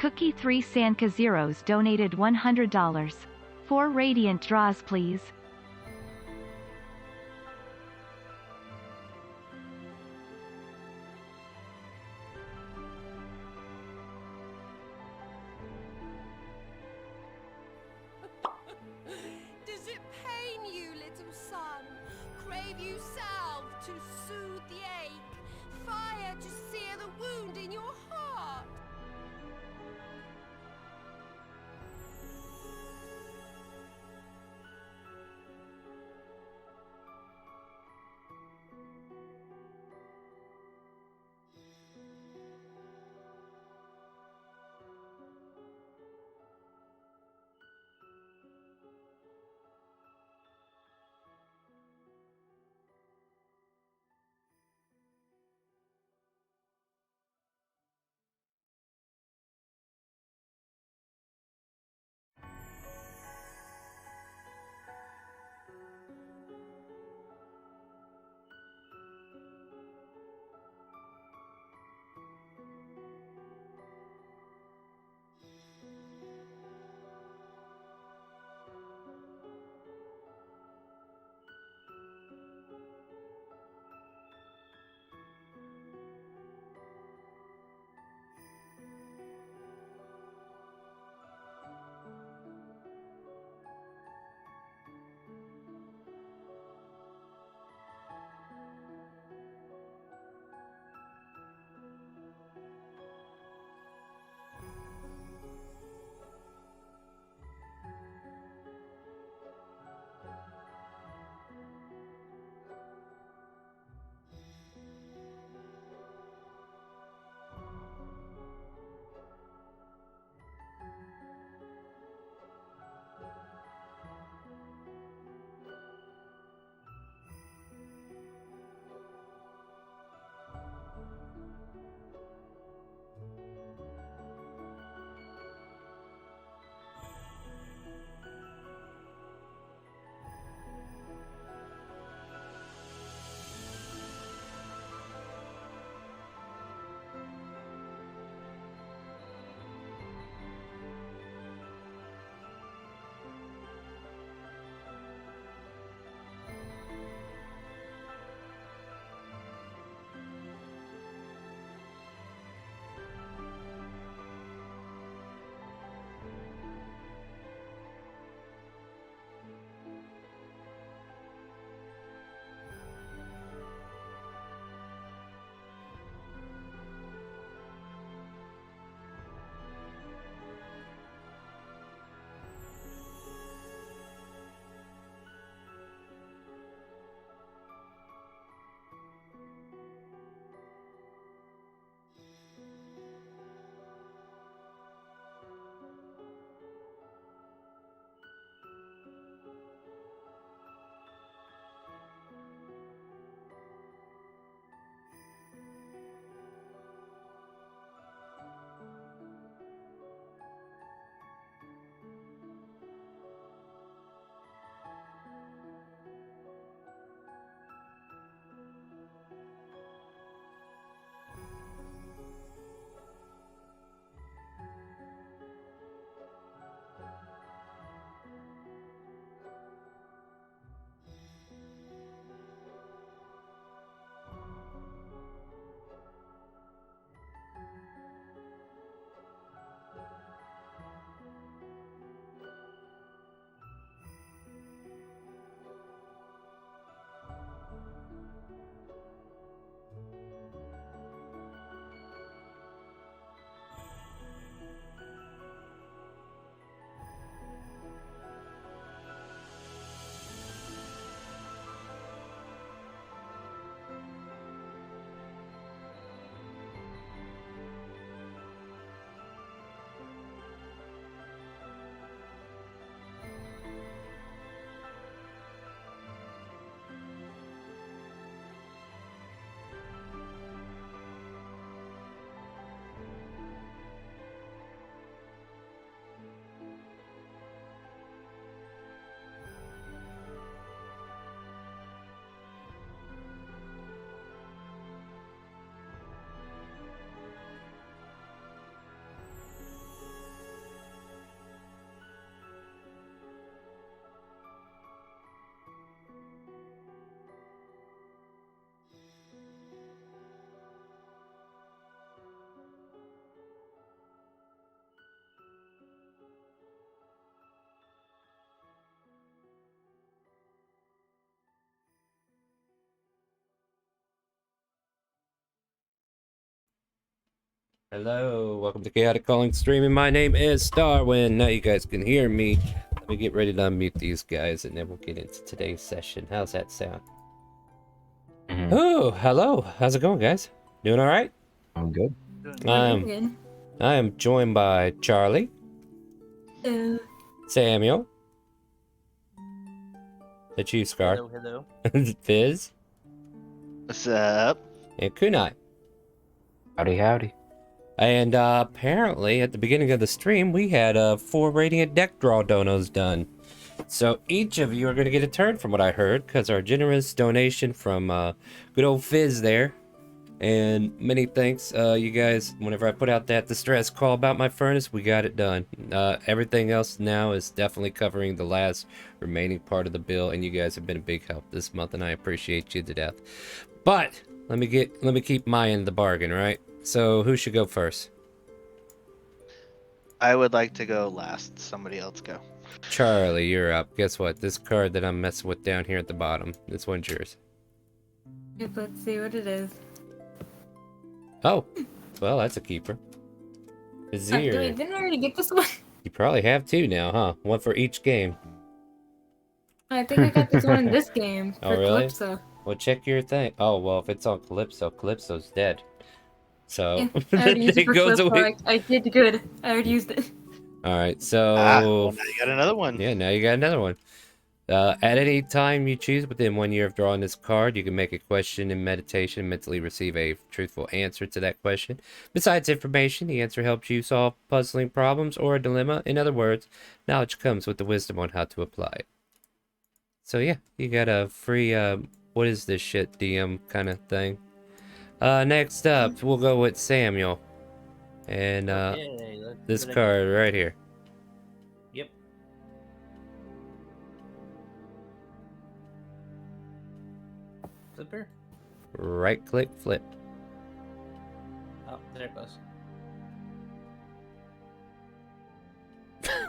Cookie 3 Sanka Zeros donated $100. 4 Radiant draws please. Does it pain you, little son? Crave you salve to soothe the ache? Fire to sear the wound in your heart? Hello, welcome to ChaoticCalling streaming. My name is Starwind. Now you guys can hear me. Let me get ready to unmute these guys and then we'll get into today's session. How's that sound? Oh, hello. How's it going, guys? Doing all right? I'm good. I am joined by Charlie, Samuel, the Chief Scar, Hello. Fizz, What's up? and Kunai. Howdy, howdy. And apparently, at the beginning of the stream, we had 4 Radiant deck draw donos done. So each of you are going to get a turn from what I heard, because our generous donation from good old Fizz there. And many thanks, you guys. Whenever I put out that distress call about my furnace, we got it done. Everything else now is definitely covering the last remaining part of the bill, and you guys have been a big help this month, and I appreciate you to death. But let me keep my end of the bargain, right? So who should go first? I would like to go last. Somebody else go. Charlie, you're up. Guess what? This card that I'm messing with down here at the bottom, this one's yours. Yep, let's see what it is. Oh, well, that's a keeper. Vizier. Didn't I already get this one? You probably have 2 now, huh? 1 for each game. I think I got this one in this game. For Oh, really? Calypso. Well, check your thing. Oh, well, if it's on Calypso, Calypso's dead. So, Yeah, I already used it for goes Calypso. away. I did good. I already used it. Alright, so... Well, now you got another one. Yeah, now you got another one. At any time you choose within 1 year of drawing this card, you can make a question in meditation and mentally receive a truthful answer to that question. Besides information, the answer helps you solve puzzling problems or a dilemma. In other words, knowledge comes with the wisdom on how to apply it. So yeah, you got a free, what is this shit, DM kind of thing. Next up, we'll go with Samuel. And Okay, this card right here. Yep. Flipper? Right click, flip. Oh, there it goes.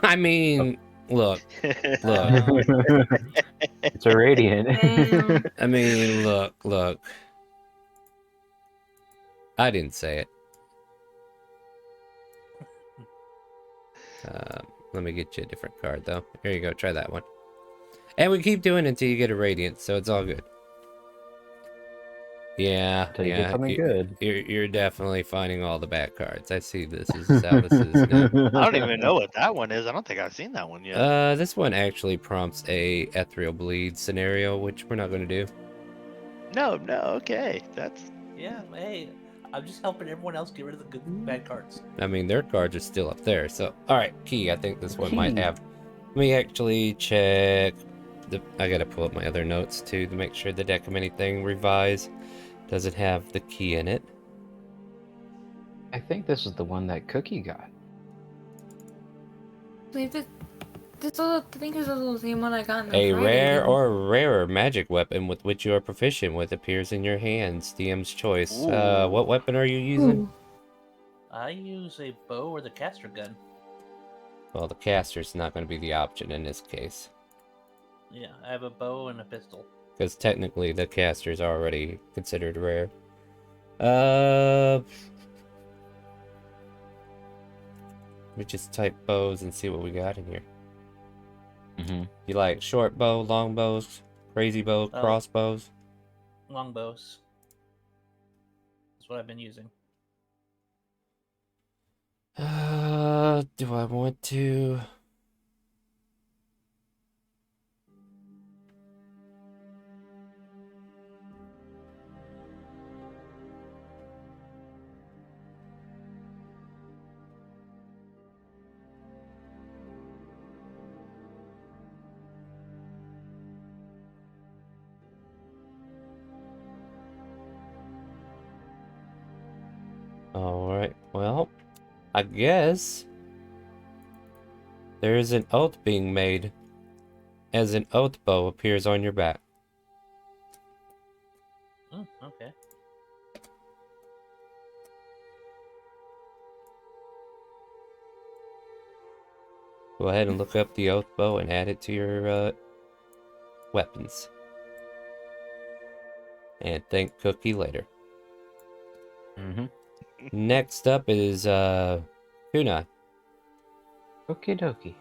I mean, look. It's a radiant. Damn. I mean, look. I didn't say it. Let me get you a different card, though. Here you go, try that one. And we keep doing it until you get a radiant, so it's all good. Yeah, Until you get something good. You're definitely finding all the bad cards. I see this is how this is now. I don't even know what that one is. I don't think I've seen that one yet. This one actually prompts a ethereal bleed scenario, which we're not going to do. No, okay. That's Yeah, hey, I'm just helping everyone else get rid of the good, bad cards. I mean, their cards are still up there. So, all right, key. I think this one might Key. have. Let me actually check. I gotta pull up my other notes too to make sure the deck of anything revised doesn't have the key in it. I think this is the one that Cookie got. Wait, this I think this is the same one I got in the A Friday rare game. or rarer magic weapon with which you are proficient with appears in your hands. DM's choice. Ooh. What weapon are you using? Ooh. I use a bow or the caster gun. Well, the caster's not going to be the option in this case, Yeah, I have a bow and a pistol. because technically the caster's already considered rare. Let me just type bows and see what we got in here. Mm-hmm. You like short bow, long bows, crazy bow, Oh. crossbows? Longbows. That's what I've been using. Do I want to? Alright, well, I guess there is an oath being made as an oath bow appears on your back. Okay. Go ahead and look up the oath bow and add it to your weapons. And thank Cookie later. Mm-hmm. Next up is Kuna. Okie dokie.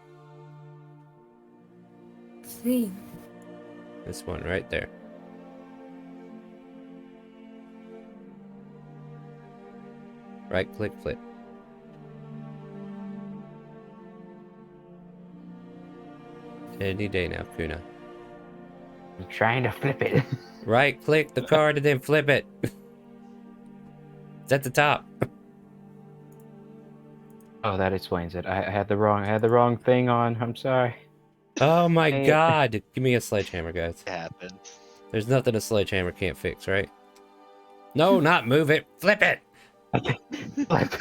See. This one right there. Right click, flip. Any day now, Kuna. I'm trying to flip it. Right click the card and then flip it. It's at the top. Oh, that explains it. I had the wrong thing on. I'm sorry. Oh my Hey. god. Give me a sledgehammer, guys. It happens. There's nothing a sledgehammer can't fix, right? No, not move it. Flip it. Flip.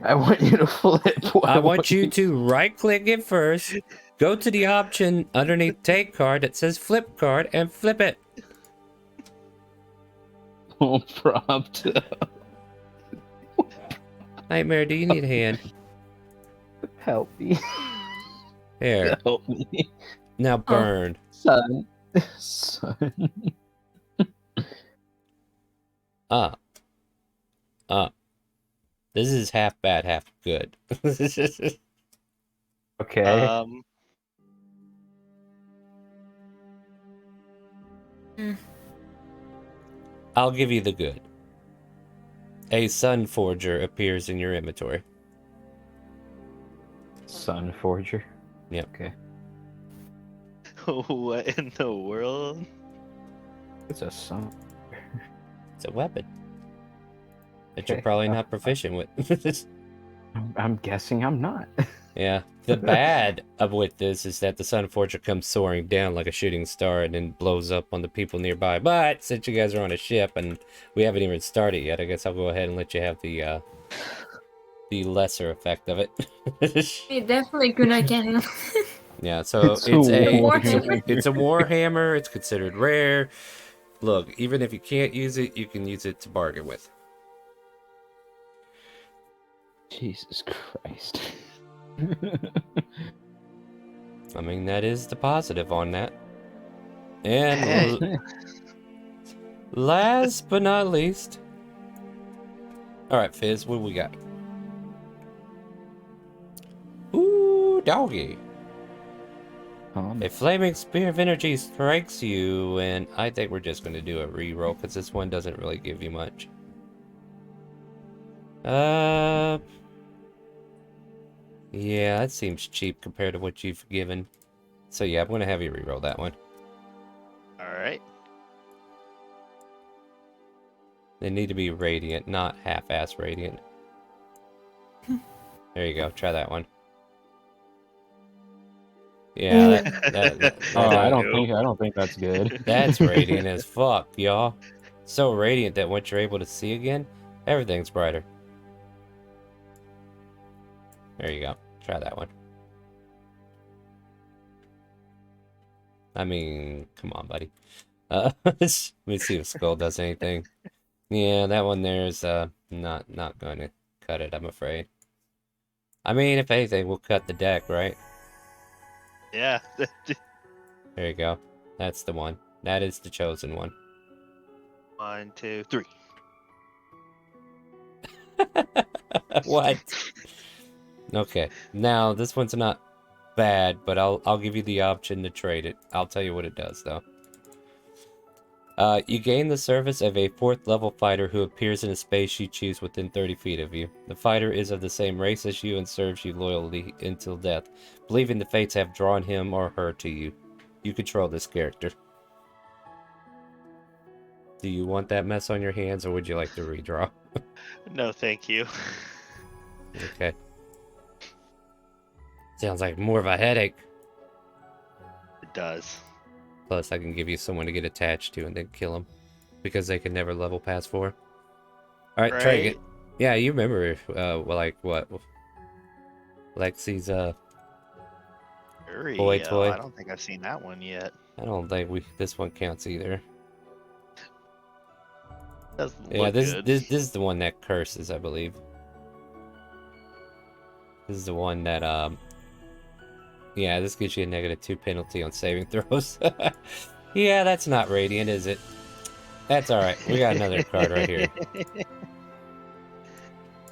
I want you to flip. I want you to right click it first. Go to the option underneath take card that says flip card and flip it. Full prompt. Nightmare, do you need a hand? Help me. Here. Help me. Now burn. Son. Son. Up. Up. This is half bad, half good. Okay. I'll give you the good. A Sun Forger appears in your inventory. Sun Forger. Yep. Okay. What in the world? It's a sun. It's a weapon that Okay. you're probably not proficient with. I'm guessing I'm not. Yeah. The bad of with this is that the Sun Forger comes soaring down like a shooting star and then blows up on the people nearby. But since you guys are on a ship and we haven't even started yet, I guess I'll go ahead and let you have the lesser effect of it. It definitely could not get him. Yeah, so It's it's a a Warhammer. it's a warhammer. It's considered rare. Look, even if you can't use it, you can use it to bargain with. Jesus Christ. I mean, that is the positive on that. And Hey. last but not least, all right, Fizz, what we got? Ooh, doggy. A flaming spear of energy strikes you, and I think we're just going to do a reroll because this one doesn't really give you much. Yeah, that seems cheap compared to what you've given. So yeah, I'm going to have you reroll that one. Alright. They need to be radiant, not half-ass radiant. There you go. Try that one. Yeah, I don't think that's good. that's radiant as fuck, y'all. So radiant that once you're able to see again, everything's brighter. There you go. Try that one. I mean, come on, buddy. Let me see if Skull does anything. Yeah, that one there is not going to cut it, I'm afraid. I mean, if anything, we'll cut the deck, right? Yeah. There you go. That's the one. That is the chosen one. 1, 2, 3. What? Okay. Now this one's not bad, but I'll give you the option to trade it. I'll tell you what it does though. You gain the service of a 4th level fighter who appears in a space you choose within 30 feet of you. The fighter is of the same race as you and serves you loyally until death, believing the fates have drawn him or her to you. You control this character. Do you want that mess on your hands, or would you like to redraw? No, thank you. Okay. Sounds like more of a headache. It does. Plus, I can give you someone to get attached to and then kill them. Because they can never level past 4. Alright, try Right? it. Yeah, you remember, like, what? Lexi's, Hurry, Boy toy. I don't think I've seen that one yet. I don't think this one counts either. Doesn't Yeah, look this good. is the one that curses, I believe. This is the one that, yeah, this gives you a -2 penalty on saving throws. Yeah, that's not radiant, is it? That's alright. We got another card right here.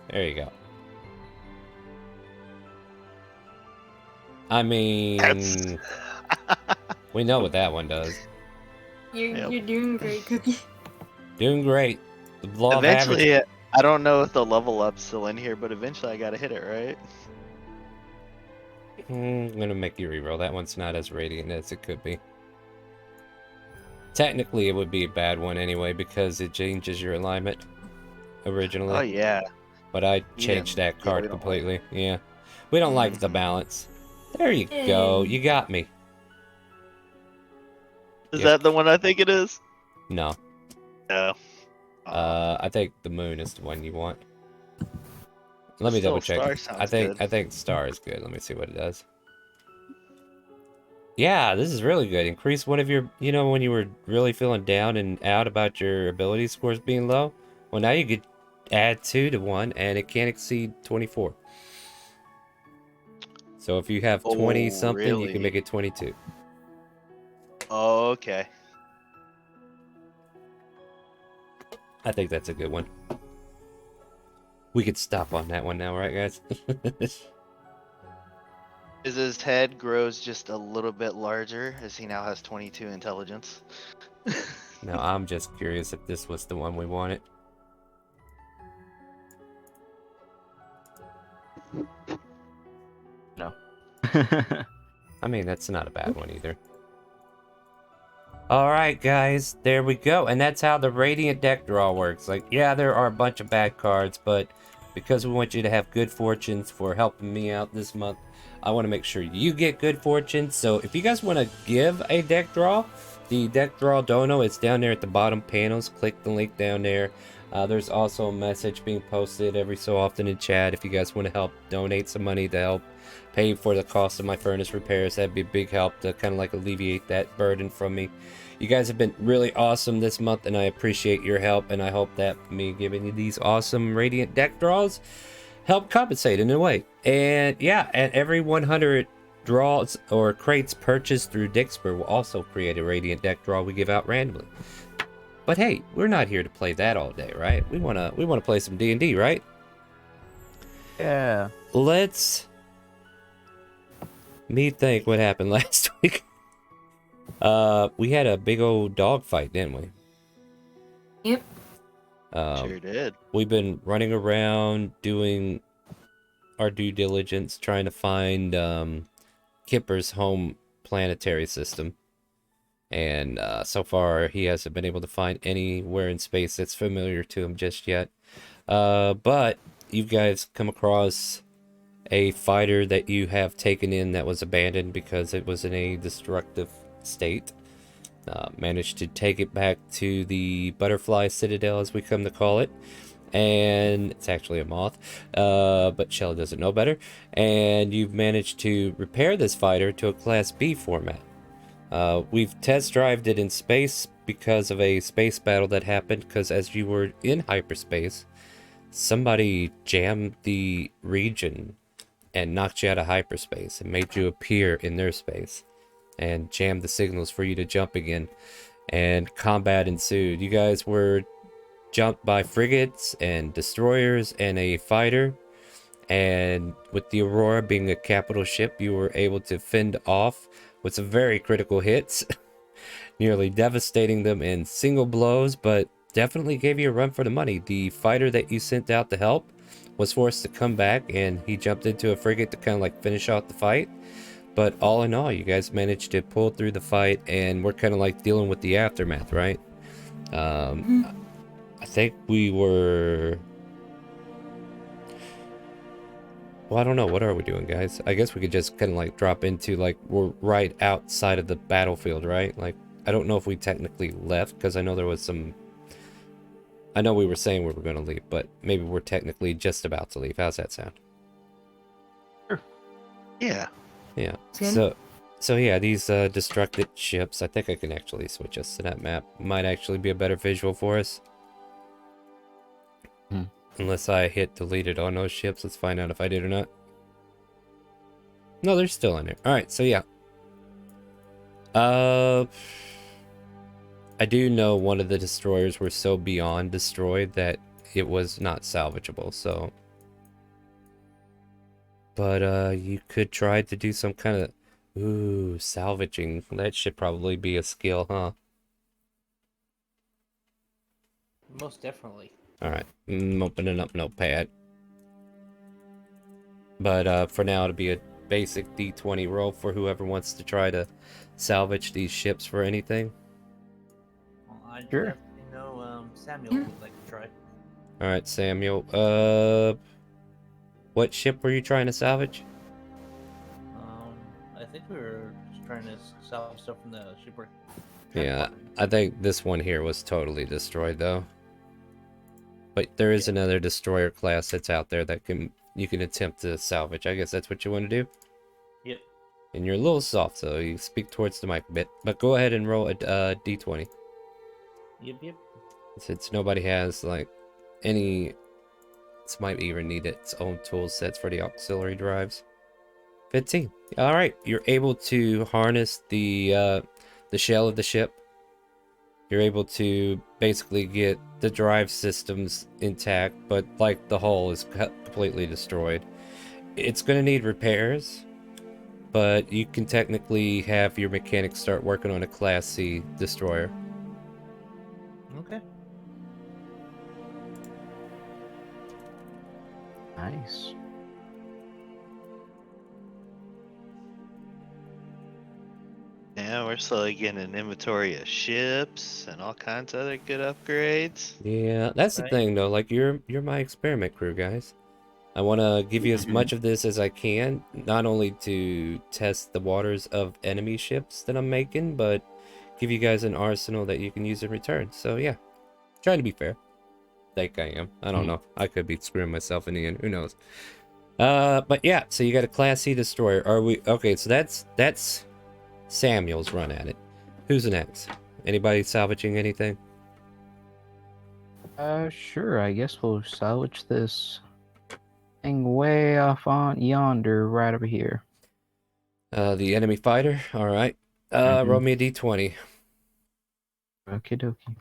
There you go. I mean, That's we know what that one does. Yep. You're doing great, Cookie. Doing great. The law of average. Eventually. I don't know if the level up's still in here, but eventually I gotta hit it, right? I'm gonna make you reroll. That one's not as radiant as it could be. Technically, it would be a bad one anyway because it changes your alignment originally. Oh yeah. But I We changed didn't- that yeah, card we don't like completely. Yeah. We don't like the Mhm. balance. There you go. Yay. You got me. Is Yeah. that the one I think it is? No. No. I think the moon is the one you want. Let me Still, double check. star sounds good. I think star is good. Let me see what it does. Yeah, this is really good. Increase one of your, you know, when you were really feeling down and out about your ability scores being low. Well, now you could add 2 to 1, and it can't exceed 24. So if you have 20 Oh, something, you can really? make it 22. Oh, okay. I think that's a good one. We could stop on that one now, right, guys? Is his head grows just a little bit larger as he now has 22 intelligence? No, I'm just curious if this was the one we wanted. No. I mean, that's not a bad one either. Alright, guys, there we go. And that's how the Radiant deck draw works. Like, yeah, there are a bunch of bad cards, but because we want you to have good fortunes for helping me out this month, I want to make sure you get good fortune. So if you guys want to give a deck draw, the deck draw dono is down there at the bottom panels. Click the link down there. There's also a message being posted every so often in chat if you guys want to help donate some money to help pay for the cost of my furnace repairs. That'd be a big help to kind of like alleviate that burden from me. You guys have been really awesome this month, and I appreciate your help, and I hope that me giving you these awesome Radiant deck draws help compensate in a way. And yeah, and every 100 draws or crates purchased through Dixper will also create a Radiant deck draw we give out randomly. But hey, we're not here to play that all day, right? We wanna play some D&D, right? Yeah. Let's me think what happened last week. We had a big old dog fight, didn't we? Yep. Sure did. We've been running around doing our due diligence, trying to find Kipper's home planetary system. And so far, he hasn't been able to find anywhere in space that's familiar to him just yet. But you guys come across a fighter that you have taken in that was abandoned because it was in a destructive state. Managed to take it back to the Butterfly Citadel, as we come to call it. And it's actually a moth, but Shell doesn't know better. And you've managed to repair this fighter to a Class B format. We've test drived it in space because of a space battle that happened, because as you were in hyperspace, somebody jammed the region and knocked you out of hyperspace and made you appear in their space and jammed the signals for you to jump again, and combat ensued. You guys were jumped by frigates and destroyers and a fighter, and with the Aurora being a capital ship, you were able to fend off with some very critical hits, nearly devastating them in single blows, but definitely gave you a run for the money. The fighter that you sent out to help was forced to come back, and he jumped into a frigate to kind of like finish out the fight. But all in all, you guys managed to pull through the fight, and we're kind of like dealing with the aftermath, right? I think we were... Well, I don't know. What are we doing, guys? I guess we could just kind of like drop into, like, we're right outside of the battlefield, right? Like, I don't know if we technically left, because I know there was some... I know we were saying we were going to leave, but maybe we're technically just about to leave. How's that sound? Yeah. Yeah. Good. So yeah, these destructed ships, I think I can actually switch us to that map. Might actually be a better visual for us. Unless I hit deleted on those ships. Let's find out if I did or not. No, they're still in there. Alright, so yeah. I do know one of the destroyers were so beyond destroyed that it was not salvageable. So But you could try to do some kind of salvaging. That should probably be a skill, huh? Most definitely. All right, I'm opening up Notepad. But for now, it'll be a basic D20 roll for whoever wants to try to salvage these ships for anything. Well, I Sure. definitely know Samuel would like to try. All right, Samuel. What ship were you trying to salvage? I think we were just trying to salvage stuff from the shipwreck. Yeah, I think this one here was totally destroyed, though. But there is another destroyer class that's out there that you can attempt to salvage. I guess that's what you want to do. Yep. And you're a little soft, so you speak towards the mic a bit. But go ahead and roll a D20. Yep. Since nobody has like any, this might even need its own tool sets for the auxiliary drives. 15. All right, you're able to harness the shell of the ship. You're able to basically get the drive systems intact, but like the hull is completely destroyed. It's going to need repairs, but you can technically have your mechanics start working on a Class C destroyer. Okay. Nice. Yeah, we're slowly getting an inventory of ships and all kinds of other good upgrades. Yeah, that's the Right. thing though. Like you're my experiment crew, guys. I want to give you as much of this as I can, not only to test the waters of enemy ships that I'm making, but give you guys an arsenal that you can use in return. So yeah, trying to be fair. Think I am. I don't know. I could be screwing myself in the end. Who knows? But yeah. So you got a Class C destroyer. Are we okay? So that's Samuel's run at it. Who's next? Anybody salvaging anything? Sure. I guess we'll salvage this thing way off on yonder, right over here. The enemy fighter. All right. Roll me a D20. Okie dokie.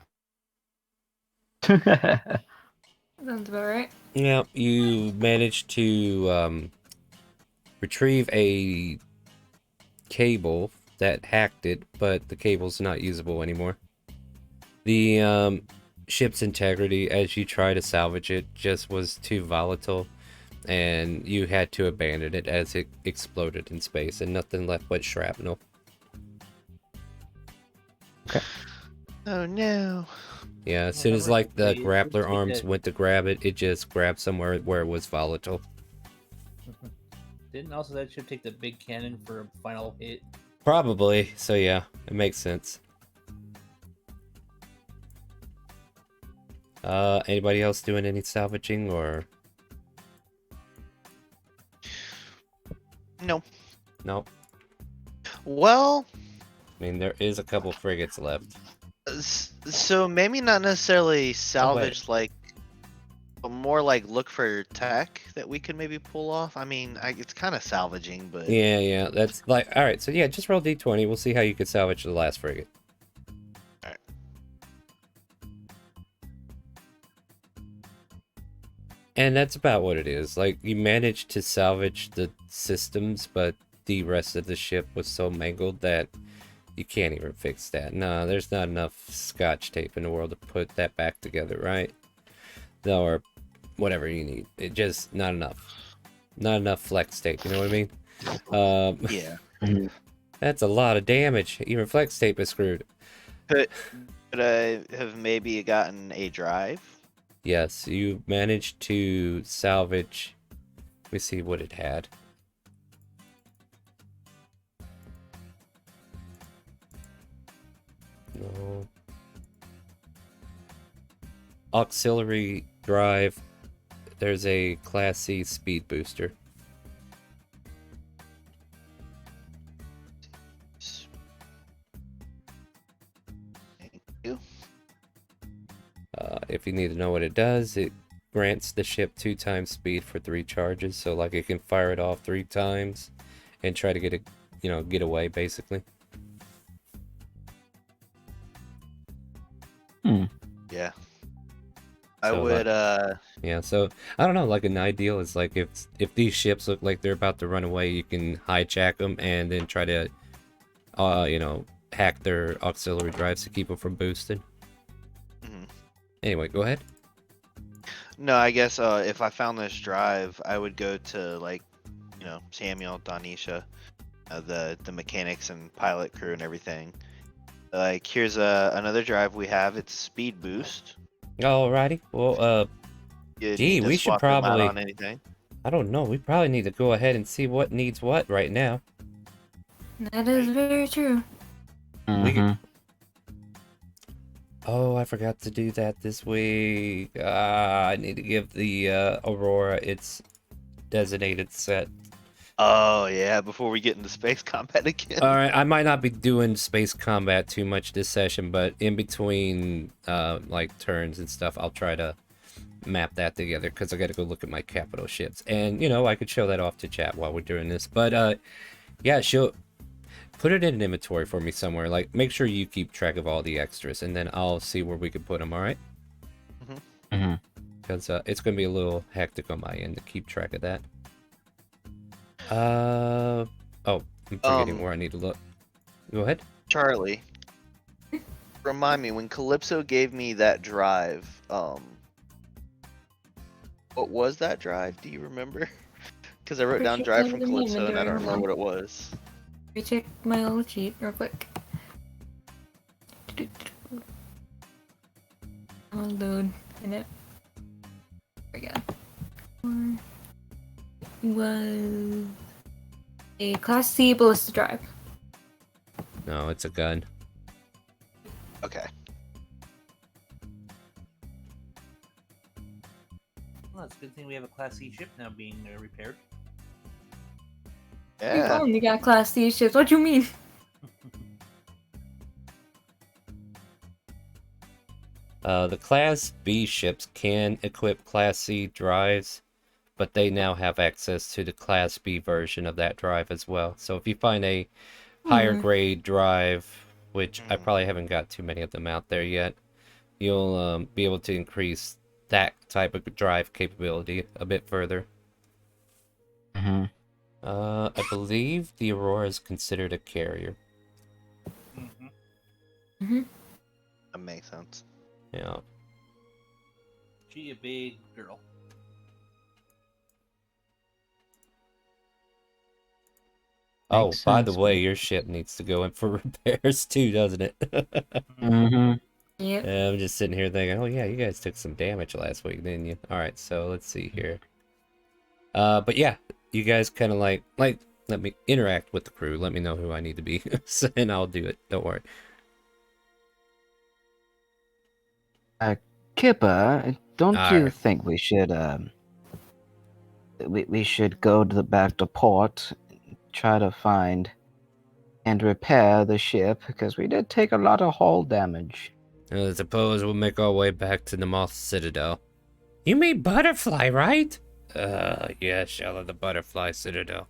Sounds about right. Yeah, you managed to retrieve a cable that hacked it, but the cable's not usable anymore. The ship's integrity, as you try to salvage it, just was too volatile, and you had to abandon it as it exploded in space, and nothing left but shrapnel. Oh no. Yeah, as soon as like the Hey, grappler take arms that- went to grab it, it just grabbed somewhere where it was volatile. Didn't also that ship take the big cannon for a final hit? Probably, so yeah, it makes sense. Anybody else doing any salvaging or? No. Nope. Well, I mean, there is a couple frigates left. so maybe not necessarily salvage like, but more like look for tech that we could maybe pull off. I mean, it's kind of salvaging, but Yeah, that's like, alright, so yeah, just roll D20, we'll see how you could salvage the last frigate. Alright. And that's about what it is. Like, you managed to salvage the systems, but the rest of the ship was so mangled that you can't even fix that. No, there's not enough scotch tape in the world to put that back together, right? No, or whatever you need. It just, not enough. Not enough flex tape, you know what I mean? yeah. That's a lot of damage. Even flex tape is screwed. Could I have maybe gotten a drive? Yes, you managed to salvage. Let me see what it had. No. Auxiliary drive. There's a Class C speed booster. Thank you. If you need to know what it does, it grants the ship 2 times speed for 3 charges. So like it can fire it off 3 times and try to get get away basically. Yeah. I So, would. Yeah, so I don't know. Like an ideal is like if these ships look like they're about to run away, you can hijack them and then try to, you know, hack their auxiliary drives to keep them from boosting. Mhm. Anyway, go ahead. No, I guess if I found this drive, I would go to like, Samuel, Donisha, the mechanics and pilot crew and everything. Like, here's another drive we have. It's speed boost. Alrighty. Well, You gee, need to we should swap them out probably. on anything. I don't know. We probably need to go ahead and see what needs what right now. That is very true. Mhm. Oh, I forgot to do that this week. I need to give the Aurora its designated set. Oh yeah, before we get into space combat again. Alright, I might not be doing space combat too much this session, but in between like turns and stuff, I'll try to map that together because I gotta go look at my capital ships. And you know, I could show that off to chat while we're doing this. But yeah, she'll put it in an inventory for me somewhere. Like, make sure you keep track of all the extras, and then I'll see where we can put them, alright? Mhm. Because it's gonna be a little hectic on my end to keep track of that. Oh, I'm forgetting where I need to look. Go ahead. Charlie, remind me when Calypso gave me that drive. What was that drive? Do you remember? Because I wrote down Forget drive what from the name Calypso and I don't is. remember what it was. Let me check my old sheet real quick. I'll load in it. There we go. Was a Class C ballista drive. No, it's a gun. Okay. Well, it's a good thing we have a Class C ship now being repaired. You Yeah. only got Class C ships. What do you mean? The Class B ships can equip Class C drives, but they now have access to the Class B version of that drive as well. So if you find a higher grade drive, which I probably haven't got too many of them out there yet, you'll be able to increase that type of drive capability a bit further. Mhm. I believe the Aurora is considered a carrier. That makes sense. Yeah. She a big girl. Oh, Makes by the sense, way, man. your ship needs to go in for repairs too, doesn't it? Mhm. Yep. Yeah, I'm just sitting here thinking, oh yeah, you guys took some damage last week, didn't you? Alright, so let's see here. But yeah, you guys kind of like, let me interact with the crew. Let me know who I need to be, and I'll do it. Don't worry. Kipper, don't you Alright. think we should we should go to the back to port, try to find and repair the ship because we did take a lot of hull damage. I suppose we'll make our way back to the Moth Citadel. You mean Butterfly, right? Yeah, Shell of the Butterfly Citadel.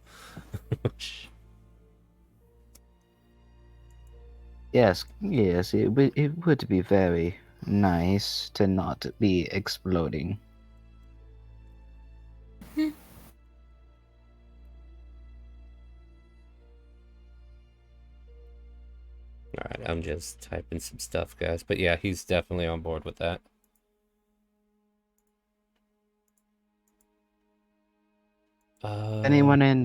Yes, it would be very nice to not be exploding. Alright, I'm just typing some stuff, guys. But yeah, he's definitely on board with that. Anyone in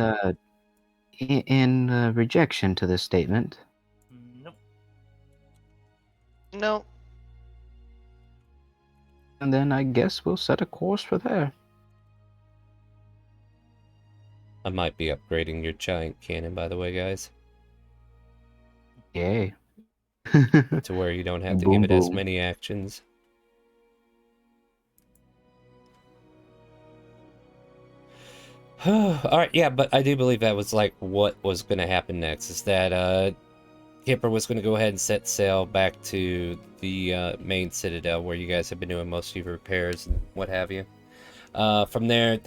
rejection to this statement? Nope. No. And then I guess we'll set a course for there. I might be upgrading your giant cannon, by the way, guys. Yay. To where you don't have to Boom, give it as boom. many actions. Alright, yeah, but I do believe that was like what was going to happen next. Is that Kipper was going to go ahead and set sail back to the main citadel where you guys have been doing most of your repairs and what have you. From there,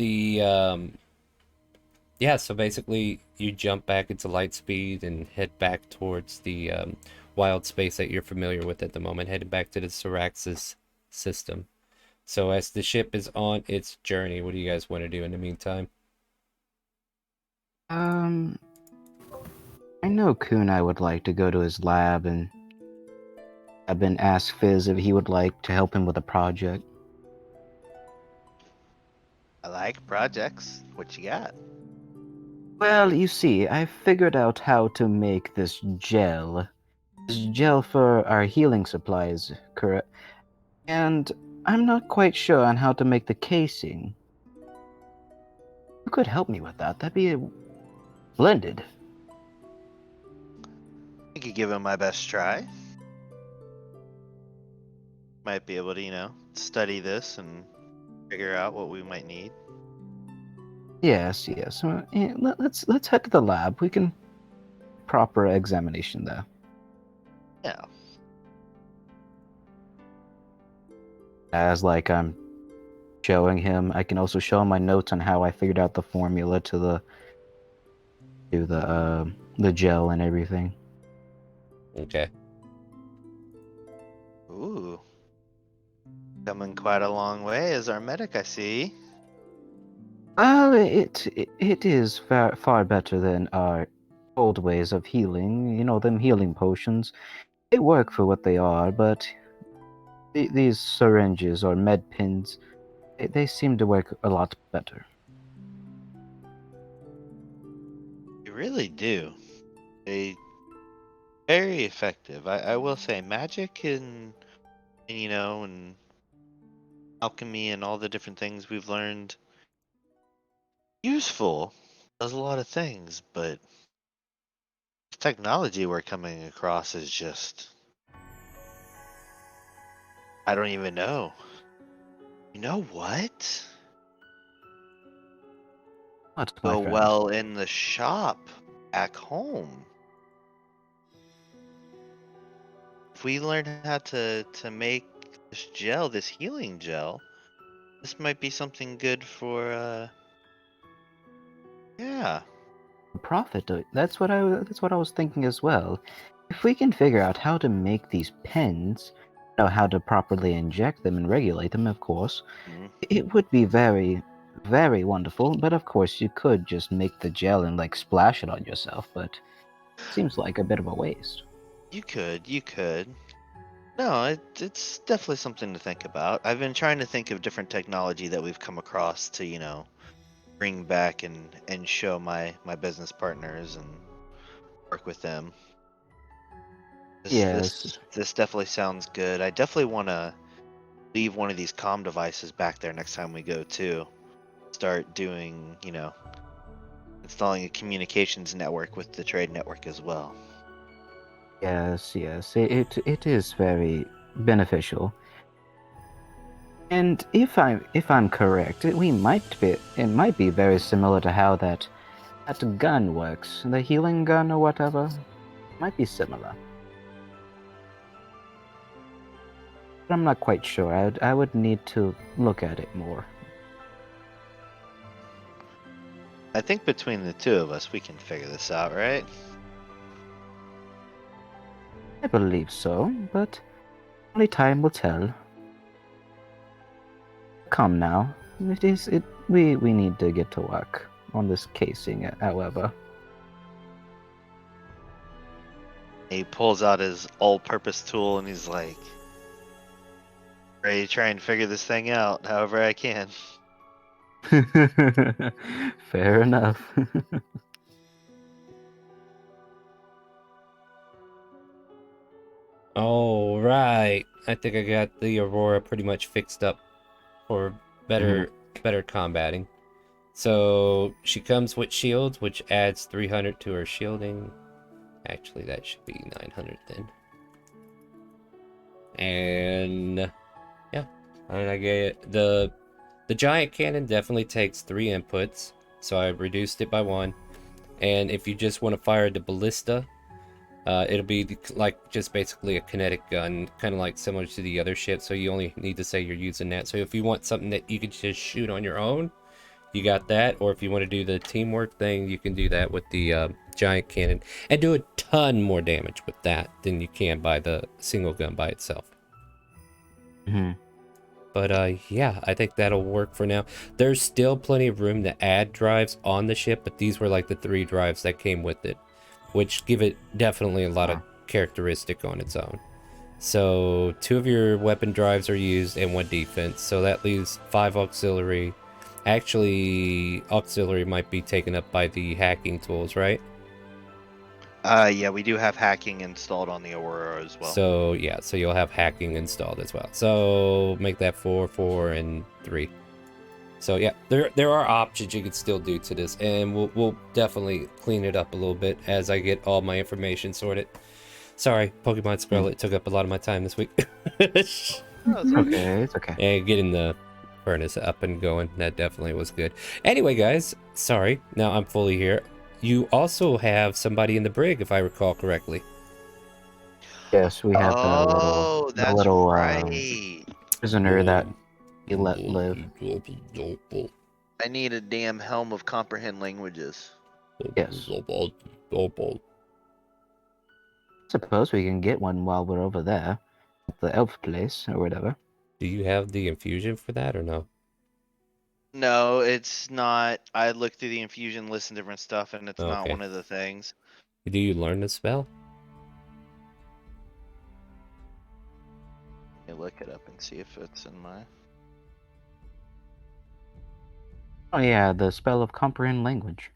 yeah, so basically you jump back into light speed and head back towards the wild space that you're familiar with at the moment, headed back to the Syraxis system. So as the ship is on its journey, what do you guys want to do in the meantime? I know Kunai would like to go to his lab, and I've been asked Fizz if he would like to help him with a project. I like projects. What you got? Well, you see, I figured out how to make this gel. This gel for our healing supplies, correct? And I'm not quite sure on how to make the casing. You could help me with that. That'd be splendid. I could give it my best try. Might be able to, study this and figure out what we might need. Yes, yes. Let's head to the lab. We can proper examination there. Yeah. As like I'm showing him, I can also show him my notes on how I figured out the formula to the gel and everything. Okay. Ooh. Coming quite a long way as our medic, I see. Well, it is far better than our old ways of healing. You know, them healing potions. They work for what they are, but these syringes or med pins, they seem to work a lot better. You really do. They very effective. I will say magic and alchemy and all the different things we've learned useful. Does a lot of things, but the technology we're coming across is just I don't even know. You know what? What, my Go friend? well in the shop back home. If we learn how to make this gel, this healing gel, this might be something good for yeah. Profit. That's what I was thinking as well. If we can figure out how to make these pens, know how to properly inject them and regulate them, of course, Mhm. it would be very, very wonderful. But of course, you could just make the gel and like splash it on yourself. But seems like a bit of a waste. You could. No, it's definitely something to think about. I've been trying to think of different technology that we've come across to, bring back and show my business partners and work with them. This Yes, this this definitely sounds good. I definitely want to leave one of these comm devices back there next time we go too. Start doing, installing a communications network with the trade network as well. yes. It is very beneficial. And if I'm correct, it might be very similar to how that gun works, the healing gun or whatever. Might be similar. But I'm not quite sure. I would need to look at it more. I think between the two of us, we can figure this out, right? I believe so, but only time will tell. Come now. We need to get to work on this casing, however. He pulls out his all-purpose tool and he's like, ready to try and figure this thing out however I can. Fair enough. All right. I think I got the Aurora pretty much fixed up for better combating. So she comes with shields, which adds 300 to her shielding. Actually, that should be 900 then. And yeah, and I get the giant cannon definitely takes 3 inputs, so I reduced it by 1. And if you just want to fire the ballista, it'll be like just basically a kinetic gun, kind of like similar to the other shit. So you only need to say you're using that. So if you want something that you can just shoot on your own, you got that. Or if you want to do the teamwork thing, you can do that with the giant cannon and do a ton more damage with that than you can by the single gun by itself. But yeah, I think that'll work for now. There's still plenty of room to add drives on the ship, but these were like the 3 drives that came with it, which give it definitely a lot of characteristic on its own. So 2 of your weapon drives are used and 1 defense, so that leaves 5 auxiliary. Actually, auxiliary might be taken up by the hacking tools, right? Yeah, we do have hacking installed on the Aurora as well. So yeah, so you'll have hacking installed as well. So make that 4, 4, and 3. So yeah, there are options you can still do to this, and we'll definitely clean it up a little bit as I get all my information sorted. Sorry, Pokemon Scarlet took up a lot of my time this week. Okay, it's okay. And getting the furnace up and going, that definitely was good. Anyway, guys, sorry, now I'm fully here. You also have somebody in the brig, if I recall correctly. Yes, we have Oh, the that's little right. prisoner that we let live. I need a damn helm of comprehend languages. Yes. Suppose we can get one while we're over there, at the elf place or whatever. Do you have the infusion for that or no? No, it's not. I looked through the infusion list and different stuff, and it's not Okay. one of the things. Do you learn the spell? Let me look it up and see if it's in my. Oh yeah, the spell of comprehend language.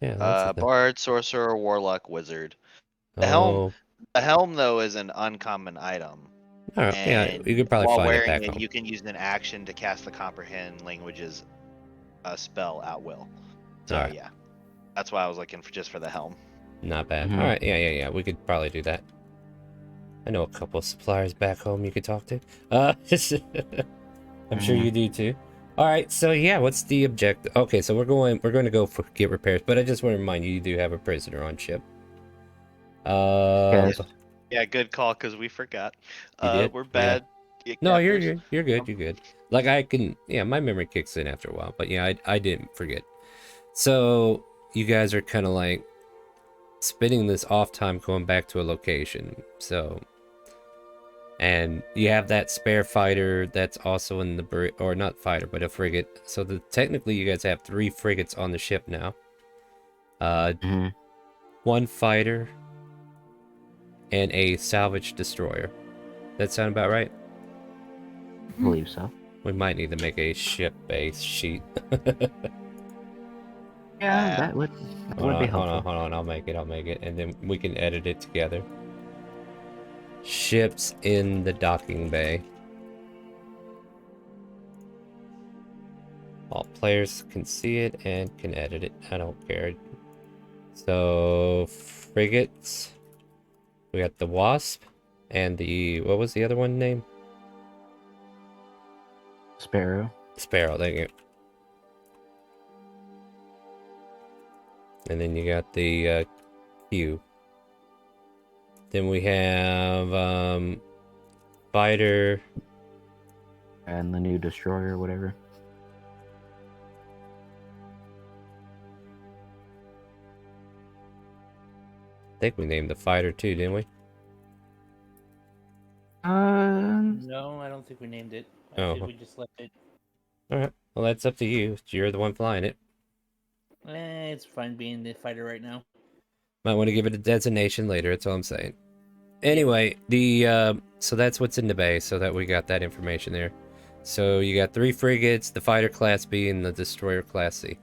Yeah, that's a thing. Bard, sorcerer, warlock, wizard. The Oh, helm though is an uncommon item. all right. Yeah, And you could probably while find it wearing back it, home. you can use an action to cast the comprehend languages spell at will. So Alright. yeah, that's why I was looking for just for the helm. Not bad. Mhm. All right. Yeah. We could probably do that. I know a couple of suppliers back home you could talk to. I'm sure you do too. All right. So yeah, what's the objective? Okay, so we're going to go for get repairs, but I just want to remind you, you do have a prisoner on ship. Yes. Yeah, good call because we forgot. You did? We're Yeah. bad. Get No, captors. you're good. You're good. Like I can, yeah, my memory kicks in after a while, but yeah, I didn't forget. So you guys are kind of like spending this off time going back to a location. So, and you have that spare fighter that's also in the or not fighter, but a frigate. So technically, you guys have 3 frigates on the ship now. Mhm. 1 fighter and a salvage destroyer. That sound about right? I believe so. We might need to make a ship-based sheet. Yeah, that would be helpful. Hold on, I'll make it, and then we can edit it together. Ships in the docking bay. All players can see it and can edit it. I don't care. So, frigates. We got the Wasp and the, what was the other one name? Sparrow. Sparrow, thank you. And then you got the Q. Then we have fighter And the new destroyer, whatever. I think we named the fighter too, didn't we? No, I don't think we named it. I Oh. think we just left it. Alright. Well, that's up to you. You're the one flying it. It's fine being the fighter right now. Might want to give it a designation later, that's all I'm saying. Anyway, so that's what's in the bay, so that we got that information there. So you got 3 frigates, the fighter class B and the destroyer class C.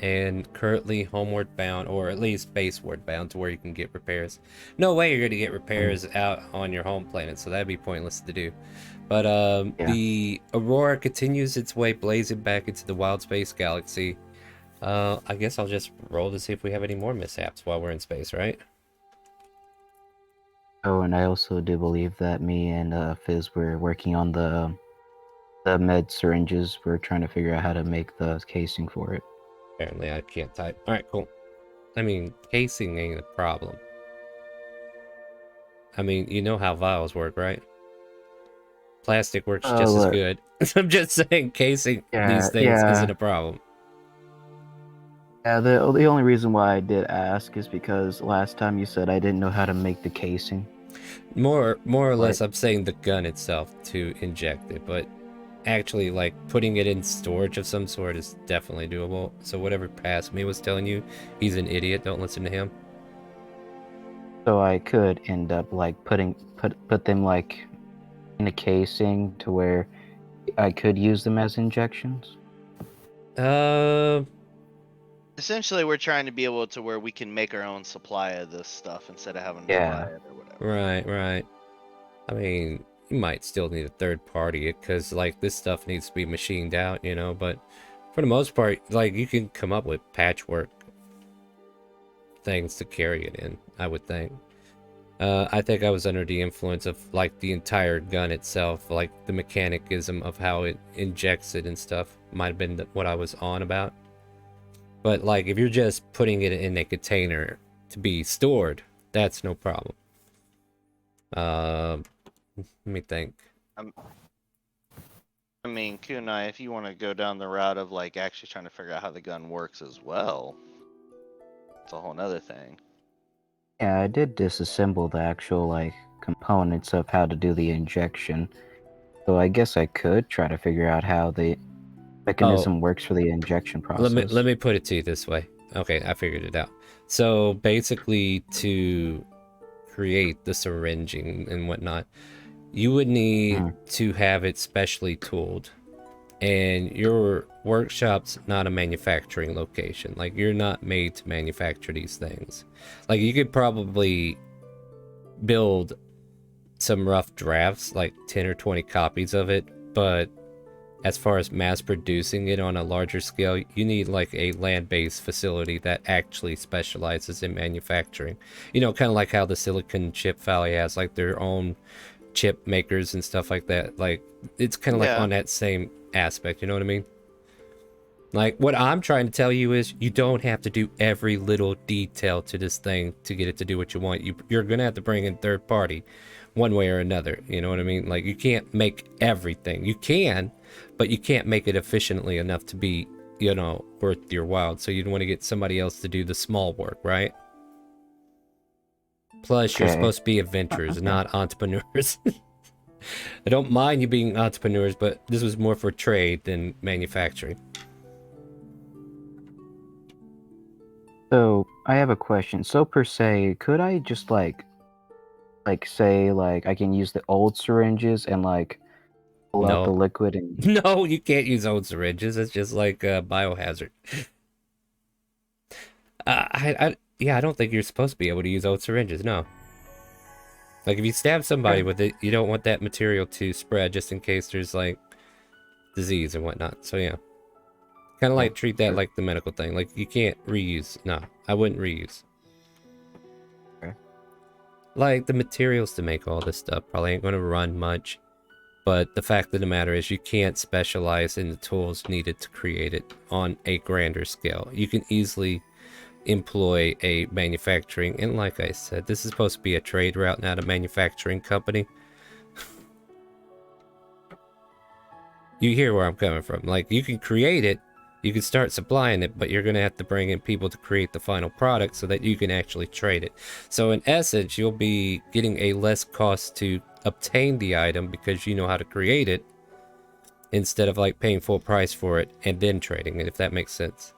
And currently homeward bound, or at least baseward bound to where you can get repairs. No way you're going to get repairs out on your home planet, so that'd be pointless to do. But the Aurora continues its way blazing back into the wild space galaxy. I guess I'll just roll to see if we have any more mishaps while we're in space, right? Oh, and I also do believe that me and Fizz were working on the med syringes. We're trying to figure out how to make the casing for it. Apparently I can't type. Alright, cool. I mean, casing ain't a problem. I mean, you know how vials work, right? Plastic works just as good. I'm just saying casing these things isn't a problem. Yeah, the only reason why I did ask is because last time you said I didn't know how to make the casing. More or less, Like- I'm saying the gun itself to inject it, but actually, like, putting it in storage of some sort is definitely doable. So whatever past me was telling you, he's an idiot. Don't listen to him. So I could end up like put them like in a casing to where I could use them as injections. Essentially, we're trying to be able to where we can make our own supply of this stuff instead of having to Yeah. buy it or whatever. Right. I mean, you might still need a third party because, like, this stuff needs to be machined out, you know, but for the most part, like, you can come up with patchwork things to carry it in, I would think. I think I was under the influence of, like, the entire gun itself, like, the mechanicism of how it injects it and stuff might have been what I was on about. But, like, if you're just putting it in a container to be stored, that's no problem. Let me think. I mean, Kunai, if you want to go down the route of like actually trying to figure out how the gun works as well, it's a whole nother thing. Yeah, I did disassemble the actual like components of how to do the injection. So I guess I could try to figure out how the mechanism works for the injection process. Let me put it to you this way. Okay, I figured it out. So basically, to create the syringing and whatnot, you would need to have it specially tooled. And your workshop's not a manufacturing location. Like, you're not made to manufacture these things. Like, you could probably build some rough drafts, like 10 or 20 copies of it, but as far as mass producing it on a larger scale, you need like a land-based facility that actually specializes in manufacturing. You know, kind of like how the Silicon Chip Valley has like their own chip makers and stuff like that. Like, it's kind of like on that same aspect, you know what I mean? Like, what I'm trying to tell you is you don't have to do every little detail to this thing to get it to do what you want. You're gonna have to bring in third party one way or another, you know what I mean? Like, you can't make everything. You can, but you can't make it efficiently enough to be, you know, worth your while. So you'd want to get somebody else to do the small work, right? Plus, you're supposed to be adventurers, not entrepreneurs. I don't mind you being entrepreneurs, but this was more for trade than manufacturing. So I have a question. So per se, could I just like say like I can use the old syringes and like pull out the liquid and No, you can't use old syringes. It's just like a biohazard. Yeah, I don't think you're supposed to be able to use old syringes. No. Like, if you stab somebody with it, you don't want that material to spread just in case there's like disease and whatnot. So yeah, kind of like treat that like the medical thing. Like, you can't reuse. No, I wouldn't reuse. Like, the materials to make all this stuff probably ain't going to run much. But the fact of the matter is you can't specialize in the tools needed to create it on a grander scale. You can easily employ a manufacturing, and like I said, this is supposed to be a trade route, not a manufacturing company. You hear where I'm coming from. Like, you can create it, you can start supplying it, but you're going to have to bring in people to create the final product so that you can actually trade it. So in essence, you'll be getting a less cost to obtain the item because you know how to create it, instead of like paying full price for it and then trading it, if that makes sense.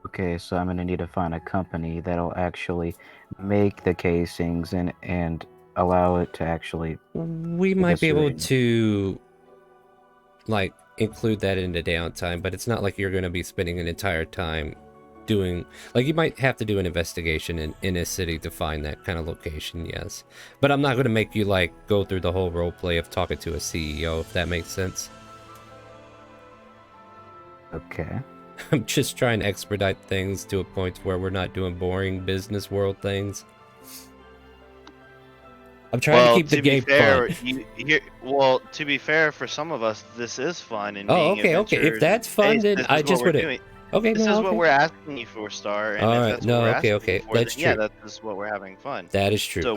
Okay, so I'm gonna need to find a company that'll actually make the casings and allow it to actually. We might be able to like include that in the downtime, but it's not like you're going to be spending an entire time doing, like, you might have to do an investigation in a city to find that kind of location, yes. But I'm not going to make you like go through the whole role play of talking to a CEO, if that makes sense. Okay. I'm just trying to expedite things to a point where we're not doing boring business world things. I'm trying to keep the game fun. To be fair, for some of us, this is fun. And okay. If that's fun, then I just would. Okay, this is what we're asking you for, Star. And all if right, that's what we're asking you for, that's then, true. yeah, that's what we're having fun. That is true. So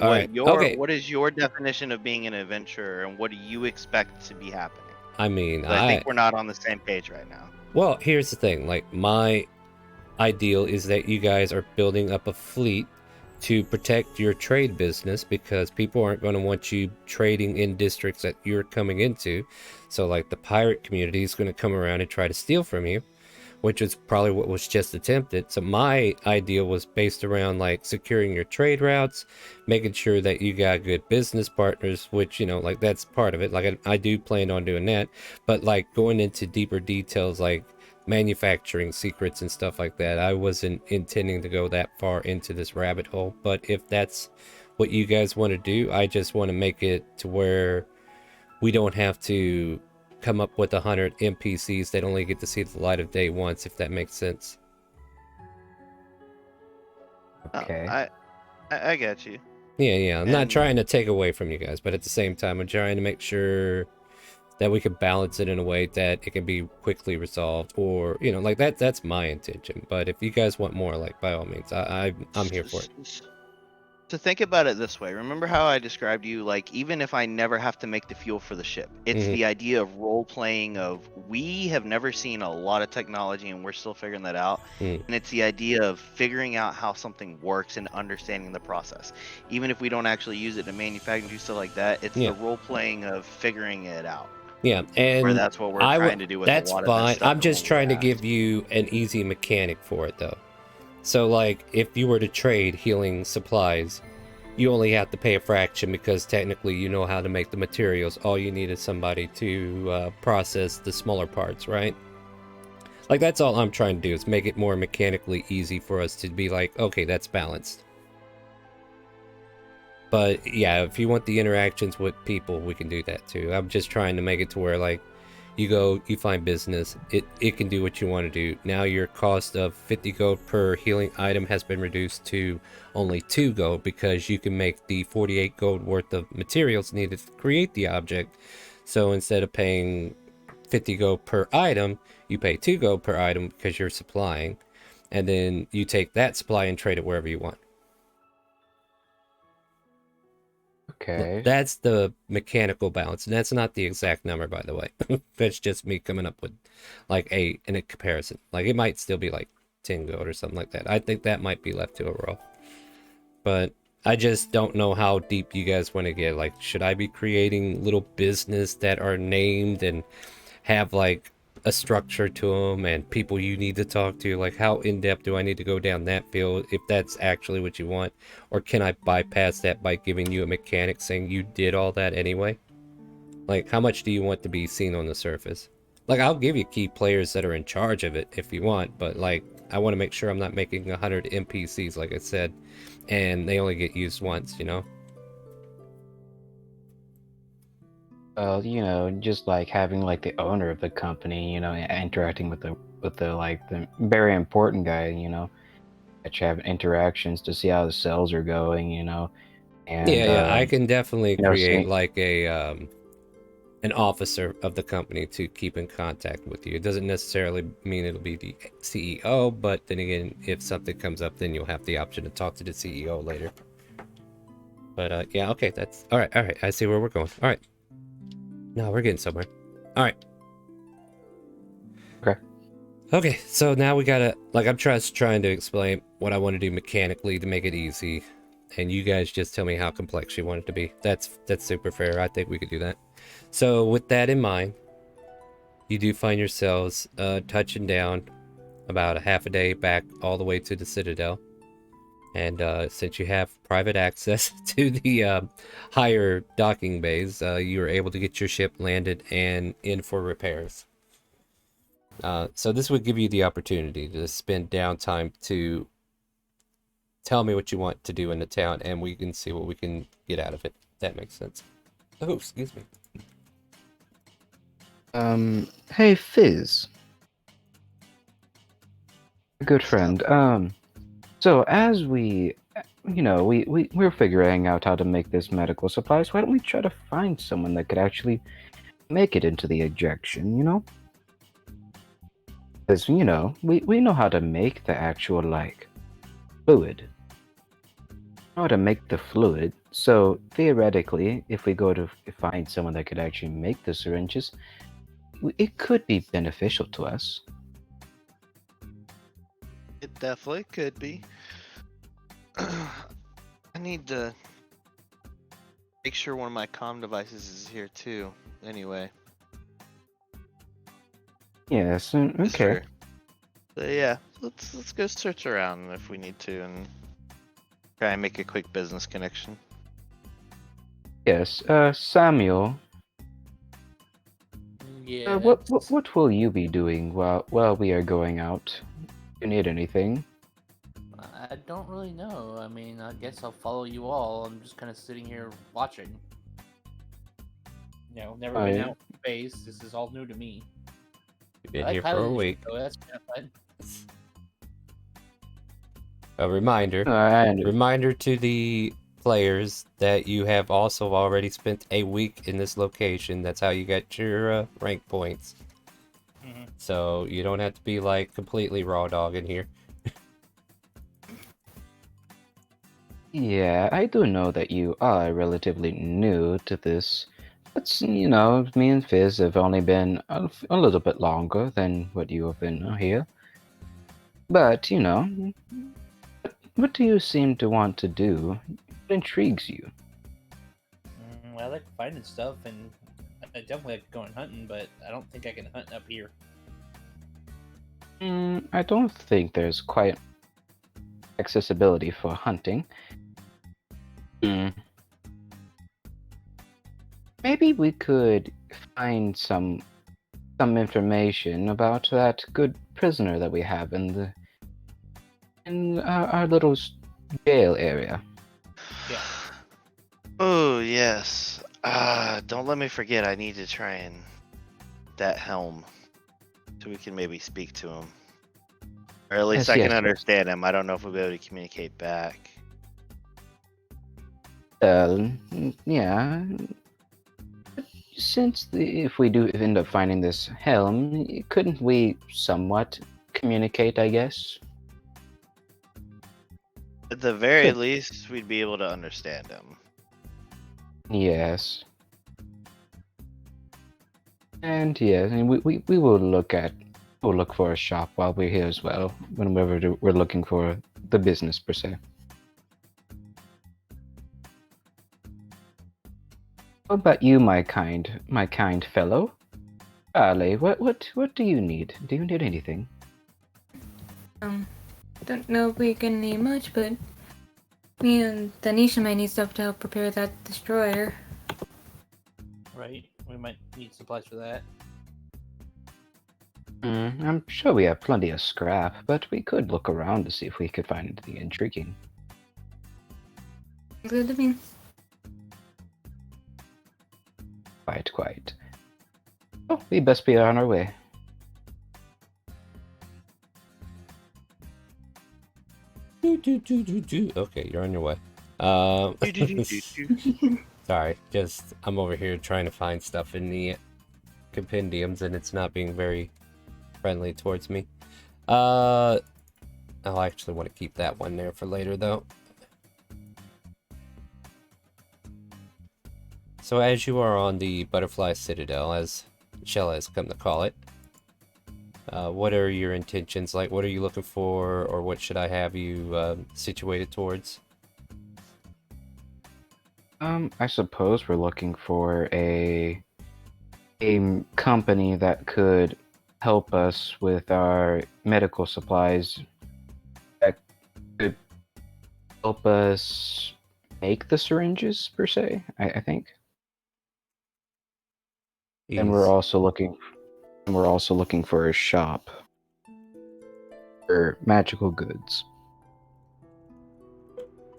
what is your definition of being an adventurer, and what do you expect to be happening? I mean, I think we're not on the same page right now. Well, here's the thing. Like, my ideal is that you guys are building up a fleet to protect your trade business, because people aren't going to want you trading in districts that you're coming into. So like the pirate community is going to come around and try to steal from you, which is probably what was just attempted. So my idea was based around like securing your trade routes, making sure that you got good business partners, which, you know, like that's part of it. Like I do plan on doing that, but like going into deeper details like manufacturing secrets and stuff like that, I wasn't intending to go that far into this rabbit hole. But if that's what you guys want to do, I just want to make it to where we don't have to come up with 100 NPCs that only get to see the light of day once, if that makes sense. Okay. I get you. Yeah, I'm not And- trying to take away from you guys, but at the same time, I'm trying to make sure that we can balance it in a way that it can be quickly resolved, or, you know, like that's my intention. But if you guys want more, like, by all means, I'm here for it. To think about it this way, remember how I described you, like, even if I never have to make the fuel for the ship, it's the idea of role playing, of we have never seen a lot of technology and we're still figuring that out. And it's the idea of figuring out how something works and understanding the process. Even if we don't actually use it to manufacture and do stuff like that, it's the role playing of figuring it out. Yeah, and where that's what we're trying to do with that's a lot fine. of this stuff. I'm just trying to give you an easy mechanic for it, though. So, like, if you were to trade healing supplies, you only have to pay a fraction, because technically you know how to make the materials. All you need is somebody to process the smaller parts, right? Like, that's all I'm trying to do, is make it more mechanically easy for us to be like, okay, that's balanced. But yeah, if you want the interactions with people, we can do that too. I'm just trying to make it to where, like, you go, you find business, it can do what you want to do. Now your cost of 50 gold per healing item has been reduced to only 2 gold, because you can make the 48 gold worth of materials needed to create the object. So instead of paying 50 gold per item, you pay 2 gold per item because you're supplying, and then you take that supply and trade it wherever you want. Okay. That's the mechanical balance, and that's not the exact number, by the way. That's just me coming up with like in a comparison. Like, it might still be like 10 gold or something like that. I think that might be left to a roll, but I just don't know how deep you guys want to get. Like, should I be creating little business that are named and have like a structure to them and people you need to talk to? Like, how in-depth do I need to go down that field, if that's actually what you want? Or can I bypass that by giving you a mechanic saying you did all that anyway? Like, how much do you want to be seen on the surface? Like, I'll give you key players that are in charge of it if you want, but like, I want to make sure I'm not making 100 NPCs, like I said, and they only get used once, you know? Well, you know, just like having like the owner of the company, you know, interacting with the like the very important guy, you know, actually have interactions to see how the sales are going, you know, and Yeah, I can definitely you know, create seeing, like an officer of the company to keep in contact with you. It doesn't necessarily mean it'll be the CEO, but then again, if something comes up, then you'll have the option to talk to the CEO later. But yeah, okay, that's all right. All right, I see where we're going. All right, no, we're getting somewhere. All right. Okay, so now we gotta, like, I'm trying to explain what I want to do mechanically to make it easy, and you guys just tell me how complex you want it to be. That's super fair. I think we could do that. So with that in mind, you do find yourselves touching down about a half a day back all the way to the Citadel. And since you have private access to the higher docking bays, you are able to get your ship landed and in for repairs. So this would give you the opportunity to spend downtime to tell me what you want to do in the town, and we can see what we can get out of it. That makes sense. Oh, excuse me. Hey Fizz, good friend. So as we, you know, we're figuring out how to make this medical supplies. Why don't we try to find someone that could actually make it into the ejection? You know, because you know we know how to make the actual like fluid. Know how to make the fluid. So theoretically, if we go to find someone that could actually make the syringes, it could be beneficial to us. It definitely could be. need to make sure one of my comm devices is here too. Anyway. Yes, Just okay. so yeah, let's go search around if we need to and try and make a quick business connection. Yes, Samuel, Yeah. what will you be doing while we are going out? You need anything? I don't really know. I mean, I guess I'll follow you all. I'm just kind of sitting here watching. You know, never been yeah. out in space. This is all new to me. You've been I like here for a piloting week. shit, though. That's kind of fun. A reminder. I understand. Reminder to the players that you have also already spent a week in this location. That's how you get your rank points. Mhm. So you don't have to be like completely raw dog in here. Yeah, I do know that you are relatively new to this. But, you know, me and Fizz have only been a little bit longer than what you have been here. But, you know, what do you seem to want to do? What intrigues you? I like finding stuff, and I definitely like going hunting, but I don't think I can hunt up here. I don't think there's quite accessibility for hunting. Maybe we could find some information about that good prisoner that we have in our little jail area. Yeah. Oh yes. Don't let me forget. I need to try and that helm, so we can maybe speak to him, or at least Yes, I can yes. understand him. I don't know if we'll be able to communicate back. Yeah. Since if we do end up finding this helm, couldn't we somewhat communicate, I guess? At the very Good. least, we'd be able to understand him. Yes. And yes, and we will look for a shop while we're here as well, whenever we're looking for the business per se. What about you, my kind fellow? Ale, what do you need? Do you need anything? Don't know if we can need much, but me and Tanisha might need stuff to help prepare that destroyer. Right? We might need supplies for that. I'm sure we have plenty of scrap, but we could look around to see if we could find anything intriguing. Good to me. Quite. Oh, we best be on our way. Okay, you're on your way. Sorry, just I'm over here trying to find stuff in the compendiums, and it's not being very friendly towards me. I'll actually want to keep that one there for later, though. So as you are on the Butterfly Citadel, as Shell has come to call it, what are your intentions? Like, what are you looking for, or what should I have you situated towards? I suppose we're looking for a company that could help us with our medical supplies, that could help us make the syringes per se, I think. And we're also looking for a shop for magical goods.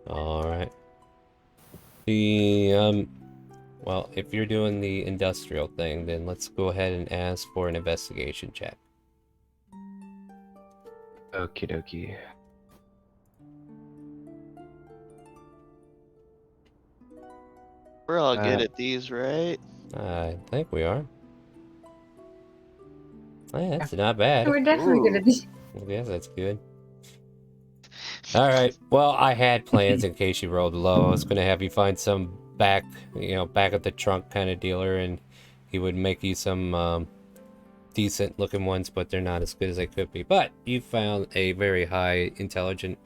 All right. Well, if you're doing the industrial thing, then let's go ahead and ask for an investigation check. Okie dokie. We're all good at these, right? I think we are. Yeah, that's not bad. We're definitely good at this. I guess that's good. All right. Well, I had plans in case you rolled low. I was going to have you find some back of the trunk kind of dealer, and he would make you some decent looking ones, but they're not as good as they could be. But you found a very high intelligent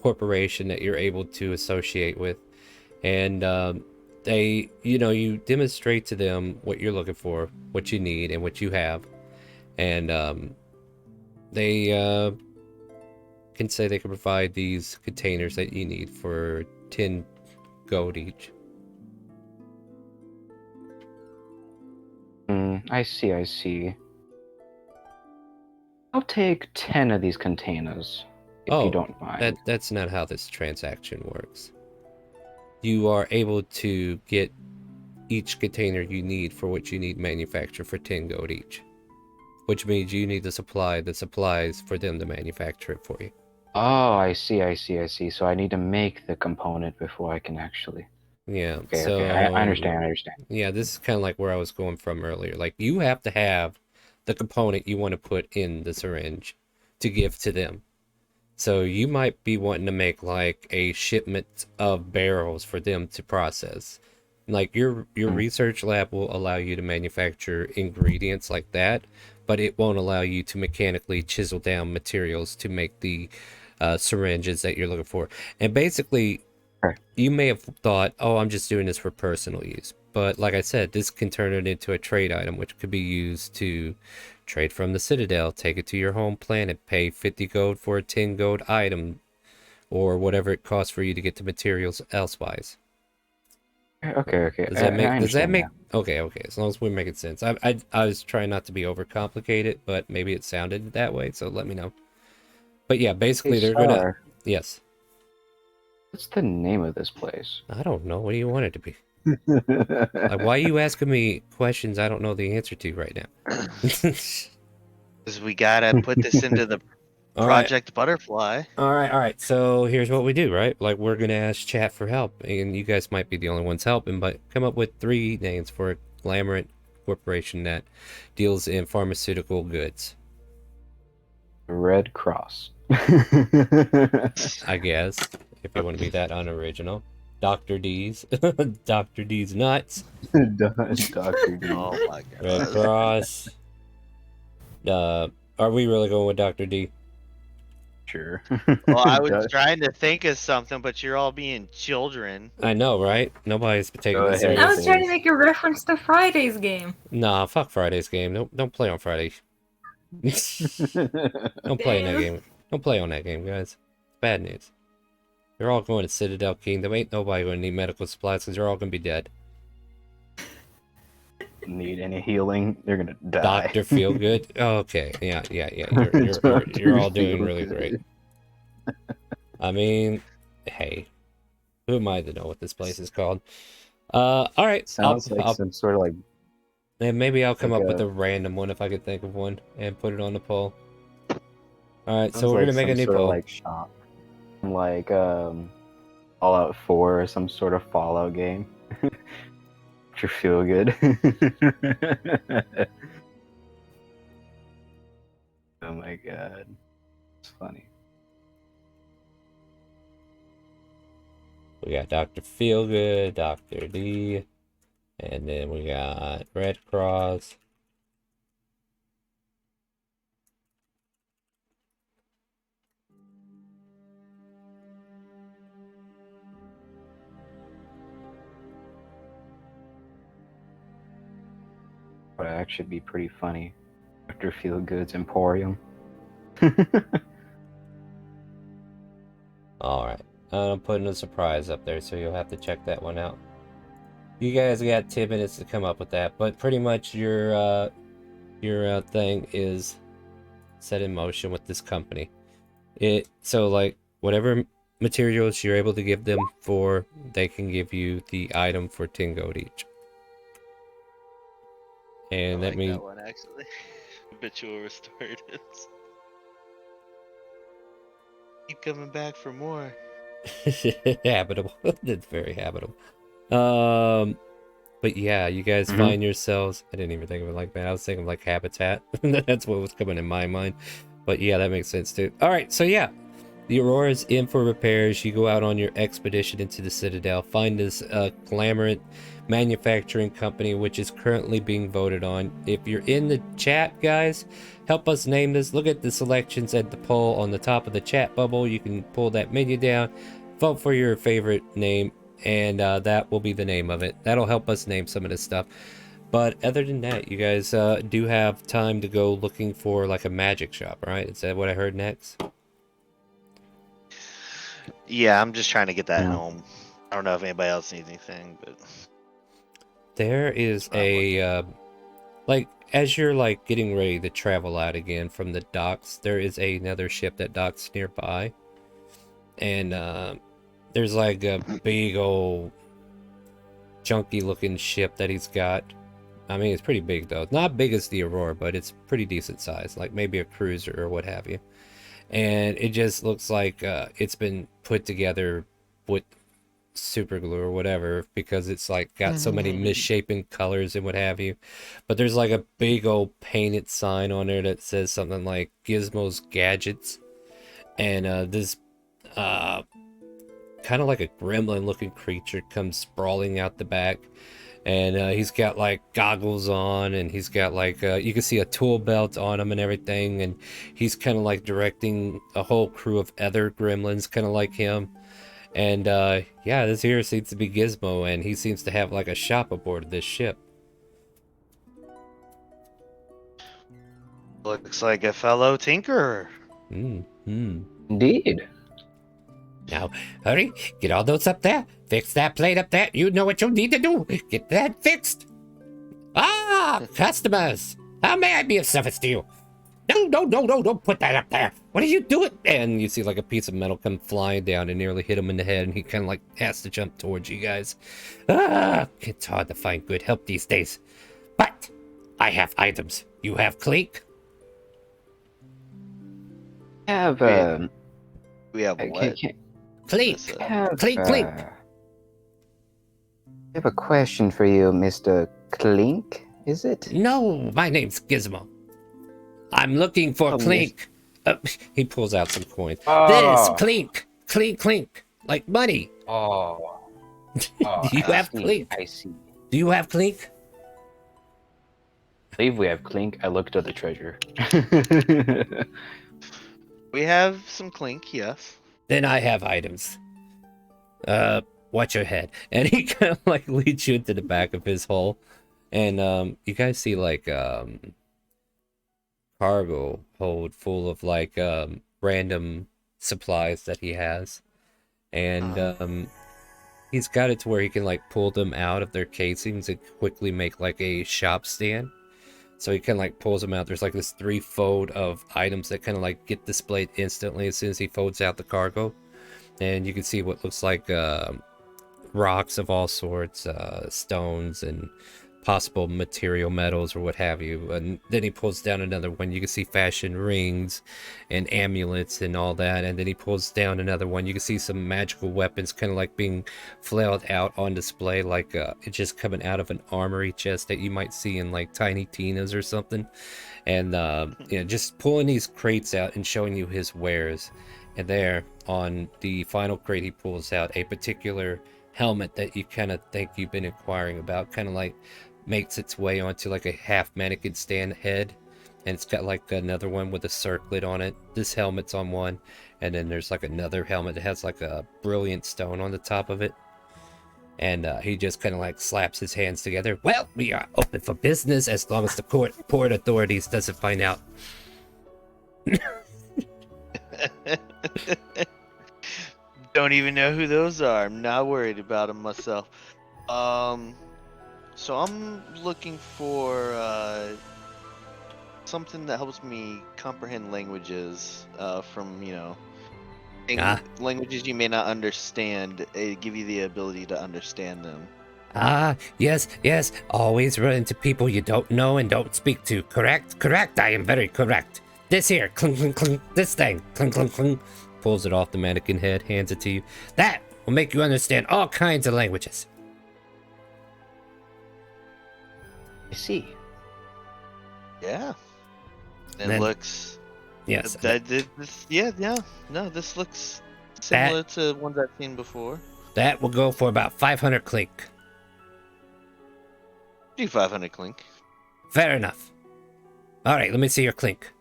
corporation that you're able to associate with, and they, you demonstrate to them what you're looking for, what you need, and what you have, and they can say they can provide these containers that you need for 10 gold each. I see. I'll take 10 of these containers, if you don't mind. That's not how this transaction works. You are able to get each container you need for what you need manufactured for 10 gold each. Which means you need to supply the supplies for them to manufacture it for you. Oh, I see. So I need to make the component before I can actually... Yeah, Okay. I understand. Yeah, this is kind of like where I was going from earlier. Like, you have to have the component you want to put in the syringe to give to them. So you might be wanting to make like a shipment of barrels for them to process. Like your research lab will allow you to manufacture ingredients like that, but it won't allow you to mechanically chisel down materials to make the syringes that you're looking for. And basically, you may have thought, oh, I'm just doing this for personal use. But like I said, this can turn it into a trade item, which could be used to trade from the Citadel, take it to your home planet, pay 50 gold for a 10 gold item, or whatever it costs for you to get the materials elsewise. Okay. Does that make okay, as long as we're making sense. I was trying not to be overcomplicated, but maybe it sounded that way, so let me know. But yeah, basically they're gonna... Yes. What's the name of this place? I don't know. What do you want it to be? Like, why are you asking me questions I don't know the answer to right now? Because we gotta put this into the Project Butterfly. All right. So here's what we do, right? Like, we're gonna ask chat for help, and you guys might be the only ones helping, but come up with 3 names for a Glamourant corporation that deals in pharmaceutical goods. Red Cross. I guess, if you want to be that unoriginal. Dr. D's. Dr. D's nuts. Dr. D. Oh my god. Red Cross. Are we really going with Dr. D? Sure. Well, I was trying to think of something, but you're all being children. I know, right? Nobody's taking this I was serious. trying to make a reference to Friday's game. Nah, fuck Friday's game. Don't play on Friday. Don't play in that game. Don't play on that game, guys. It's bad news. You're all going to Citadel Kingdom. Ain't nobody going to need medical supplies because you're all going to be dead. Need any healing? They're gonna die. Dr. Feelgood? Oh, okay. Yeah. You're all doing really great. I mean, hey. Who am I to know what this place is called? Alright. Sounds like some sort of like... And maybe I'll come up with a random one if I could think of one and put it on the poll. Alright, so we're gonna make a new poll. Like shop. Like Fallout 4 or some sort of Fallout game. You feel good. Oh my god. It's funny. We got Dr. Feelgood, Dr. D, and then we got Red Cross. Would actually be pretty funny. Dr. Feelgood's Emporium. Alright. I'm putting a surprise up there, so you'll have to check that one out. You guys got 10 minutes to come up with that, but pretty much your thing is set in motion with this company. So like whatever materials you're able to give them for, they can give you the item for 10 gold each. And that means that one actually. Habitual restoratives. Keep coming back for more. habitable. That's very habitable. But yeah, you guys find yourselves... I didn't even think of it like that. I was thinking of like habitat. That's what was coming in my mind. But yeah, that makes sense too. Alright, so yeah. The Aurora's in for repairs. You go out on your expedition into the Citadel, find this Glamorant manufacturing company, which is currently being voted on. If you're in the chat, guys, help us name this. Look at the selections at the poll on the top of the chat bubble. You can pull that menu down, vote for your favorite name, and that will be the name of it. That'll help us name some of this stuff. But other than that, you guys do have time to go looking for like a magic shop, right? Is that what I heard next? Yeah, I'm just trying to get that Yeah. home. I don't know if anybody else needs anything, but There is a like as you're like getting ready to travel out again from the docks, there is another ship that docks nearby, and there's like a big old junky looking ship that he's got. I mean, it's pretty big though. Not big as the Aurora, but it's pretty decent size, like maybe a cruiser or what have you. And it just looks like it's been put together with super glue or whatever, because it's like got so many misshapen colors and what have you. But there's like a big old painted sign on there that says something like Gizmo's Gadgets, and this kind of like a gremlin looking creature comes sprawling out the back, and he's got like goggles on, and he's got like you can see a tool belt on him and everything, and he's kind of like directing a whole crew of other gremlins kind of like him. And yeah, this here seems to be Gizmo, and he seems to have like a shop aboard this ship. looks like a fellow tinkerer. Indeed. Now, hurry, get all those up there. Fix that plate up there. You know what you'll need to do. Get that fixed. Ah, customers. How may I be of service to you? No, don't put that up there. What are you doing? And you see like a piece of metal come flying down and nearly hit him in the head, and he kind of like has to jump towards you guys. Ah, it's hard to find good help these days. But I have items. You have Clink? Have We have what? Clink. That's have Clink. I have a question for you, Mr. Clink. Is it? No, my name's Gizmo. I'm looking for Oh, Clink. He pulls out some coins. Oh. This, Clink. Clink. Like money. Oh. Do you have Clink? I see. Do you have Clink? I believe we have Clink. I looked at the treasure. We have some clink, yes. Then I have items. Watch your head. And he kind of like leads you into the back of his hull. And you guys see like cargo hold full of like random supplies that he has. And he's got it to where he can like pull them out of their casings and quickly make like a shop stand. So he kind of like pulls them out. There's like this 3-fold of items that kind of like get displayed instantly as soon as he folds out the cargo. And you can see what looks like rocks of all sorts, stones, and possible material metals or what have you. And then he pulls down another one. You can see fashion rings and amulets and all that. And then he pulls down another one. You can see some magical weapons kind of like being flailed out on display, like it's just coming out of an armory chest that you might see in like Tiny Tina's or something. And you know, just pulling these crates out and showing you his wares. And there on the final crate, he pulls out a particular helmet that you kind of think you've been inquiring about, kind of like makes its way onto like a half mannequin stand head, and it's got like another one with a circlet on it. This helmet's on one, and then there's like another helmet that has like a brilliant stone on the top of it. And he just kind of like slaps his hands together. Well, we are open for business as long as the port authorities doesn't find out. Don't even know who those are. I'm not worried about them myself. So I'm looking for something that helps me comprehend languages from, you know, languages you may not understand. Give you the ability to understand them. Ah, yes. Always run into people you don't know and don't speak to. Correct. I am very correct. This here, clink, clink, clink. This thing, clink, clink, clink. Pulls it off the mannequin head, hands it to you. That will make you understand all kinds of languages. I see. Yeah. Then- It looks Yes. This looks similar to ones I've seen before. That will go for about 500 clink. Do 500 clink. Fair enough. All right, let me see your clink.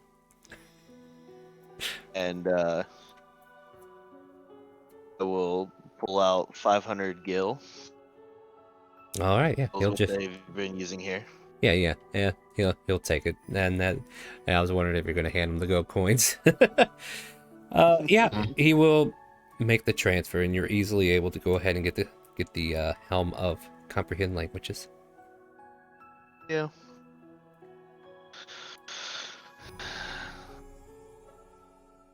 And I will pull out 500 gil. All right, yeah, That's he'll what just they've been using here. yeah. He'll take it. And that I was wondering if you're gonna hand him the gold coins. Yeah, he will make the transfer, and you're easily able to go ahead and get the helm of comprehend languages. Yeah.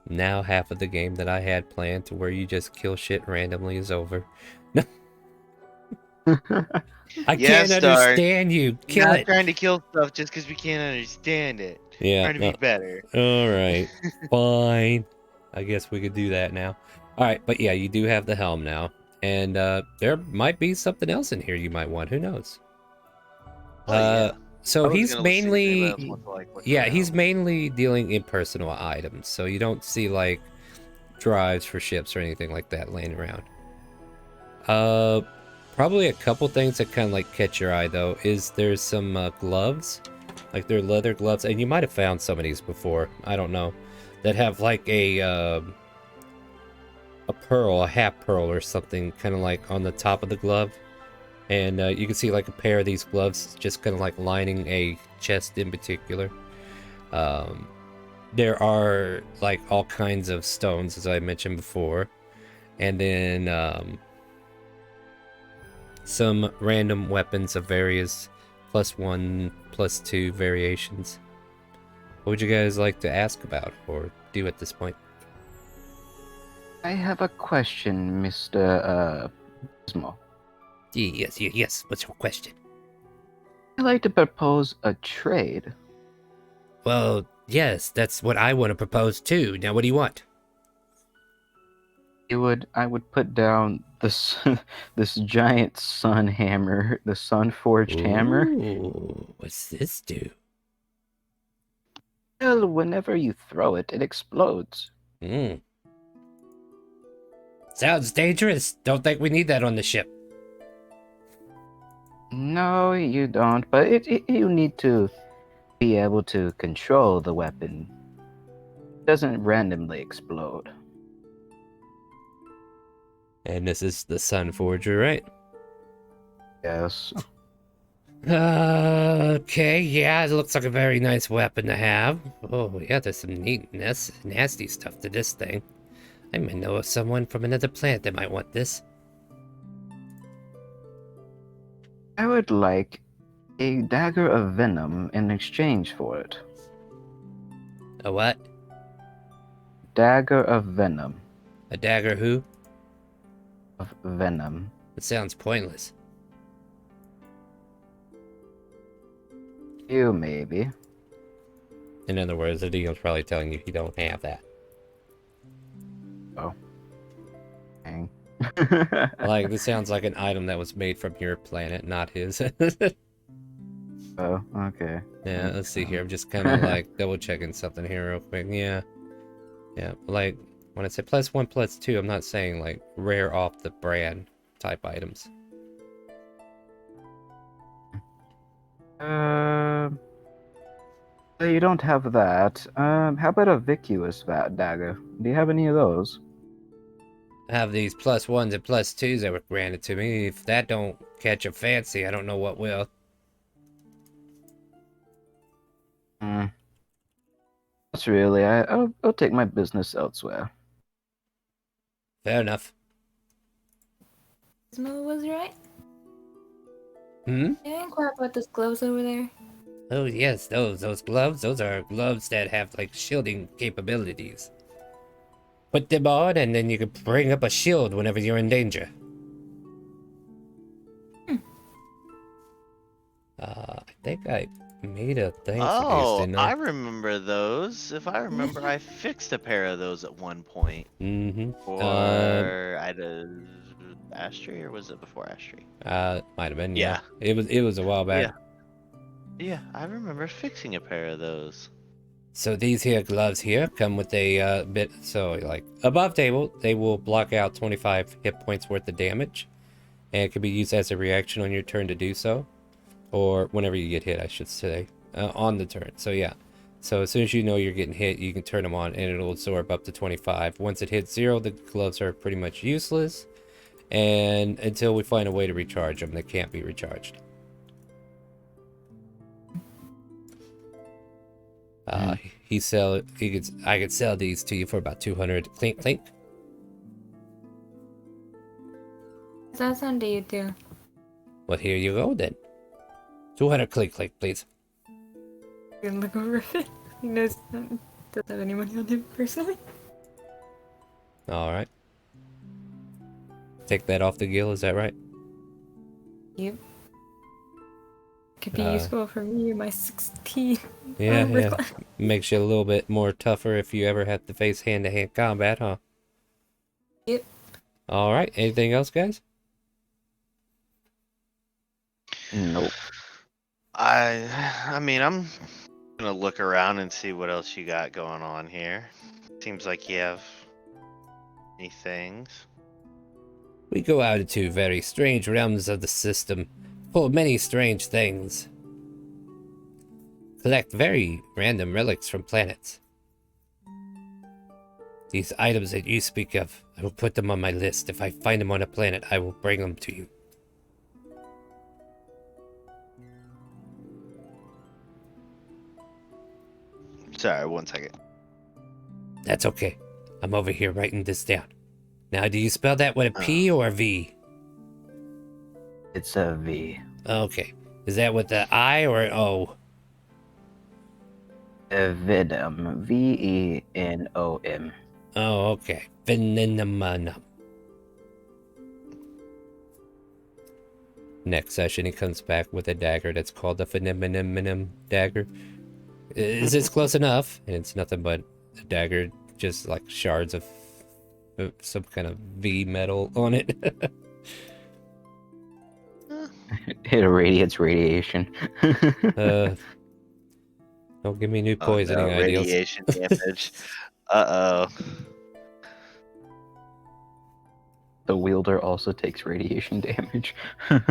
Now half of the game that I had planned to where you just kill shit randomly is over. I can't Star. understand you. Kill Not it. trying to kill stuff just because we can't understand it. Yeah. Trying to be better. All right. Fine. I guess we could do that now. All right, but yeah, you do have the helm now, and there might be something else in here you might want. Who knows? Yeah. So I was he's gonna listen to anybody else mainly, wants to, like, look yeah, he's around. mainly dealing in personal items. So you don't see like drives for ships or anything like that laying around. Probably a couple things that kind of like catch your eye though is there's some gloves, like they're leather gloves, and you might have found some of these before. I don't know, that have like a pearl, a half pearl or something, kind of like on the top of the glove. And you can see like a pair of these gloves just kind of like lining a chest in particular. There are like all kinds of stones, as I mentioned before. And then some random weapons of various +1, +2 variations. What would you guys like to ask about or do at this point? I have a question, Mr. Gizmo. Yes. What's your question? I'd like to propose a trade. Well, yes, that's what I want to propose too. Now, what do you want? I would put down this this giant sun hammer, the sun forged hammer. Ooh, what's this do? Well, whenever you throw it, it explodes. Sounds dangerous. Don't think we need that on the ship. No, you don't. But you need to be able to control the weapon. It doesn't randomly explode. And this is the Sun Forger, right? Yes. Okay, yeah, it looks like a very nice weapon to have. Oh, yeah, there's some neat, nasty stuff to this thing. I may know of someone from another planet that might want this. I would like a dagger of venom in exchange for it. A what? Dagger of venom. A dagger who? Of venom. It sounds pointless. You maybe. In other words, the deal's probably telling you don't have that. Oh. Dang. Like, this sounds like an item that was made from your planet, not his. Oh, okay. Yeah, let's see here. I'm just kind of like double checking something here real quick. Yeah. Like when I say +1, +2, I'm not saying like rare off the brand type items. You don't have that. How about a Vicus dagger? Do you have any of those? I have these +1s and +2s that were granted to me. If that don't catch your fancy, I don't know what will. That's really. I'll take my business elsewhere. Fair enough. Gizmo was right. Hmm? Can I inquire about those gloves over there? Oh yes, those gloves. Those are gloves that have like shielding capabilities. Put them on, and then you can bring up a shield whenever you're in danger. I think I made a thing for these, Oh, didn't I I? remember those. If I remember, I fixed a pair of those at one point. Mm-hmm. For Astray, or was it before Astray? Might have been, Yeah. yeah. It was a while back. Yeah, I remember fixing a pair of those. So these here gloves here come with a bit, so like above table, they will block out 25 hit points worth of damage, and it can be used as a reaction on your turn to do so, or whenever you get hit, I should say, on the turn. So yeah, so as soon as you know you're getting hit, you can turn them on, and it'll absorb up to 25. Once it hits 0, the gloves are pretty much useless, and until we find a way to recharge them, they can't be recharged. I could sell these to you for about 200. Clink, clink. Does that sound to you too? Well, here you go then. 200 clink, clink, please. You can look over it. He knows doesn't have any money on him personally. All right. Take that off the gill, is that right? Yep. Could be useful for me in my 16. Yeah, armor yeah. class. Makes you a little bit more tougher if you ever have to face hand-to-hand combat, huh? Yep. All right. Anything else, guys? Nope. I mean, I'm gonna look around and see what else you got going on here. Seems like you have many things. We go out into very strange realms of the system, full of many strange things. Collect very random relics from planets. These items that you speak of, I will put them on my list. If I find them on a planet, I will bring them to you. Sorry, 1 second. That's okay. I'm over here writing this down. Now, do you spell that with a P or a V? It's a V. Okay. Is that with the I or an O? Venom. Venom. Oh, okay. Venenamanum. Next session, he comes back with a dagger that's called the Venenamanum dagger. Is this close enough? And it's nothing but a dagger, just like shards of some kind of V metal on it. It irradiates radiation. Don't give me new poisoning no, ideals. radiation damage. Uh-oh. The wielder also takes radiation damage.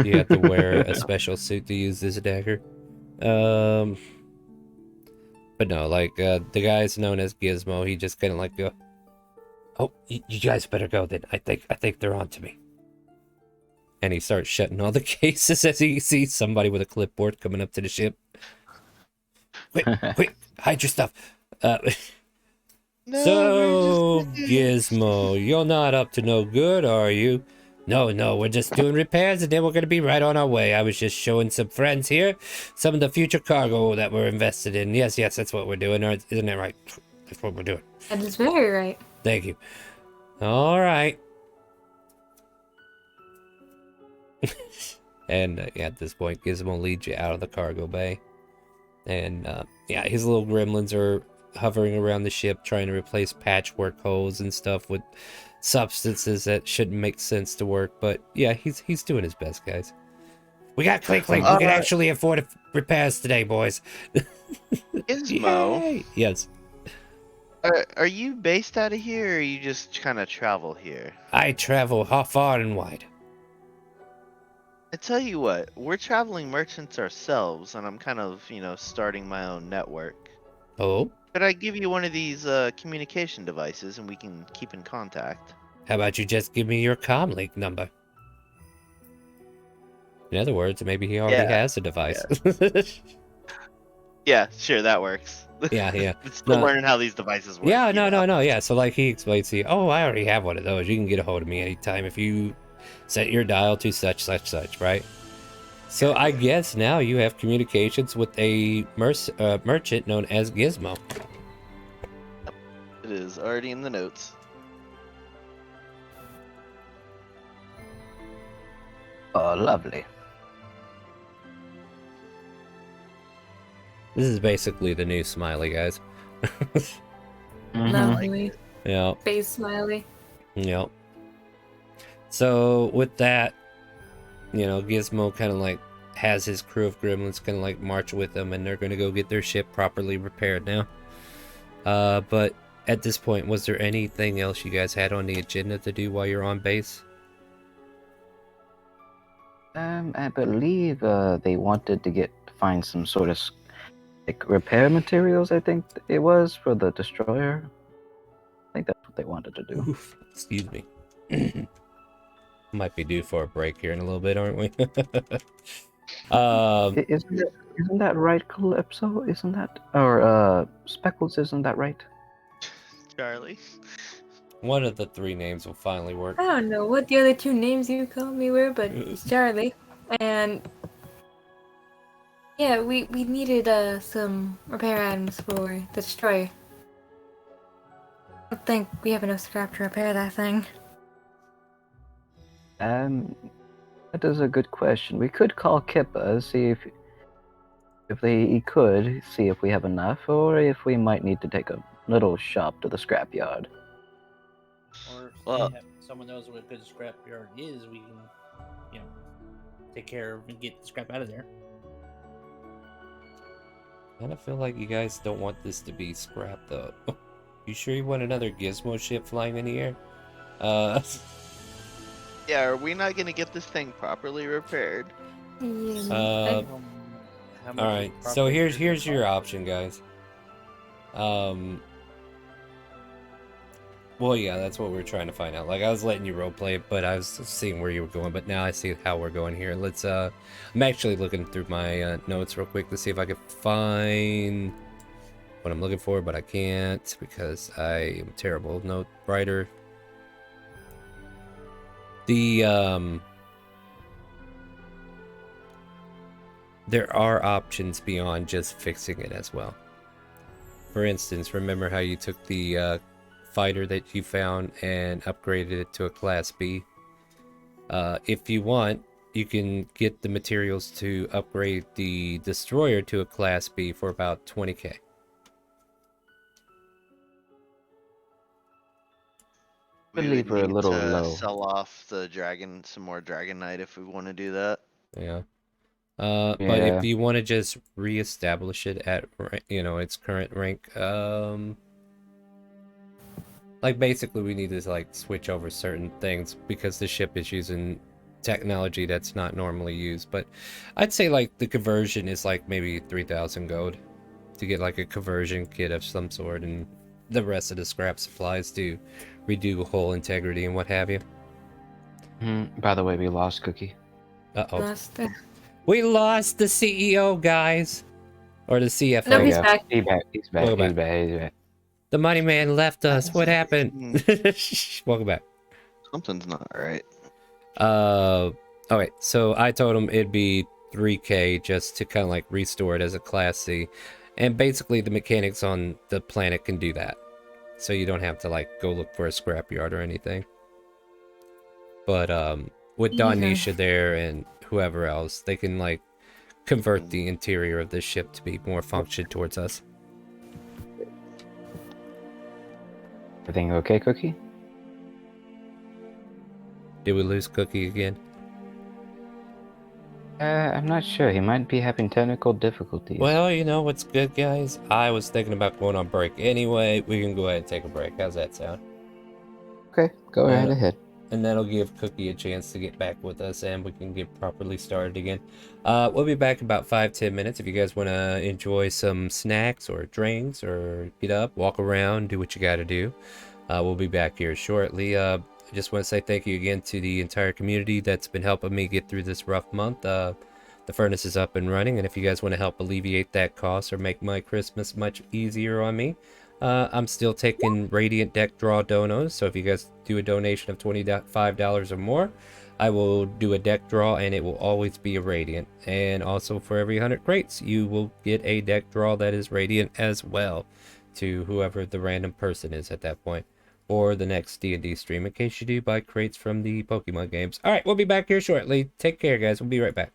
You have to wear a special suit to use this dagger. But no, like, the guy's known as Gizmo. He just kind of like go, oh, you guys better go then. I think they're on to me. And he starts shutting all the cases as he sees somebody with a clipboard coming up to the ship. Quick, hide your stuff. So, Gizmo, you're not up to no good, are you? No, we're just doing repairs and then we're gonna be right on our way. I was just showing some friends here some of the future cargo that we're invested in. Yes, that's what we're doing. Isn't that right? That's what we're doing. That is very right. Thank you. All right. And at this point, Gizmo leads you out of the cargo bay. And his little gremlins are hovering around the ship trying to replace patchwork holes and stuff with substances that shouldn't make sense to work. But yeah, he's doing his best, guys. We got Clink. We can actually afford repairs today, boys. Gizmo. Yay! Yes. Are you based out of here, or you just kind of travel here? I travel far and wide. I tell you what, we're traveling merchants ourselves, and I'm kind of, starting my own network. Oh? Could I give you one of these communication devices, and we can keep in contact? How about you just give me your comlink number? In other words, maybe he already has a device. Yeah, sure, that works. Yeah. It's still learning how these devices work. Yeah, no. Yeah, so like he explains to you, oh, I already have one of those. You can get a hold of me anytime if you set your dial to such, right? So I guess now you have communications with a merchant known as Gizmo. It is already in the notes. Oh, lovely. This is basically the new Smiley, guys. Lovely. Yeah. Face smiley. Yep. So with that, Gizmo kind of like has his crew of gremlins kind of like march with them, and they're going to go get their ship properly repaired now. But at this point, was there anything else you guys had on the agenda to do while you're on base? I believe they wanted to find some sort of like repair materials. I think it was for the destroyer. I think that's what they wanted to do. Oof, excuse me. Might be due for a break here in a little bit, aren't we? Isn't that right, Calypso? Isn't that Speckles? Isn't that right? Charlie. One of the three names will finally work. I don't know what the other two names you called me were, but it's Charlie. And yeah, we needed some repair items for the destroyer. I don't think we have enough scrap to repair that thing. That is a good question. We could call Kippa, see if he could see if we have enough, or if we might need to take a little shop to the scrapyard. Or if Well- someone knows what a good scrapyard is, we can, you know, take care of and get the scrap out of there. I kind of feel like you guys don't want this to be scrapped though. You sure you want another gizmo ship flying in the air? Yeah, are we not gonna get this thing properly repaired? Yeah, How much Alright, is so property here's repairs your cost? option, guys. Well, yeah, that's what we're trying to find out. Like, I was letting you roleplay it, but I was seeing where you were going, but now I see how we're going here. Let's, I'm actually looking through my notes real quick to see if I can find what I'm looking for, but I can't because I am a terrible note writer. The, there are options beyond just fixing it as well. For instance, remember how you took the fighter that you found and upgraded it to a Class B? If you want, you can get the materials to upgrade the destroyer to a Class B for about 20k. We believe would we're a need little to low. sell off the dragon, some more Dragonite if we want to do that. Yeah. But if you want to just reestablish it at, you know, its current rank, like basically we need to like switch over certain things because the ship is using technology that's not normally used. But I'd say like the conversion is like maybe 3,000 gold to get like a conversion kit of some sort, and the rest of the scrap supplies to redo hull integrity and what have you. By the way, we lost Cookie. Uh-oh. lost the... We lost the CEO, guys. Or the CFO. No, he's back. He's back. He's back. Welcome He's back. back. He's back. The money man left us. What happened? Welcome back. Something's not right. Okay, so I told him it'd be 3k just to kind of like restore it as a Class C. And basically the mechanics on the planet can do that. So you don't have to like go look for a scrapyard or anything. But with Donisha there and whoever else, they can like convert the interior of the ship to be more function towards us. Everything okay, Cookie? Did we lose Cookie again? I'm not sure. He might be having technical difficulties. Well, you know what's good, guys? I was thinking about going on break anyway. We can go ahead and take a break. How's that sound? Okay, go right ahead. And that'll give Cookie a chance to get back with us, and we can get properly started again. We'll be back in about 5-10 minutes. If you guys want to enjoy some snacks or drinks or get up, walk around, do what you got to do, we'll be back here shortly. I just want to say thank you again to the entire community that's been helping me get through this rough month. The furnace is up and running, and if you guys want to help alleviate that cost or make my Christmas much easier on me, I'm still taking Radiant Deck Draw donos, so if you guys do a donation of $25 or more, I will do a deck draw, and it will always be a Radiant. And also for every 100 crates, you will get a deck draw that is Radiant as well, to whoever the random person is at that point, or the next D&D stream, in case you do buy crates from the Pokemon games. Alright, we'll be back here shortly. Take care, guys. We'll be right back.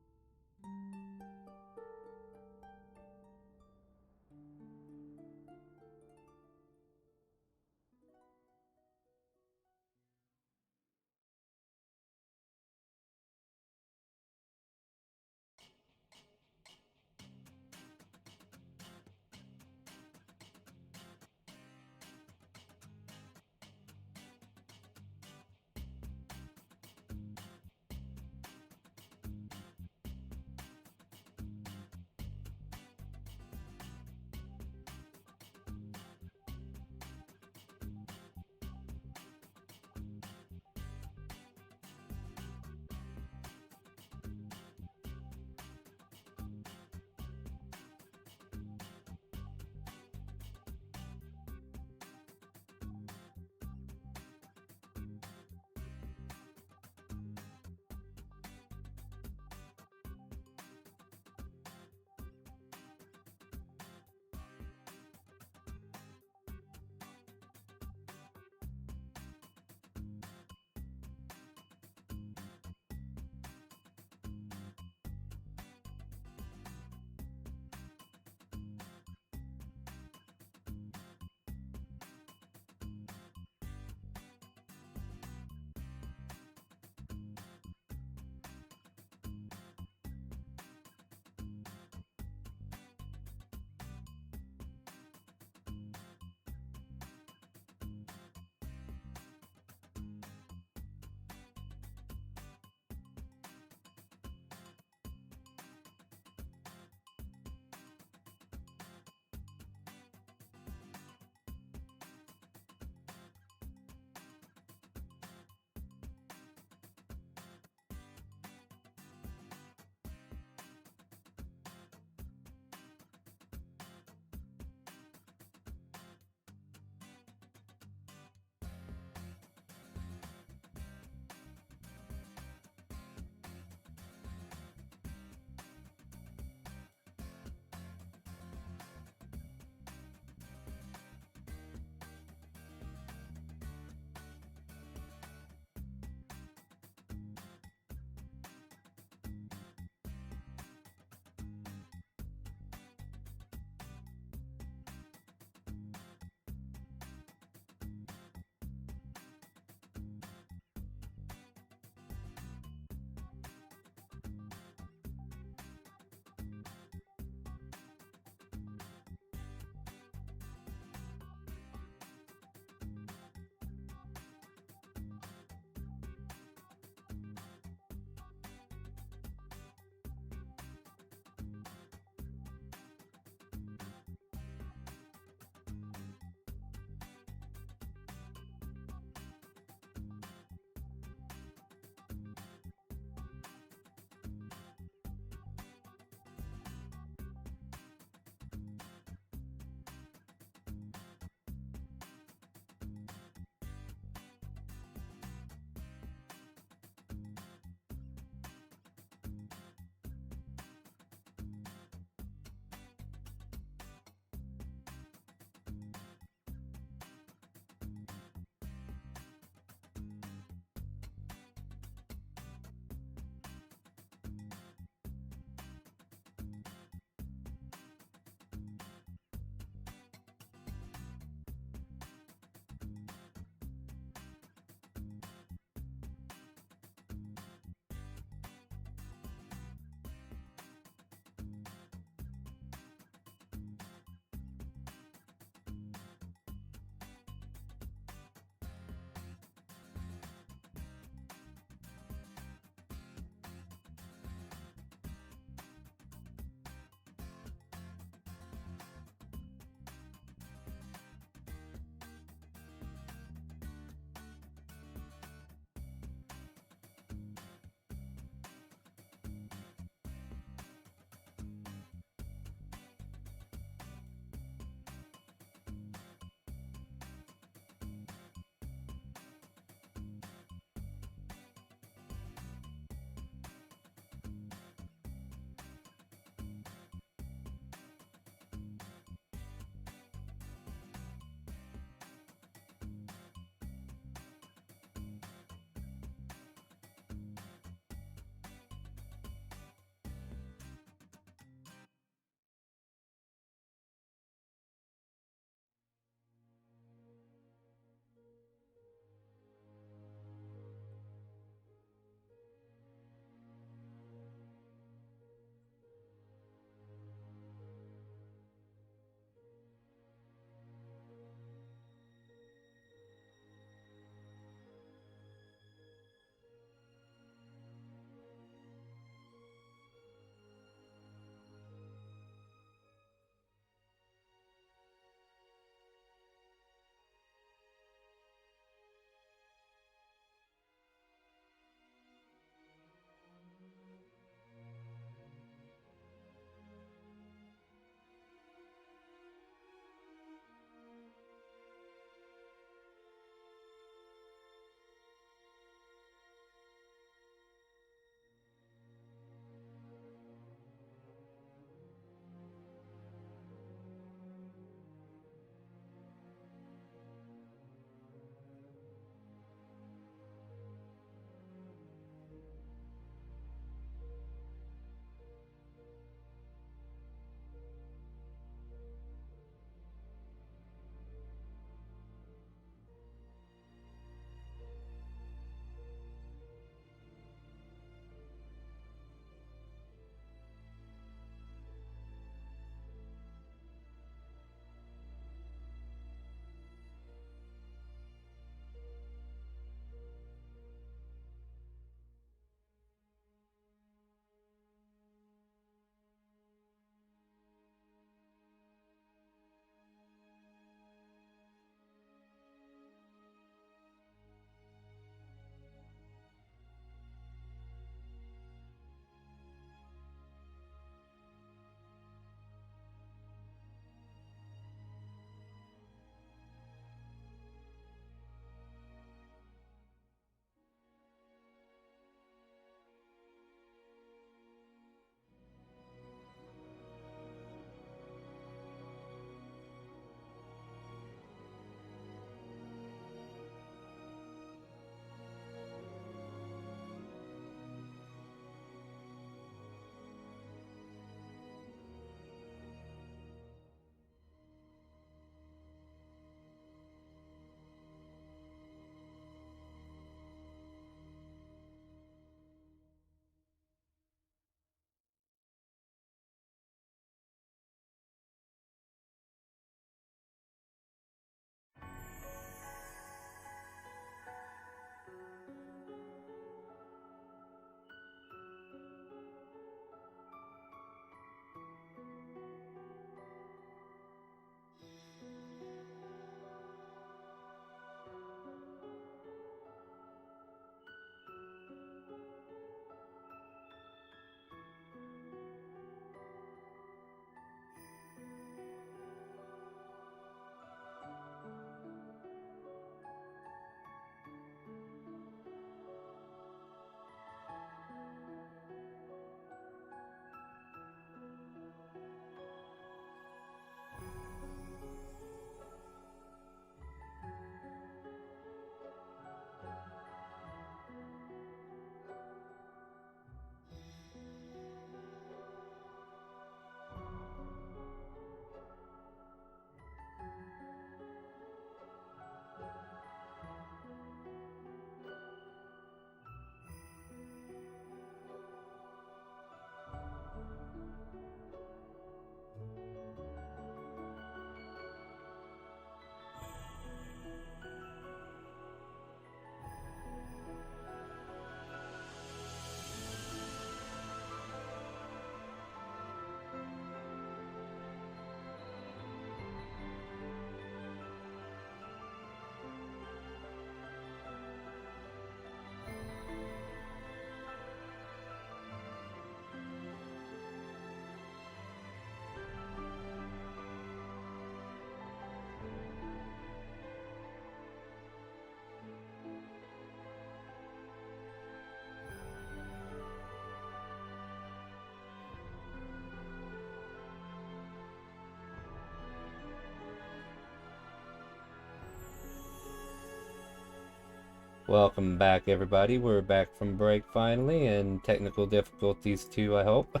Welcome back, everybody. We're back from break finally, and technical difficulties too, I hope.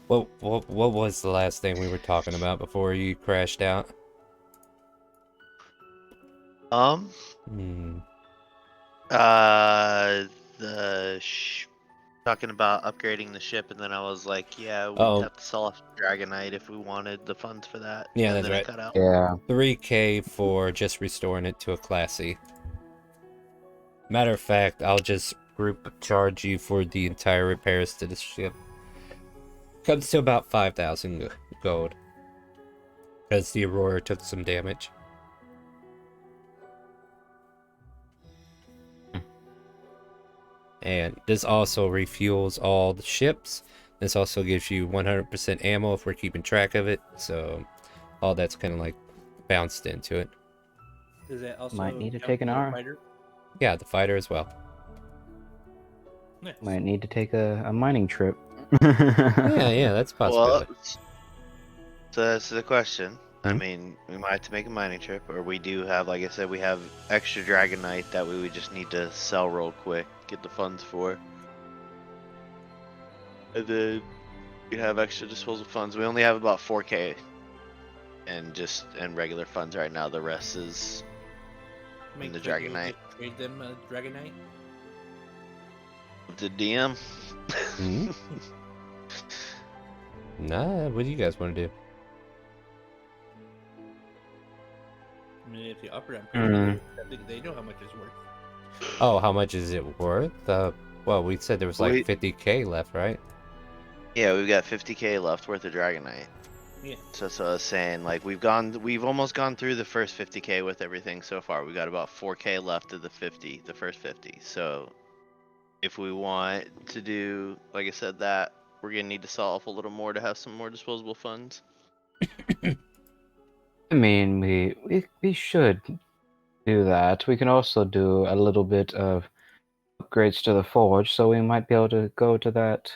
What was the last thing we were talking about before you crashed out? Hmm. The talking about upgrading the ship, and then I was like, yeah, we'd Oh, have to sell off Dragonite if we wanted the funds for that. yeah, and that's then right. it cut out. Yeah. 3K for just restoring it to a classy. Matter of fact, I'll just group charge you for the entire repairs to the ship. Comes to about 5,000 gold. Because the Aurora took some damage. And this also refuels all the ships. This also gives you 100% ammo if we're keeping track of it. So all that's kind of like bounced into it. Does that also Might need to count take an for the hour. fighter? Yeah, the fighter as well. Nice. Might need to take a mining trip. Yeah, that's a possibility. Well, so that's the question. I Hmm? mean, we might have to make a mining trip, or we do have, like I said, we have extra Dragonite that we would just need to sell real quick, get the funds for. And then we have extra disposal funds. We only have about 4K and regular funds right now. The rest is Make the sure you Dragonite. Trade them Dragonite. The DM. Hmm? Nah, what do you guys want to do? I mean, if you upper them, Mm. I think they know how much it's worth. Oh, how much is it worth? Well, we said there was like We- 50K left, right? Yeah, we've got 50K left worth of Dragonite. Yeah. So I was saying, like, we've almost gone through the first 50K with everything so far. We got about 4K left of the first 50. So if we want to do, like I said, that we're gonna need to sell off a little more to have some more disposable funds. I mean, we should do that. We can also do a little bit of upgrades to the forge, so we might be able to go to that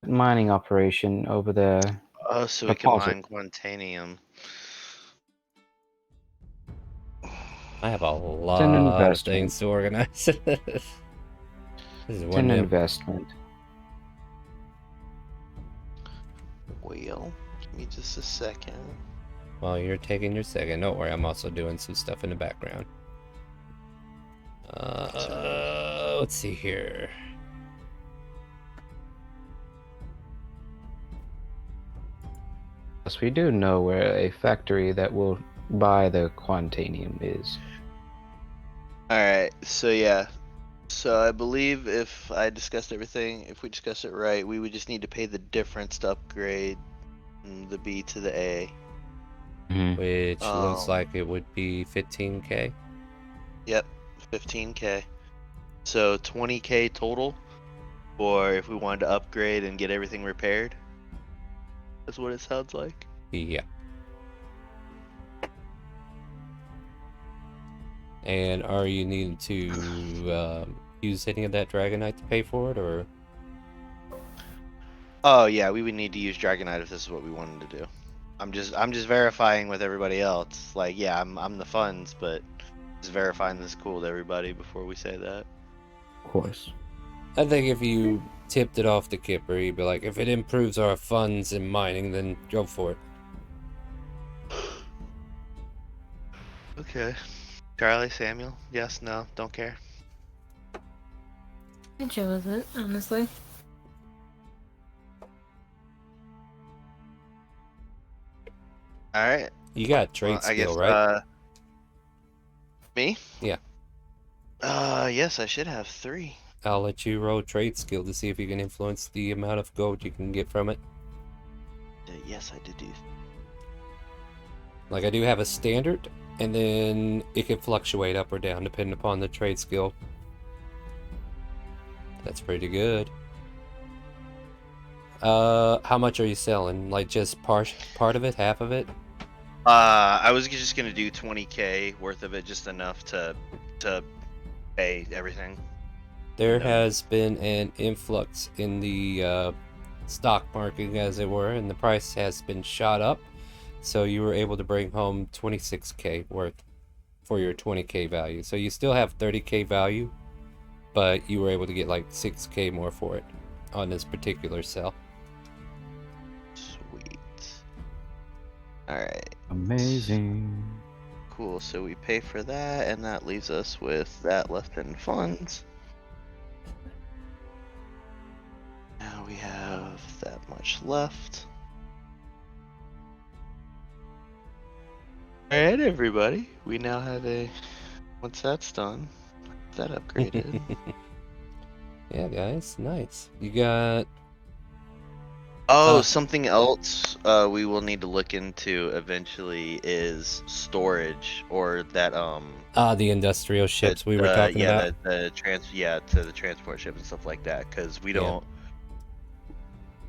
mining operation over there. Oh, so we can Deposit. mine Quantanium. I have a It's an lot of investment. things to organize. This is It's one an of them. investment. Well, give me just a second. While you're taking your second, don't worry, I'm also doing some stuff in the background. Let's see here. Yes, we do know where a factory that will buy the Quantanium is. Alright, so yeah. So I believe if I discussed everything, if we discussed it right, we would just need to pay the difference to upgrade the B to the A. Which looks Um, like it would be 15K. Yep, 15K. So 20K total, or if we wanted to upgrade and get everything repaired. That's what it sounds like. Yeah. And are you needing to use any of that Dragonite to pay for it, or? Oh yeah, we would need to use Dragonite if this is what we wanted to do. I'm just verifying with everybody else. Like, yeah, I'm the funds, but just verifying this is cool to everybody before we say that. Of course. I think if you tipped it off to Kipper, he'd be like, if it improves our funds in mining, then go for it. Okay. Charlie, Samuel, yes, no, don't care. I'm chill with it, honestly. All right. You got trade Well, I guess skill, right? Me? Yeah. Yes, I should have 3. I'll let you roll trade skill to see if you can influence the amount of gold you can get from it. Yes, I did do. Like, I do have a standard, and then it can fluctuate up or down depending upon the trade skill. That's pretty good. How much are you selling? Like, just part of it, half of it? I was just gonna do 20K worth of it, just enough to pay everything. There No. has been an influx in the stock market, as it were, and the price has been shot up. So you were able to bring home 26K worth. for your 20k value. So you still have 30k value, but you were able to get like 6k more for it on this particular sell. Sweet. Alright. Amazing. Cool, so we pay for that, and that leaves us with that left in funds. Now we have that much left. Alright, everybody. We now have a. Once that's done, that upgraded. Yeah, guys, nice. You got. Oh, something else we will need to look into eventually is storage, or that the industrial ships we were talking about. the transport ship and stuff like that, because we don't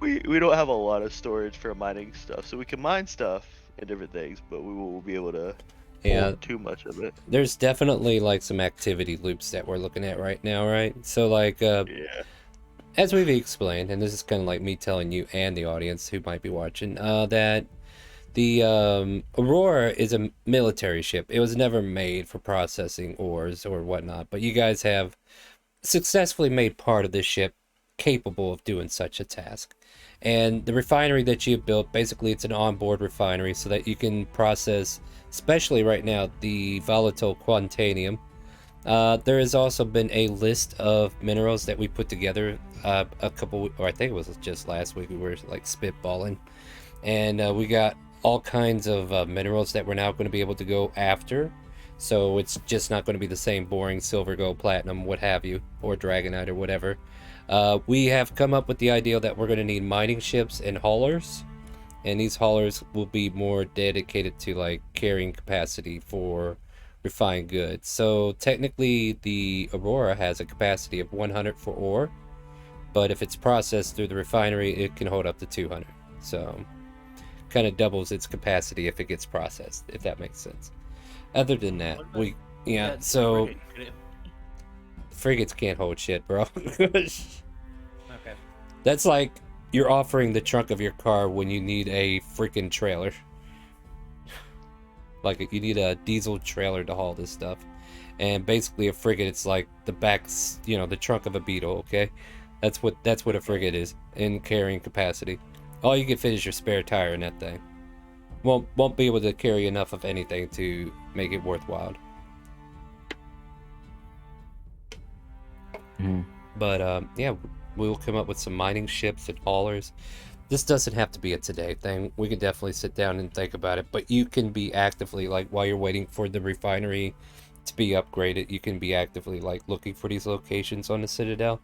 we don't have a lot of storage for mining stuff, so we can mine stuff and different things, but we won't be able to hold too much of it. There's definitely like some activity loops that we're looking at right now, right? So like as we've explained, and this is kind of like me telling you and the audience who might be watching, that the Aurora is a military ship. It was never made for processing ores or whatnot, but you guys have successfully made part of this ship capable of doing such a task. And the refinery that you built, basically it's an onboard refinery so that you can process, especially right now, the volatile quantanium. There has also been a list of minerals that we put together I think it was just last week. We were like spitballing, and we got all kinds of minerals that we're now going to be able to go after. So it's just not going to be the same boring silver, gold, platinum, what have you, or dragonite or whatever. We have come up with the idea that we're going to need mining ships and haulers, and these haulers will be more dedicated to like carrying capacity for refined goods. So technically the Aurora has a capacity of 100 for ore, but if it's processed through the refinery, it can hold up to 200. So kind of doubles its capacity if it gets processed, if that makes sense. Other than that, so frigates can't hold shit, bro. Okay. That's like you're offering the trunk of your car when you need a freaking trailer. Like you need a diesel trailer to haul this stuff. And basically a frigate, it's like the backs, the trunk of a Beetle, okay? That's what a frigate is in carrying capacity. All you can fit is your spare tire in that thing. Won't be able to carry enough of anything to make it worthwhile. But we'll come up with some mining ships and haulers. This doesn't have to be a today thing. We can definitely sit down and think about it, but you can be actively, like, while you're waiting for the refinery to be upgraded, you can be actively like looking for these locations on the Citadel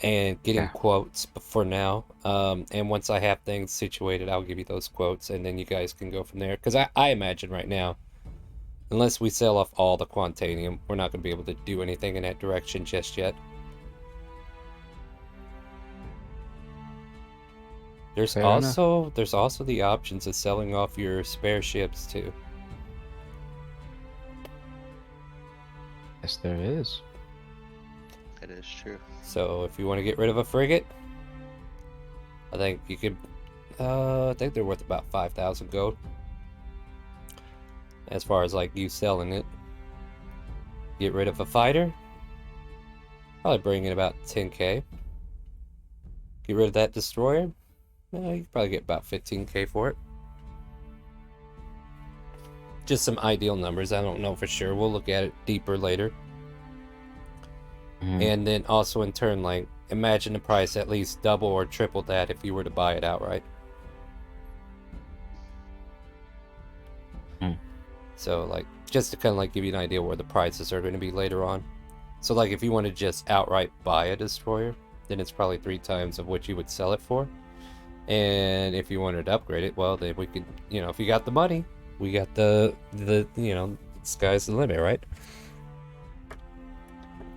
and getting quotes for now. And once I have things situated, I'll give you those quotes, and then you guys can go from there. Because I imagine right now, unless we sell off all the quantanium, we're not going to be able to do anything in that direction just yet. There's also the options of selling off your spare ships too. Yes, there is. That is true. So if you want to get rid of a frigate, I think you could. I think they're worth about 5,000 gold. As far as like you selling it, get rid of a fighter, probably bring in about 10k. Get rid of that destroyer, you could probably get about 15k for it. Just some ideal numbers. I don't know for sure. We'll look at it deeper later. And then also in turn, like, imagine the price at least double or triple that if you were to buy it outright. So like, just to kind of like give you an idea where the prices are going to be later on. So like, if you want to just outright buy a destroyer, then it's probably 3 times of what you would sell it for. And if you wanted to upgrade it, well, then we could, if you got the money, we got the sky's the limit, right?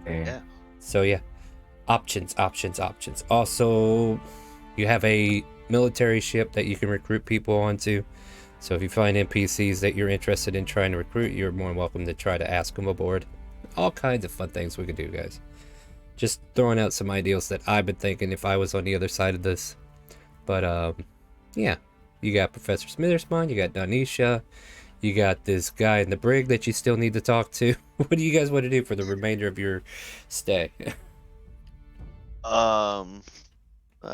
Yeah. So yeah, options. Also, you have a military ship that you can recruit people onto. So if you find NPCs that you're interested in trying to recruit, you're more than welcome to try to ask them aboard. All kinds of fun things we can do, guys. Just throwing out some ideas that I've been thinking if I was on the other side of this. But yeah, you got Professor Smithersmine, you got Donisha, You got this guy in the brig that you still need to talk to. What do you guys want to do for the remainder of your stay? I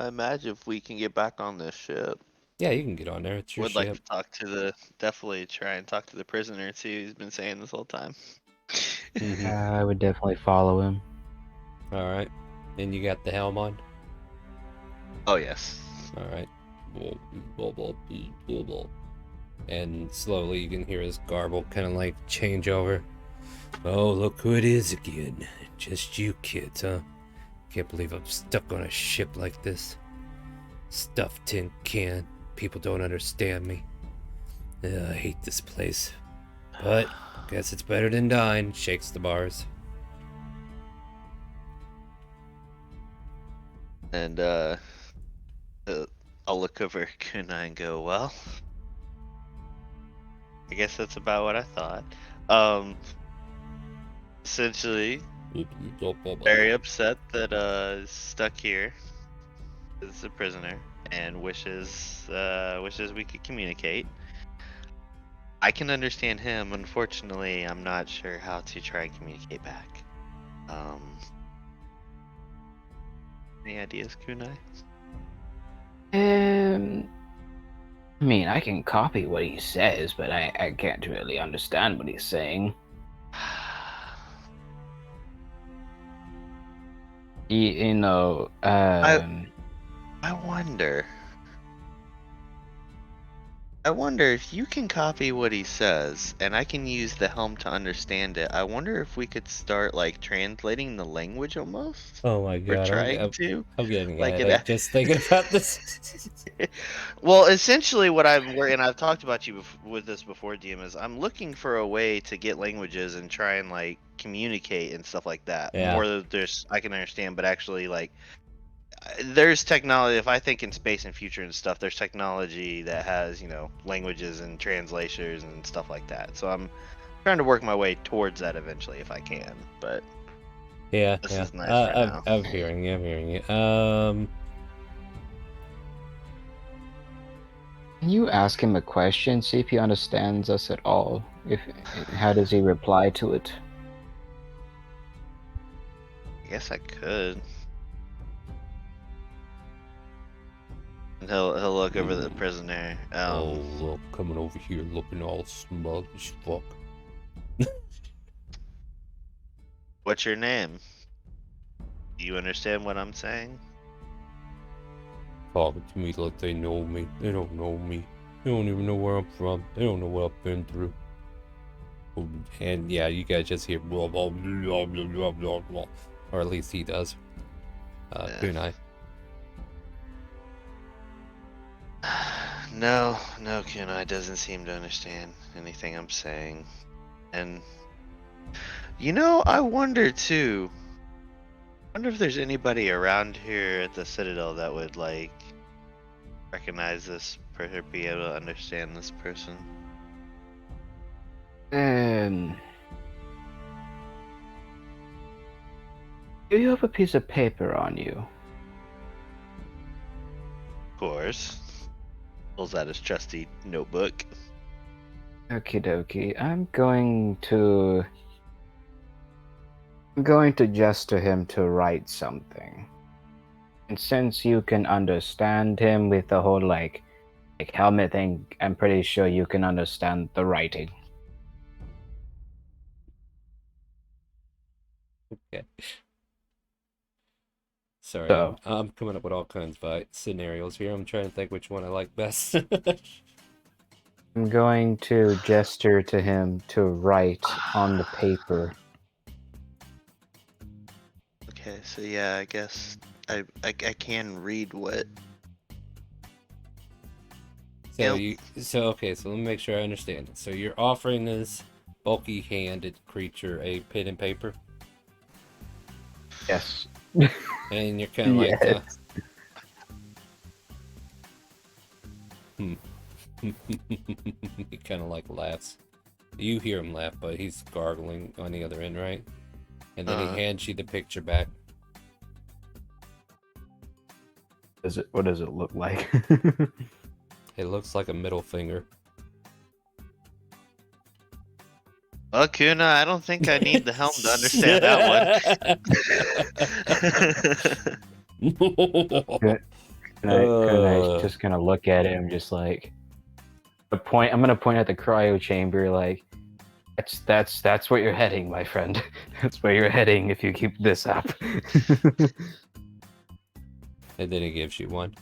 imagine if we can get back on this ship, Yeah, you can get on there. It's your would like ship. to talk to definitely try and talk to the prisoner and see what he's been saying this whole time. Mhm. I would definitely follow him. All right. And you got the helm on? Oh yes. All right. And slowly you can hear his garble kind of like change over. Oh, look who it is again. Just you kids, huh? Can't believe I'm stuck on a ship like this. Stuffed tin can. People don't understand me. I hate this place. But guess it's better than dying. Shakes the bars. And I'll look over at Kunai and go, well, I guess that's about what I thought. Essentially, very upset that is stuck here as a prisoner and wishes we could communicate. I can understand him. Unfortunately, I'm not sure how to try and communicate back. Any ideas, Kunai? I mean, I can copy what he says, but I can't really understand what he's saying. You know, I wonder. I wonder if you can copy what he says and I can use the helm to understand it. I wonder if we could start like translating the language almost. Oh my Or god, trying to. I'm getting Like a it. headache just thinking about this. Well, essentially, what and I've talked about you with this before, DM, is I'm looking for a way to get languages and try and like communicate and stuff like that. Yeah. More that there's I can understand, but actually like there's technology. If I think in space and future and stuff, there's technology that has languages and translators and stuff like that. So I'm trying to work my way towards that eventually if I can. But Yeah, this yeah. is nice right now. I'm hearing you. I'm hearing you. Can you ask him a question, see if he understands us at all? How does he reply to it? I guess I could. And he'll look over the prisoner. Oh, look, coming over here looking all smug as fuck. What's your name? Do you understand what I'm saying? Talking to me like they know me. They don't know me. They don't even know where I'm from. They don't know what I've been through. And yeah, you guys just hear blah blah blah blah blah blah blah, or at least he does. Kunai. No, Kunai doesn't seem to understand anything I'm saying. And I wonder too. I wonder if there's anybody around here at the Citadel that would like recognize this person, be able to understand this person. Do you have a piece of paper on you? Of course. Pulls out his trusty notebook. Okie dokie. I'm going to gesture him to write something. And since you can understand him with the whole like helmet thing, I'm pretty sure you can understand the writing. Okay. Sorry, So, I'm coming up with all kinds of scenarios here. I'm trying to think which one I like best. I'm going to gesture to him to write on the paper. Okay, so yeah, I guess I can read what. So let me make sure I understand it. So you're offering this bulky-handed creature a pen and paper, Yes. and you're kind of like, Yes. he kind of like laughs. You hear him laugh, but he's gargling on the other end, right? And then he hands you the picture back. What does it look like? It looks like a middle finger. Well, Kuna, I don't think I need the helm to understand that one. And I just gonna look at him, just like I'm gonna point at the cryo chamber, like that's where you're heading, my friend. That's where you're heading if you keep this up. And then he gives you one.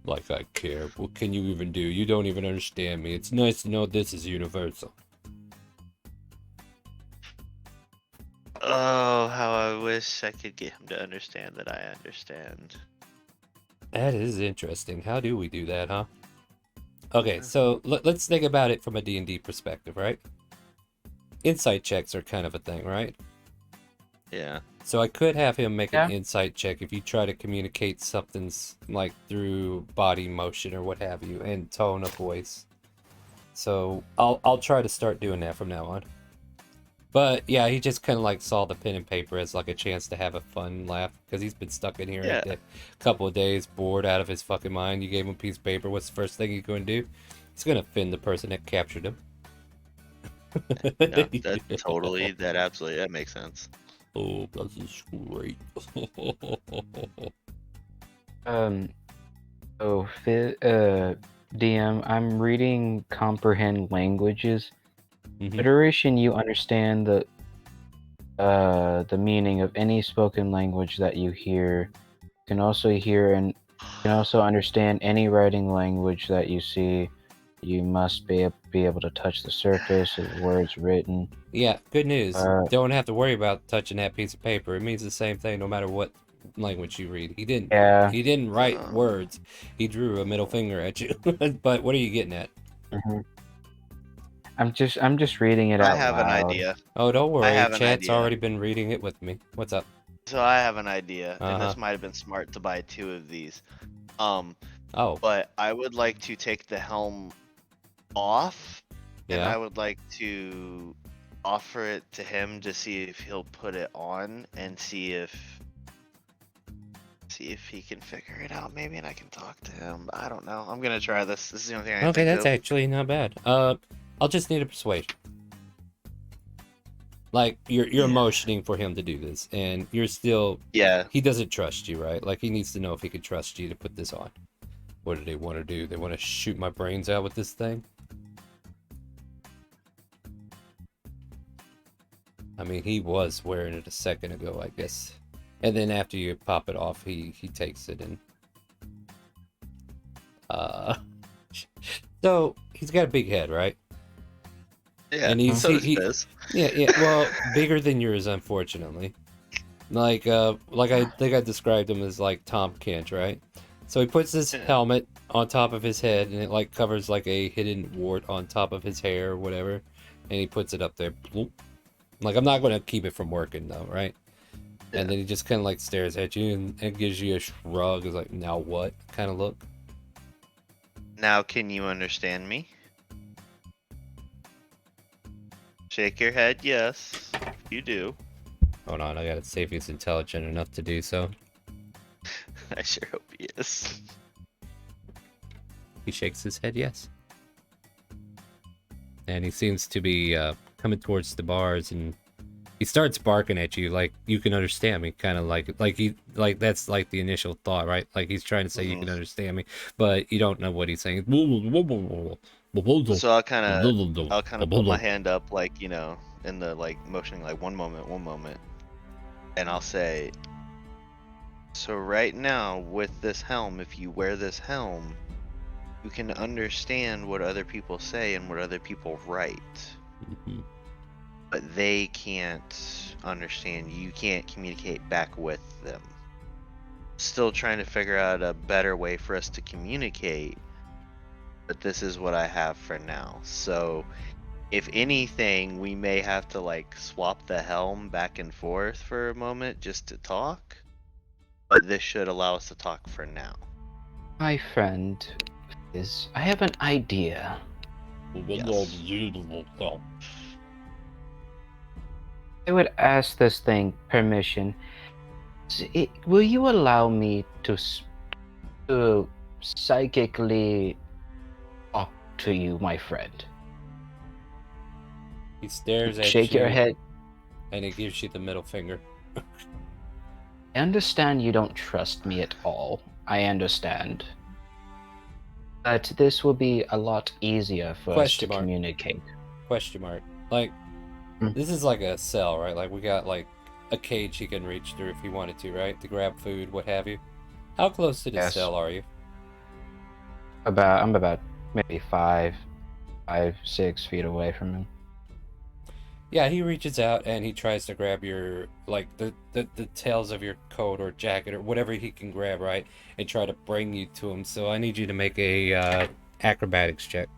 Like I care. What can you even do? You don't even understand me. It's nice to know this is universal. Oh, how I wish I could get him to understand that I understand. That is interesting. How do we do that, huh? Okay, so let's think about it from a D&D perspective, right? Insight checks are kind of a thing, right? Yeah. So I could have him make an insight check if you try to communicate something's like through body motion or what have you, and tone of voice. So I'll try to start doing that from now on. But yeah, he just kind of like saw the pen and paper as like a chance to have a fun laugh because he's been stuck in here a couple of days, bored out of his fucking mind. You gave him a piece of paper. What's the first thing he's going to do? He's going to offend the person that captured him. No, that absolutely, that makes sense. Oh, this is great. DM, I'm reading Comprehend Languages. Mhm. For duration, you understand the meaning of any spoken language that you hear. You can also understand any writing language that you see. You must be able to touch the surface of words written. Yeah, good news. Don't have to worry about touching that piece of paper. It means the same thing no matter what language you read. He didn't write words. He drew a middle finger at you. But what are you getting at? Mm-hmm. I'm just reading it out loud. I have an idea. Oh, don't worry. Chat's already been reading it with me. What's up? So I have an idea, and this might have been smart to buy 2 of these. But I would like to take the helm off, and I would like to offer it to him to see if he'll put it on and see if he can figure it out maybe, and I can talk to him. I don't know. I'm gonna try this. This is the only thing I Okay, that's actually not bad. I'll just need a persuasion. Like you're motioning for him to do this, and you're still he doesn't trust you, right? Like he needs to know if he can trust you to put this on. What do they want to do? They want to shoot my brains out with this thing? I mean, he was wearing it a second ago, I guess. And then after you pop it off, he takes it and so he's got a big head, right? Yeah, and well, bigger than yours, unfortunately. Like I think I described him as like Tom Kent, right? So he puts his helmet on top of his head, and it like covers like a hidden wart on top of his hair or whatever, and he puts it up there. Bloop. Like I'm not going to keep it from working though, right? Yeah. And then he just kind of like stares at you and gives you a shrug, is like, now what kind of look. Now can you understand me? Shake your head, yes. You do. Hold on, I gotta see if he's intelligent enough to do so. I sure hope he is. He shakes his head, yes. And he seems to be coming towards the bars, and he starts barking at you like you can understand me, kind of like that's like the initial thought, right? Like he's trying to say you can understand me, but you don't know what he's saying. So I'll kind of put my hand up, like, you know, in the like motioning, like one moment, and I'll say, so right now with this helm, if you wear this helm, you can understand what other people say and what other people write. Mm-hmm. But they can't understand. You can't communicate back with them. Still trying to figure out a better way for us to communicate, but this is what I have for now. So if anything, we may have to like swap the helm back and forth for a moment just to talk, but this should allow us to talk for now. My friend, I have an idea. Yes. I would ask this thing permission. Will you allow me to psychically talk to you, my friend? He stares at Shake you, your head. and he gives you the middle finger. I understand you don't trust me at all. I understand. But this will be a lot easier for us to Question mark. communicate. Question mark. Like, this is like a cell, right? Like, we got, like, a cage he can reach through if he wanted to, right? To grab food, what have you. How close to the Yes. cell are you? I'm about maybe 5, 6 feet away from him. Yeah, he reaches out and he tries to grab your, like, the tails of your coat or jacket or whatever he can grab, right? And try to bring you to him. So I need you to make a acrobatics check.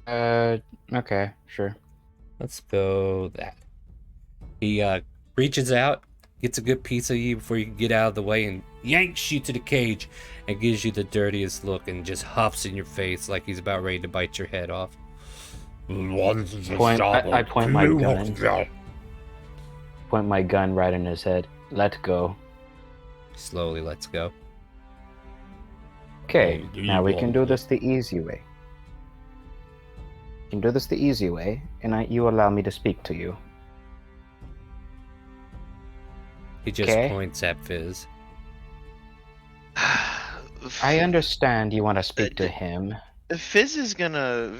Okay, sure. Let's go that. He reaches out, gets a good piece of you before you can get out of the way, and yanks you to the cage and gives you the dirtiest look and just huffs in your face like he's about ready to bite your head off. I point my gun. Point my gun right in his head. Let go. Slowly lets go. Okay, now we can do this the easy way. We can do this the easy way, and you allow me to speak to you. He just Okay. points at Fizz. I understand you want to speak to him. Fizz is gonna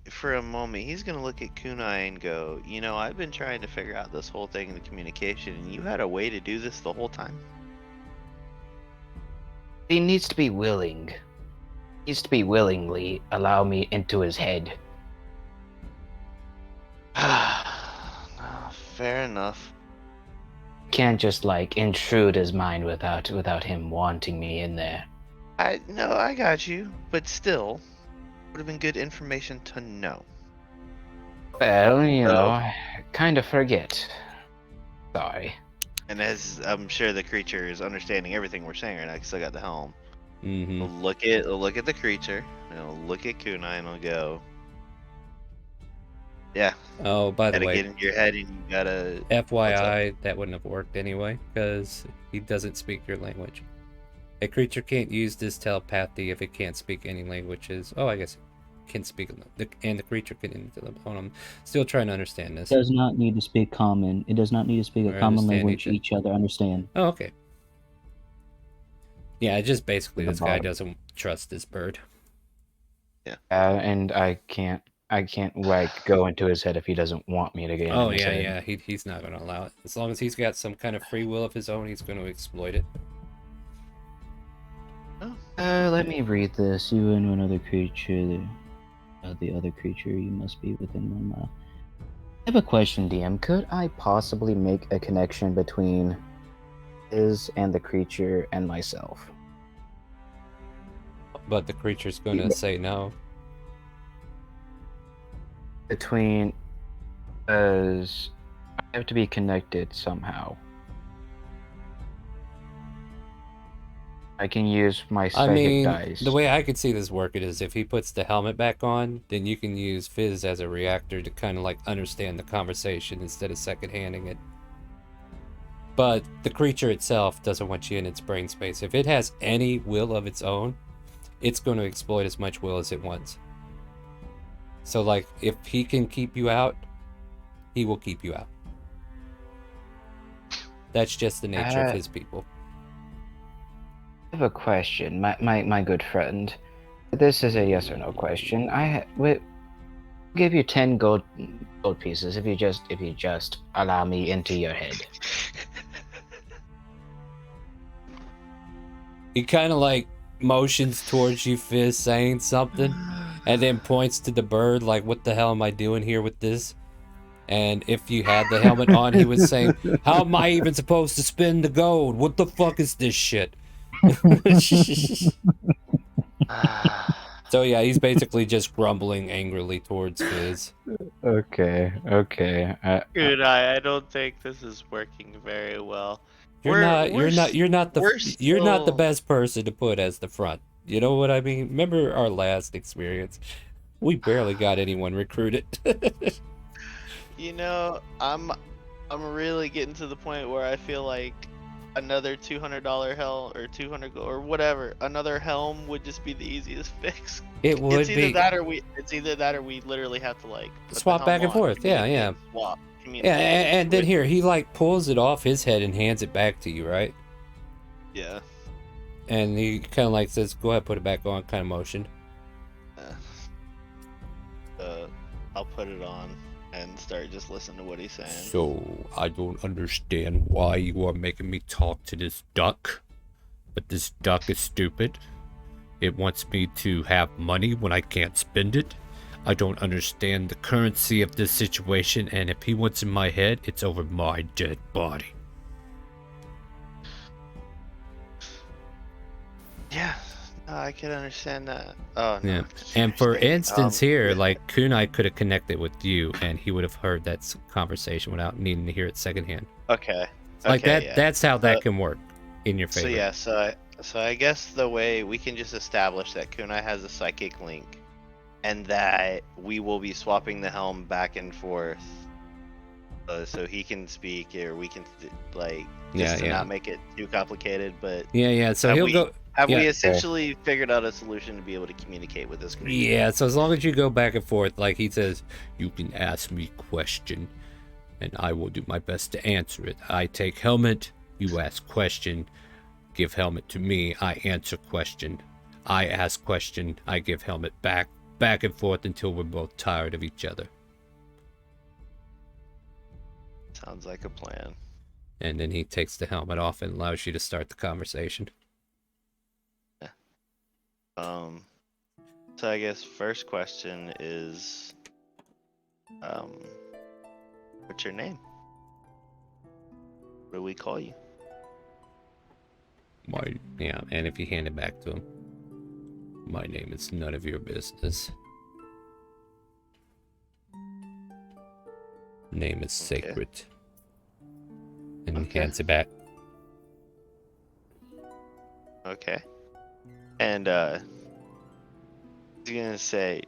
for a moment, he's gonna look at Kunai and go, you know, I've been trying to figure out this whole thing in the communication, and you had a way to do this the whole time? He needs to be willing. He needs to be willingly allow me into his head. Fair enough. Can't just like intrude his mind without him wanting me in there. I got you, but still, would have been good information to know. Well, you know, I kind of forget. Sorry. And as I'm sure the creature is understanding everything we're saying right now, 'cause I got the helm. Mm-hmm. Look at the creature, look at Kunai, and I'll go, yeah. Oh, by the Gotta way, get into your head, and you gotta. FYI, that wouldn't have worked anyway, because he doesn't speak your language. A creature can't use this telepathy if it can't speak any languages. Oh, I guess it can speak, and the creature can. I'm still trying to understand this. It does not need to speak common. It does not need to speak a Or common understand language each other understand. Oh, okay. Yeah, just basically The this guy bottom. doesn't trust this bird. Yeah. And I can't like go into his head if he doesn't want me to get Oh into his head. yeah, he's not gonna allow it. As long as he's got some kind of free will of his own, he's gonna exploit it. Let me read this. You and another creature. The other creature, you must be within 1 mile. I have a question, DM. Could I possibly make a connection between his and the creature and myself? But the creature's gonna say no. Between, as I have to be connected somehow. I can use my I psychic mean, dice. the way I could see this working is if he puts the helmet back on, then you can use Fizz as a reactor to kind of like understand the conversation instead of second-handing it. But the creature itself doesn't want you in its brain space. If it has any will of its own, it's going to exploit as much will as it wants. So, like, if he can keep you out, he will keep you out. That's just the nature of his people. I have a question, my good friend. This is a yes or no question. Will give you 10 gold pieces if you just allow me into your head. He kind of like motions towards you, Fizz, saying something, and then points to the bird like, what the hell am I doing here with this? And if you had the helmet on, he was saying, how am I even supposed to spend the gold? What the fuck is this shit? So yeah, he's basically just grumbling angrily towards Fizz. Okay. Good eye. I don't think this is working very well. You're not the still- best person to put as the front. You know what I mean? Remember our last experience? We barely got anyone recruited. You know, I'm really getting to the point where I feel like another $200 helm or 200 or whatever, another helm would just be the easiest fix. It would It's either be. that or we literally have to like put the Swap helm back and on, forth. Yeah, yeah. swap, Yeah, communicate. and then Which- here, he like pulls it off his head and hands it back to you, right? Yeah. And he kind of like says, go ahead, put it back on, kind of motion. I'll put it on and start just listening to what he's saying. So, I don't understand why you are making me talk to this duck. But this duck is stupid. It wants me to have money when I can't spend it. I don't understand the currency of this situation, and if he wants in my head, it's over my dead body. Yeah, no, I can understand that. Oh, no, Yeah. I can And for understand. instance here, Yeah. like Kunai could have connected with you, and he would have heard that conversation without needing to hear it secondhand. Okay. Like Okay, that. yeah. That's how that can work in your favor. So yeah, so I guess the way we can just establish that Kunai has a psychic link, and that we will be swapping the helm back and forth, so he can speak, or we can like just to not make it too complicated. But Yeah. So have he'll we, go. Have yeah. we essentially figured out a solution to be able to communicate with this creature? Yeah, so as long as you go back and forth, like he says, you can ask me question, and I will do my best to answer it. I take helmet, you ask question, give helmet to me, I answer question. I ask question, I give helmet back and forth until we're both tired of each other. Sounds like a plan. And then he takes the helmet off and allows you to start the conversation. So I guess first question is, what's your name? What do we call you? Yeah, and if you hand it back to him, my name is none of your business. Name is sacred. And he hands it back. Okay. And I was gonna say,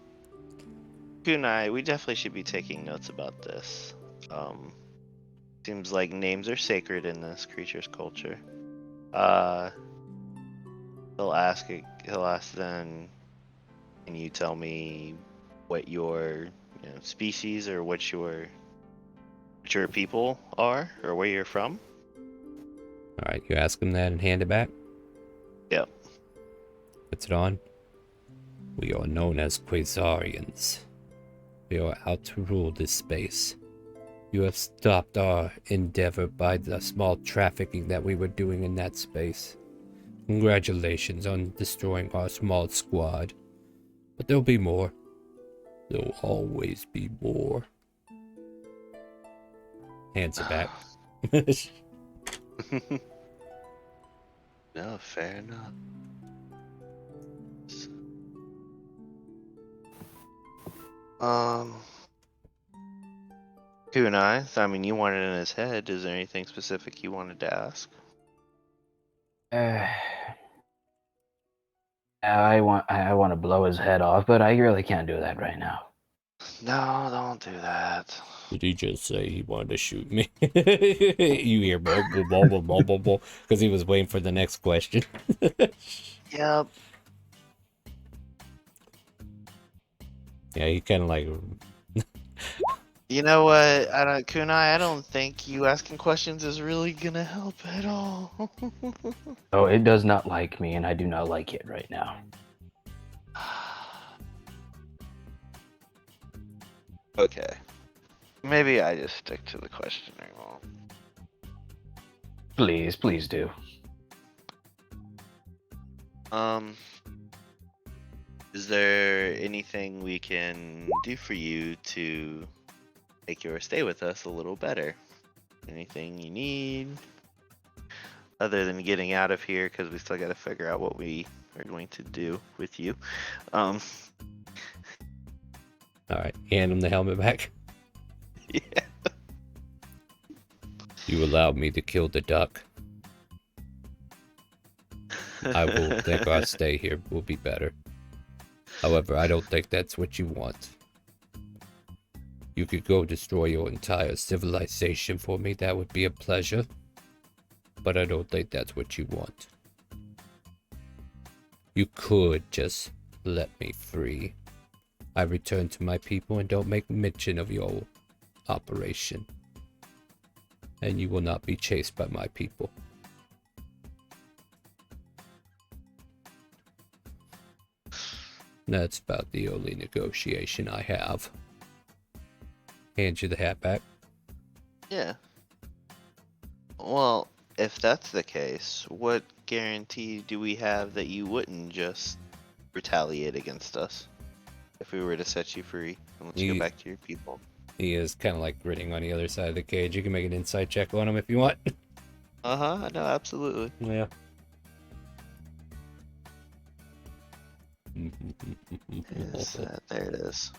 Kunai, we definitely should be taking notes about this. Seems like names are sacred in this creature's culture. He'll ask then, can you tell me what your species or what your people are, or where you're from? Alright, you ask him that and hand it back? Yep. Puts it on. We are known as Quasarians. We are out to rule this space. You have stopped our endeavor by the small trafficking that we were doing in that space. Congratulations on destroying our small squad. But there'll be more. There'll always be more. Hands it back. No, fair enough. Kunai, I mean, you want it in his head. Is there anything specific you wanted to ask? I want to blow his head off, but I really can't do that right now. No, don't do that. Did he just say he wanted to shoot me? You hear blah, blah, blah, blah, blah, blah, blah, because he was waiting for the next question. Yep. Yeah, he kind of like... You know what, Kunai, I don't think you asking questions is really gonna help at all. Oh, it does not like me, and I do not like it right now. Okay. Maybe I just stick to the questioning role. Please do. Is there anything we can do for you to make your stay with us a little better? Anything you need? Other than getting out of here, because we still got to figure out what we are going to do with you. Alright, hand him the helmet back. Yeah. You allowed me to kill the duck. I will think our stay here will be better. However, I don't think that's what you want. You could go destroy your entire civilization for me, that would be a pleasure. but I don't think that's what you want. You could just let me free. I return to my people and don't make mention of your operation. And you will not be chased by my people. That's about the only negotiation I have. Hand you the hat back. Yeah. Well, if that's the case, what guarantee do we have that you wouldn't just retaliate against us if we were to set you free and let you go back to your people? He is kind of like grinning on the other side of the cage. You can make an insight check on him if you want. Uh-huh, no, absolutely. Yeah. There it is.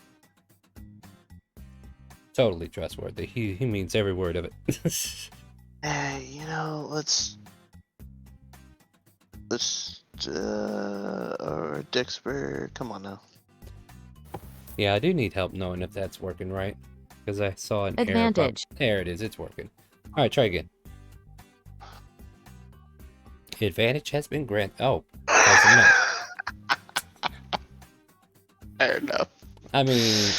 Totally trustworthy. He means every word of it. Hey, you know, let's or Dixburg, come on now. Yeah, I do need help knowing if that's working right. Because I saw an error pop. Advantage. There it is, it's working. Alright, try again. Advantage has been granted. Oh, doesn't know. Fair enough. I mean,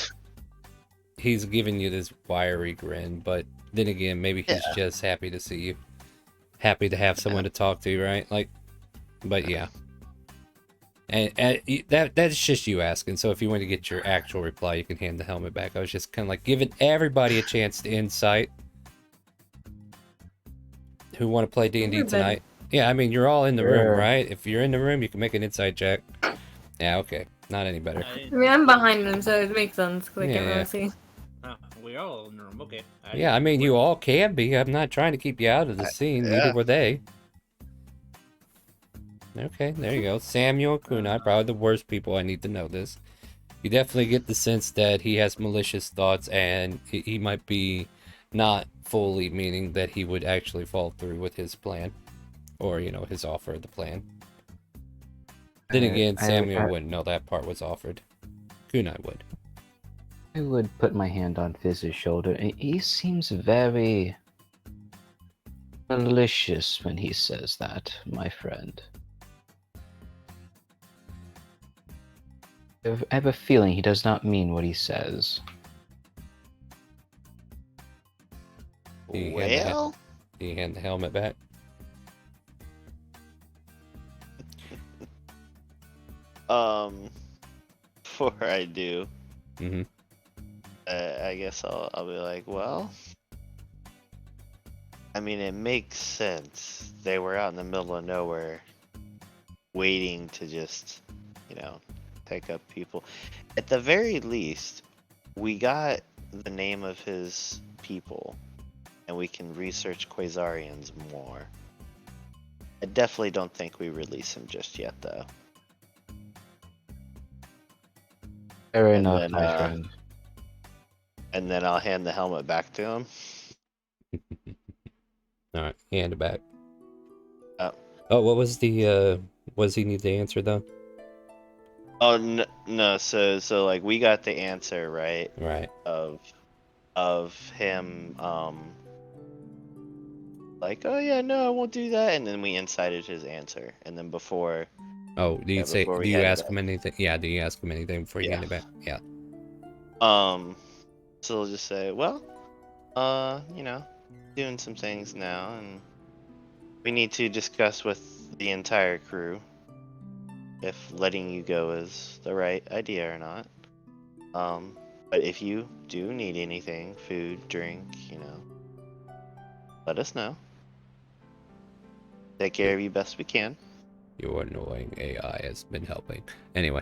he's giving you this wiry grin, but then again, maybe he's just happy to see you. Happy to have someone to talk to, right? Like, but yeah. And that's just you asking. So if you want to get your actual reply, you can hand the helmet back. I was just kind of like giving everybody a chance to insight. Who want to play D&D tonight? Yeah, I mean, you're all in the room, right? If you're in the room, you can make an insight check. Yeah, okay. Not any better. I mean, I'm behind them, so it makes sense, because I can't really see. We're all in the room, okay. Yeah, I mean, you all can be. I'm not trying to keep you out of the scene. Neither were they. Okay, there you go. Samuel Kunai, probably the worst people I need to know this. You definitely get the sense that he has malicious thoughts, and he might be not fully meaning that he would actually fall through with his plan. Or, you know, his offer of the plan. Then again, Samuel wouldn't know that part was offered. Kunai would. I would put my hand on Fizz's shoulder. He seems very malicious when he says that, my friend. I have a feeling he does not mean what he says. Do you hand the helmet back? Before I do, Mm-hmm. I guess I'll be like, well, I mean, it makes sense. They were out in the middle of nowhere, waiting to just, you know, take up people. At the very least, we got the name of his people, and we can research Quasarians more. I definitely don't think we release him just yet, though. Fair enough, my friend. And then I'll hand the helmet back to him. Alright, hand it back. Oh, what was the, what does he need to answer, though? Oh, no, so like, we got the answer, right? Right. Of him, like, oh yeah, no, I won't do that, and then we incited his answer, and then before... Oh, do you say, do you ask him anything? Yeah, do you ask him anything before you hand it back? Yeah. So we'll just say, well, you know, doing some things now, and we need to discuss with the entire crew if letting you go is the right idea or not. But if you do need anything, food, drink, you know, let us know. Take care of you best we can. Your annoying AI has been helping. Anyway.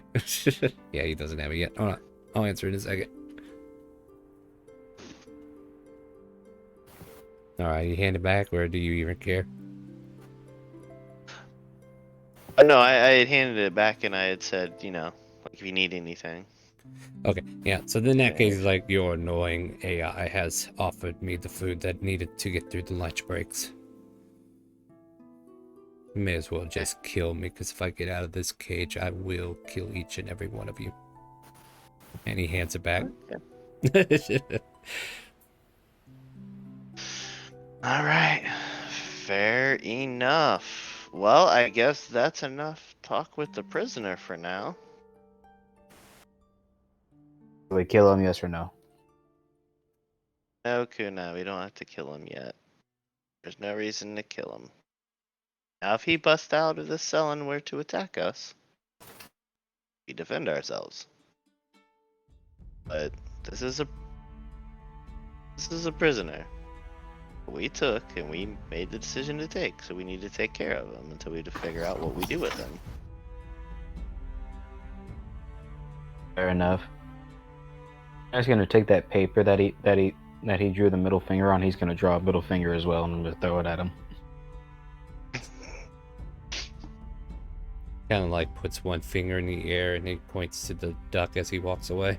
Yeah, he doesn't have it yet. Hold on. I'll answer in a second. Alright, you hand it back, or do you even care? No, I had handed it back and I had said, you know, like, if you need anything. Okay, yeah, so in that case, like, your annoying AI has offered me the food that needed to get through the lunch breaks. You may as well just kill me, because if I get out of this cage, I will kill each and every one of you. And he hands it back. Okay. Alright. Fair enough. Well, I guess that's enough talk with the prisoner for now. Do we kill him, yes or no? No, Kuna, we don't have to kill him yet. There's no reason to kill him. Now, if he busts out of the cell and were to attack us, we defend ourselves. But this is a prisoner we took and we made the decision to take, so we need to take care of him until we have to figure out what we do with him. Fair enough. I'm just gonna take that paper that he drew the middle finger on. He's gonna draw a middle finger as well, and I'm gonna throw it at him. Kind of like puts one finger in the air and he points to the duck as he walks away.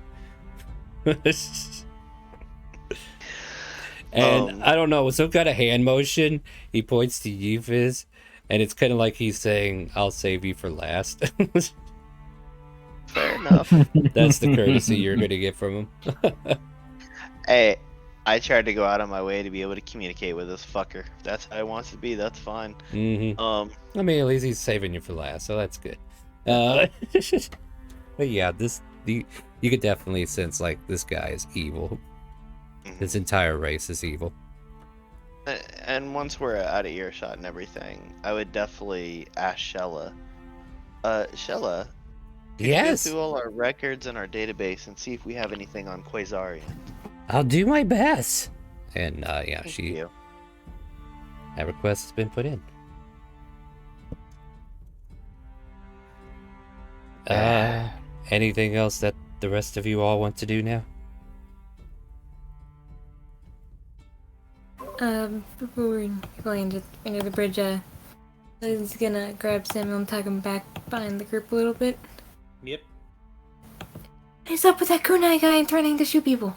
And I don't know, some kind of hand motion. He points to Yves, and it's kind of like he's saying, "I'll save you for last." Fair enough. That's the courtesy you're gonna get from him. Hey, I tried to go out of my way to be able to communicate with this fucker. If that's how he wants to be, that's fine. Mm-hmm. I mean, at least he's saving you for last, so that's good. But yeah, you could definitely sense like this guy is evil. This entire race is evil. And once we're out of earshot and everything, I would definitely ask Shella. Shella, can you go through all our records in our database and see if we have anything on Quasarian? I'll do my best. And yeah, Thank you. that request has been put in. Anything else that the rest of you all want to do now? Before we're going to under the bridge, Lily's gonna grab Samuel and tug him back behind the group a little bit. Yep. What's up with that kunai guy and threatening to shoot people?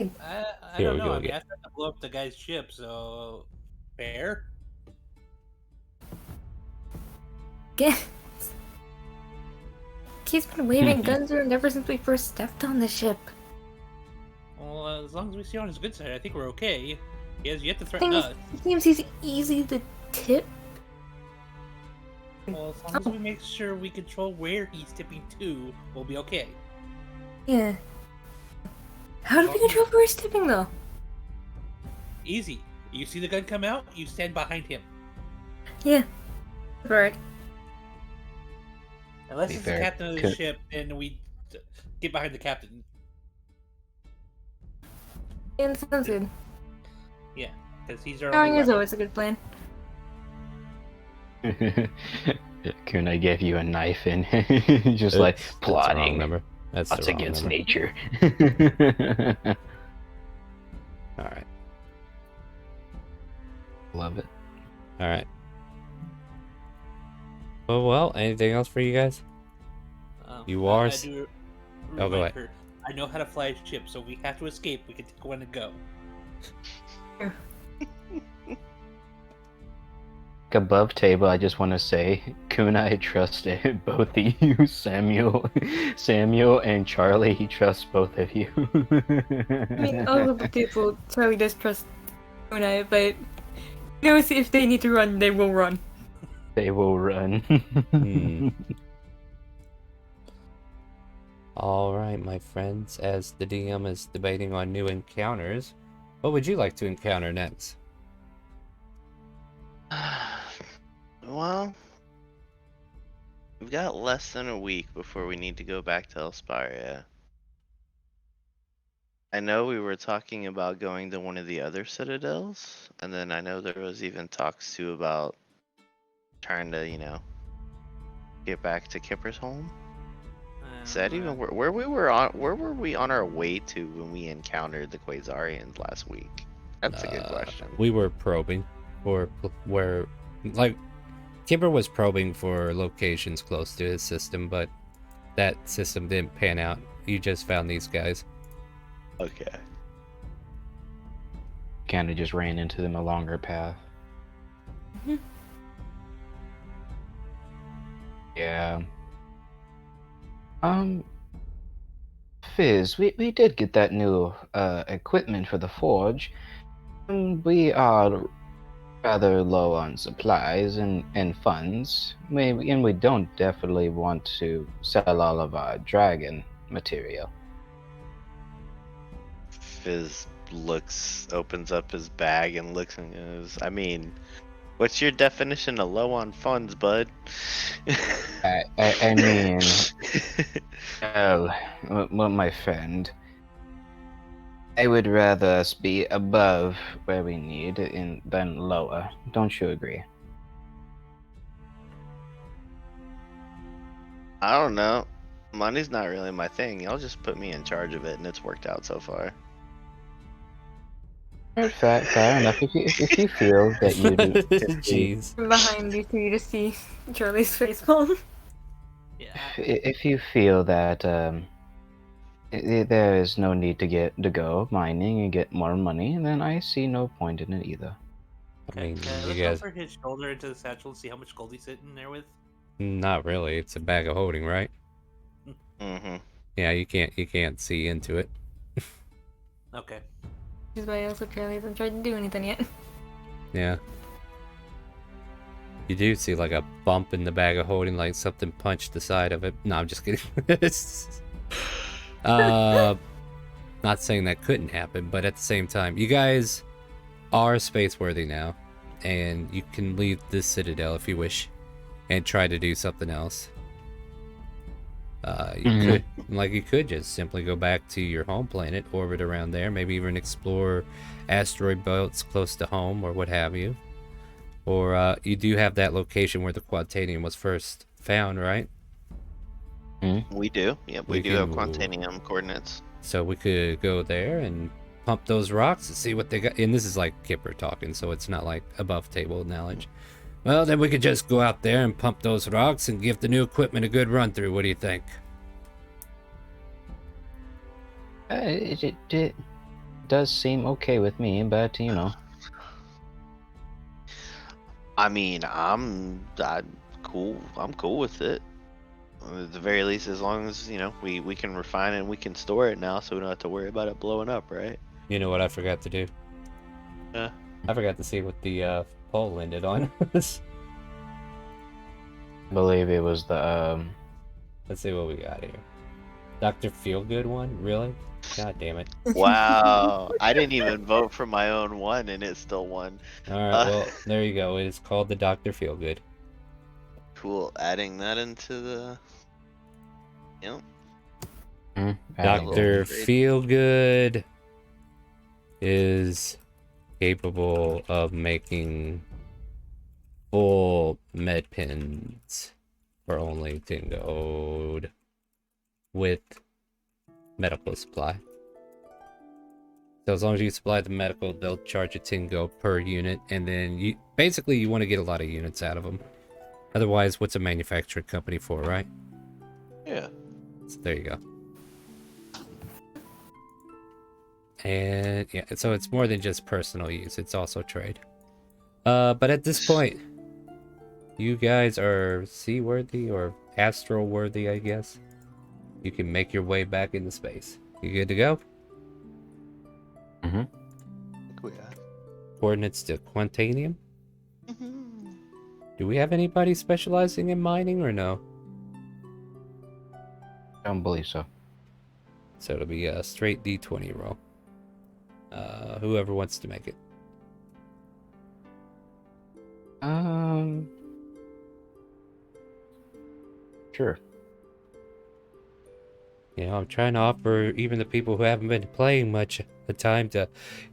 I Here don't we know. go I mean, again. I tried to blow up the guy's ship, so fair. He's been waving guns around ever since we first stepped on the ship. Well, as long as we see on his good side, I think we're okay. He has yet to threaten us. It seems he's easy to tip. Well, as long as we make sure we control where he's tipping to, we'll be okay. Yeah. How do we control where he's tipping, though? Easy. You see the gun come out, you stand behind him. Yeah. Right. Unless Be it's fair. the captain of the Could- ship, then we get behind the captain. Yeah, that sounds good. Yeah, because he's our Throwing only is weapon. always a good plan. Kunai gave you a knife and just like That's the wrong plotting. number. That's Plots the wrong against number. nature. All right. Love it. All right. Well, anything else for you guys? You are I s- do Oh, go remind her, I know how to fly a ship, so if we have to escape, we can take one and go. Above table, I just want to say, Kunai trusted both of you, Samuel and Charlie. He trusts both of you. I mean, all of the people Charlie does trust Kunai, but he knows if they need to run, they will run. They will run. Hmm. All right, my friends. As the DM is debating on new encounters, what would you like to encounter next? Well, we've got less than a week before we need to go back to Elsparia. I know we were talking about going to one of the other citadels, and then I know there was even talks too about trying to, get back to Kipper's home. Is that even where were we on our way to when we encountered the Quasarians last week? That's a good question. We were probing for where, like, Kimber was probing for locations close to his system, but that system didn't pan out. You just found these guys. Okay. Kind of just ran into them a longer path. Yeah. Fizz, we did get that new equipment for the forge. We are rather low on supplies and funds. We don't definitely want to sell all of our dragon material. Fizz opens up his bag and looks and goes, I mean, what's your definition of low on funds, bud? I mean, well, my friend, I would rather us be above where we need than lower. Don't you agree? I don't know. Money's not really my thing. Y'all just put me in charge of it, and it's worked out so far. Alright, fair enough. If you feel that you do, Jeez. From behind you, so you just see Charlie's face palm. Yeah. if you feel that there is no need to go mining and get more money, then I see no point in it either. I mean, Can I you look guys, over his shoulder into the satchel and see how much gold he's sitting there with? not really. It's a bag of holding, right? Mm-hmm. Yeah, you can't see into it. Okay. Which is why also Charlie hasn't tried to do anything yet. Yeah. You do see like a bump in the bag of holding, like something punched the side of it. No, I'm just kidding. Not saying that couldn't happen, but at the same time, you guys are space worthy now, and you can leave this citadel if you wish, and try to do something else. You could just simply go back to your home planet, orbit around there, maybe even explore asteroid belts close to home or what have you. Or you do have that location where the quantanium was first found, right? We do. Yep, we do have quantanium coordinates. So we could go there and pump those rocks and see what they got. And this is like Kipper talking, so it's not like above table knowledge. Well, then we could just go out there and pump those rocks and give the new equipment a good run through. What do you think? It does seem okay with me, but you know. I mean, I'm cool. I'm cool with it. At the very least, as long as we can refine it and we can store it now, so we don't have to worry about it blowing up, right? You know what I forgot to do? Yeah. I forgot to see what the poll ended on. I believe it was the Let's see what we got here. Dr. Feelgood one? Really? God damn it. Wow. I didn't even vote for my own one, and it still won. Alright, well, there you go. It is called the Dr. Feelgood. Cool. Adding that into the. Yep. Dr. Feelgood is capable of making full med pens for only 10 gold with medical supply. So as long as you supply the medical, they'll charge you 10 gold per unit, and then you want to get a lot of units out of them. Otherwise, what's a manufacturing company for, right? Yeah. So there you go. And yeah, so it's more than just personal use, it's also trade. But at this point, you guys are seaworthy or astral worthy, I guess. You can make your way back into space. You good to go? Yeah. Coordinates to Quantanium? Do we have anybody specializing in mining or no? I don't believe so. So it'll be a straight D20 roll. Whoever wants to make it. Sure. You know, I'm trying to offer even the people who haven't been playing much the time to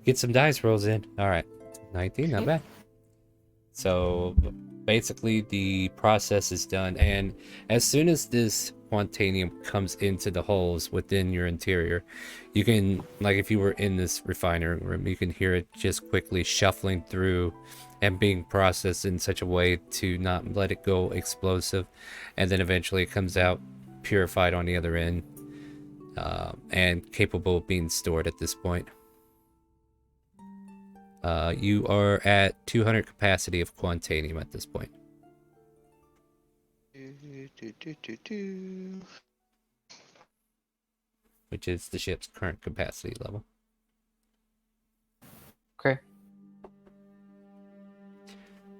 get some dice rolls in. Alright, 19, not bad. So basically the process is done, and as soon as this quantanium comes into the holes within your interior, you can, like if you were in this refinery room, you can hear it just quickly shuffling through and being processed in such a way to not let it go explosive, and then eventually it comes out purified on the other end, and capable of being stored at this point. You are at 200 capacity of quantanium at this point. Which is the ship's current capacity level. Okay.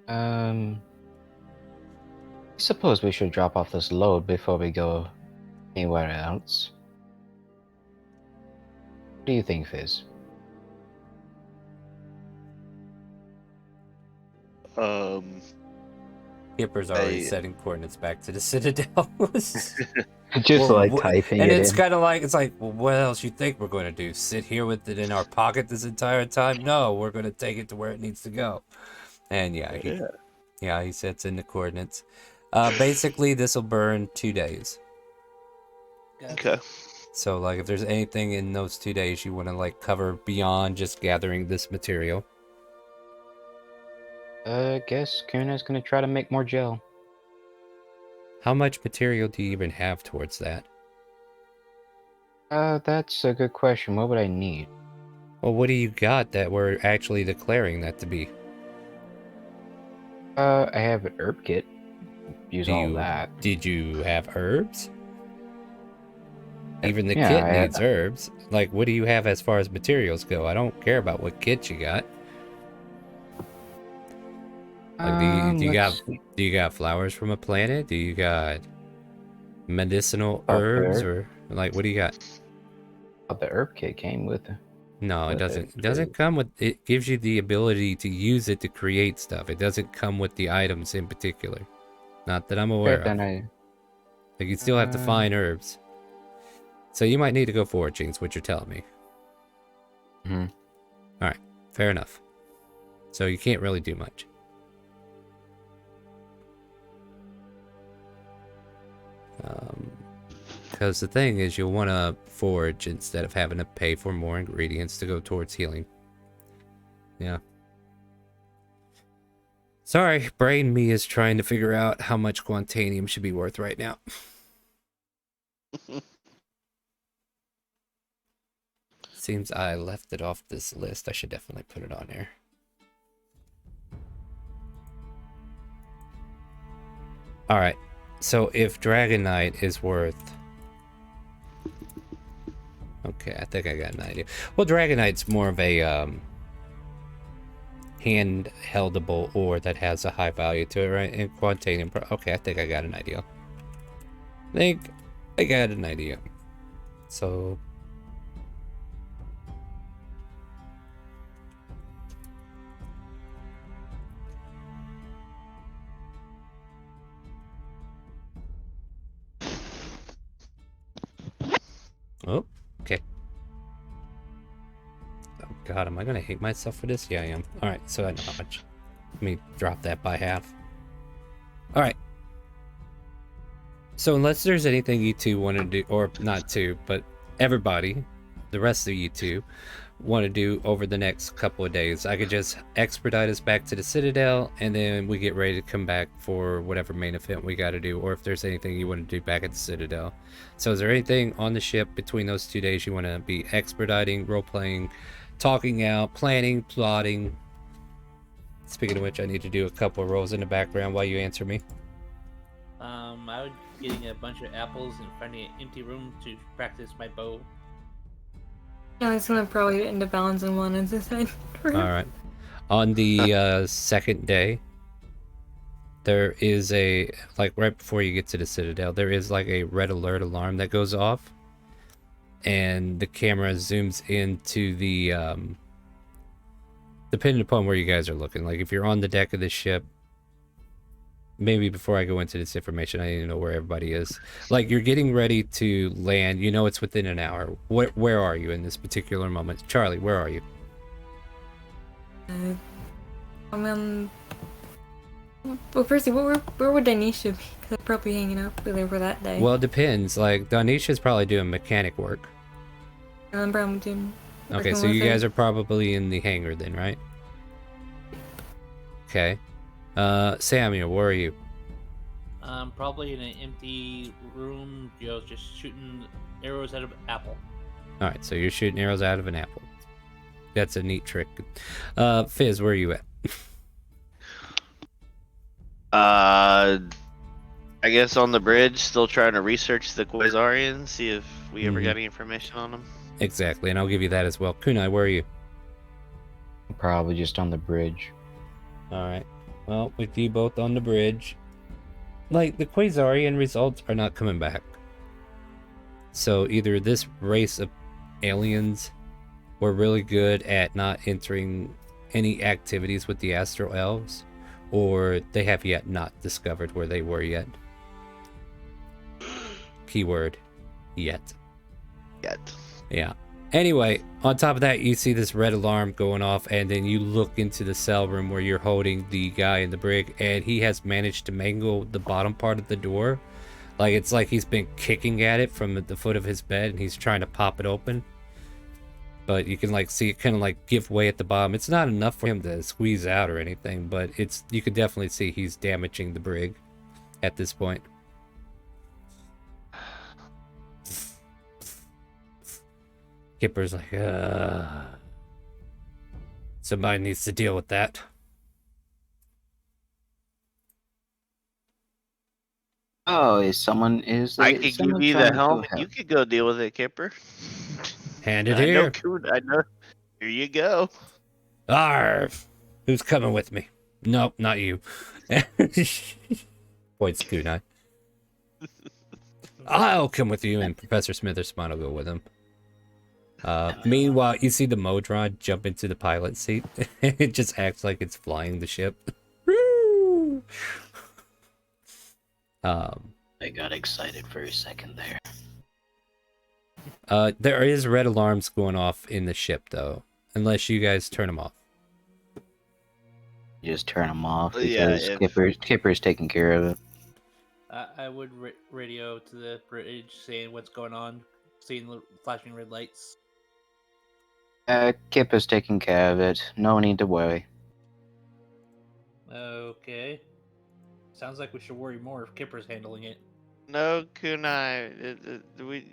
I suppose we should drop off this load before we go anywhere else. What do you think, Fizz? Kipper's already I- setting coordinates back to the Citadel. Just Or like what- typing and it it's in. kind of like, it's like, well, what else you think we're going to do? Sit here with it in our pocket this entire time? No, we're going to take it to where it needs to go. And he sets in the coordinates. Basically, this will burn 2 days. Okay. So, like, if there's anything in those 2 days you want to, like, cover beyond just gathering this material. I guess Kuna's gonna try to make more gel. How much material do you even have towards that? That's a good question. What would I need? Well, what do you got that we're actually declaring that to be? I have an herb kit. Use Do all you, that. Did you have herbs? Even the Yeah, kit I had- needs herbs. Like, what do you have as far as materials go? I don't care about what kit you got. Like, Let's see. do you got flowers from a planet? Do you got medicinal Up herbs, there. or like, what do you got? The herb kit came with it. No, it With doesn't. it, It doesn't too. come with. It gives you the ability to use it to create stuff. It doesn't come with the items in particular. Not that I'm aware of. Then I Like, you still have to find herbs. So you might need to go foraging, is what you're telling me. Mhm. All right, fair enough. So you can't really do much. Because the thing is, you'll want to forage instead of having to pay for more ingredients to go towards healing. Yeah. Sorry, brain me is trying to figure out how much Quantanium should be worth right now. Seems I left it off this list. I should definitely put it on there. Alright, so if Dragonite is worth... Okay, I think I got an idea. Well, Dragonite's more of a hand-heldable ore that has a high value to it, right? And Quantanium... Okay, I think I got an idea. I got an idea. So... Oh, okay. Oh god, am I gonna hate myself for this? Yeah, I am. Alright, so I know how much. Let me drop that by half. Alright. So unless there's anything you two want to do, or not two, but everybody, the rest of you two, want to do over the next couple of days, I could just expedite us back to the Citadel, and then we get ready to come back for whatever main event we got to do, or if there's anything you want to do back at the Citadel. So is there anything on the ship between those 2 days you want to be expediting, role-playing, talking out, planning, plotting? Speaking of which, I need to do a couple of rolls in the background while you answer me. I would be getting a bunch of apples and finding an empty room to practice my bow. Yeah, it's gonna probably end up balancing one and decide. Alright. On the second day, there is a, like right before you get to the Citadel, there is like a red alert alarm that goes off. And the camera zooms into the, depending upon where you guys are looking. Like if you're on the deck of the ship, maybe before I go into this information, I need to know where everybody is. Like you're getting ready to land, you know it's within an hour. Where are you in this particular moment? Charlie, where are you? I'm on. Well, firstly, where would Danisha be? Because I'm probably hanging out with her for that day. Well, it depends. Like Danisha's probably doing mechanic work. I'm probably doing. Okay, so you guys are probably in the hangar then, right? Okay. Samuel, where are you? Probably in an empty room, just shooting arrows out of apple. Alright, so you're shooting arrows out of an apple. That's a neat trick. Fizz, where are you at? I guess on the bridge, still trying to research the Quasarians, see if we ever got any information on them. Exactly, and I'll give you that as well. Kunai, where are you? Probably just on the bridge. Alright. Well, with you both on the bridge, like, the Quasarian results are not coming back. So either this race of aliens were really good at not entering any activities with the Astral Elves, or they have yet not discovered where they were yet. Keyword, yet. Yet. Yeah. Anyway, on top of that, you see this red alarm going off, and then you look into the cell room where you're holding the guy in the brig, and he has managed to mangle the bottom part of the door. Like, it's like he's been kicking at it from the foot of his bed, and he's trying to pop it open. But you can, like, see it kind of, like, give way at the bottom. It's not enough for him to squeeze out or anything, but you can definitely see he's damaging the brig at this point. Kipper's like, somebody needs to deal with that. Oh, I could give someone you the trying to helmet. You help? could go deal with it, Kipper. Hand it I know, here. Coon. I know. Here you go. Arf! Who's coming with me? Nope, not you. Points Kunai. I'll come with you, and Professor Smithersmon will go with him. Meanwhile, you see the Modron jump into the pilot seat. It just acts like it's flying the ship. I got excited for a second there. There is red alarms going off in the ship, though, unless you guys turn them off. Just turn them off Yeah, because Kipper's taking care of it. I would radio to the bridge saying what's going on, seeing the flashing red lights. Kipper's taking care of it. No need to worry. Okay. Sounds like we should worry more if Kipper's handling it. No, Kunai. We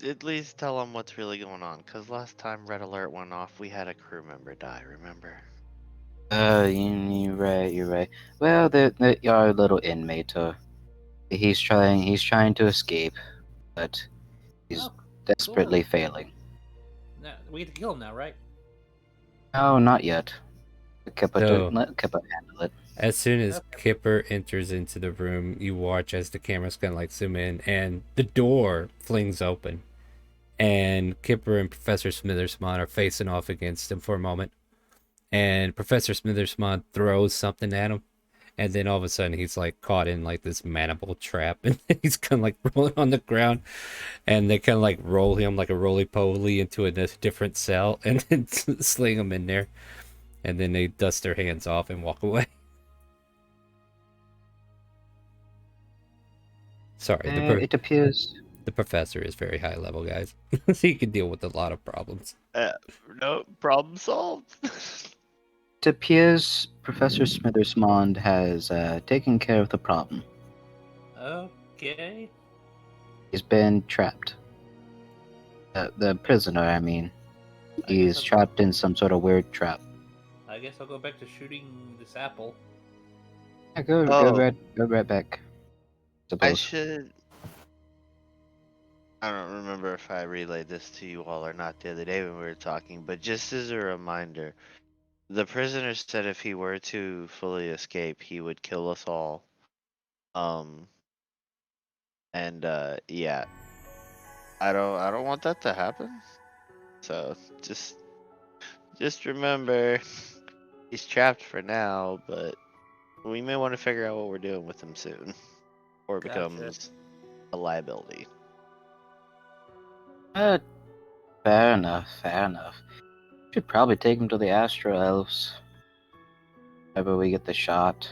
at least tell them what's really going on. Cause last time Red Alert went off, we had a crew member die. Remember? You're right. You're right. Well, our little inmate. He's trying to escape, but he's desperately failing. No, we get to kill him now, right? No, not yet. Kipper, No. let Kipper handle it. As soon as Kipper enters into the room, you watch as the camera's kind of like zoom in, and the door flings open. And Kipper and Professor Smithersmon are facing off against him for a moment. And Professor Smithersmon throws something at him. And then all of a sudden he's like caught in like this mandible trap. And he's kind of like rolling on the ground. And they kind of like roll him like a roly-poly into a different cell. And then sling him in there. And then they dust their hands off and walk away. Sorry, It appears the professor is very high level, guys. So he can deal with a lot of problems. No, problem solved. Professor Smithersmond has taken care of the problem. Okay. He's been trapped. The prisoner, I mean. He's trapped in some sort of weird trap. I guess I'll go back to shooting this apple. Yeah, go right back. I don't remember if I relayed this to you all or not the other day when we were talking, but just as a reminder, the prisoner said if he were to fully escape, he would kill us all. Yeah, I don't want that to happen. So just remember, he's trapped for now, but we may want to figure out what we're doing with him soon, or it becomes a liability. Fair enough. Should probably take him to the Astro Elves. Whenever we get the shot,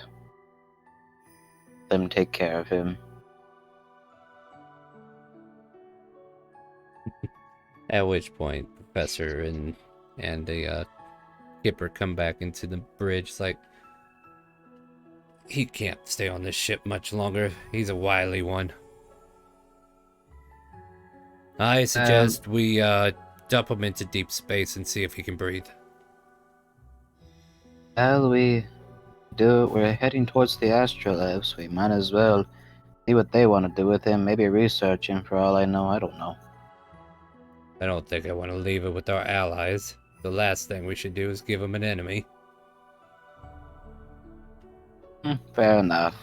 let them take care of him. At which point, Professor and the Kipper come back into the bridge. It's like, he can't stay on this ship much longer. He's a wily one. I suggest we dump him into deep space and see if he can breathe. Well, we're heading towards the Astro Elves. We might as well see what they want to do with him. Maybe research him for all I know. I don't know. I don't think I want to leave it with our allies. The last thing we should do is give him an enemy. Fair enough.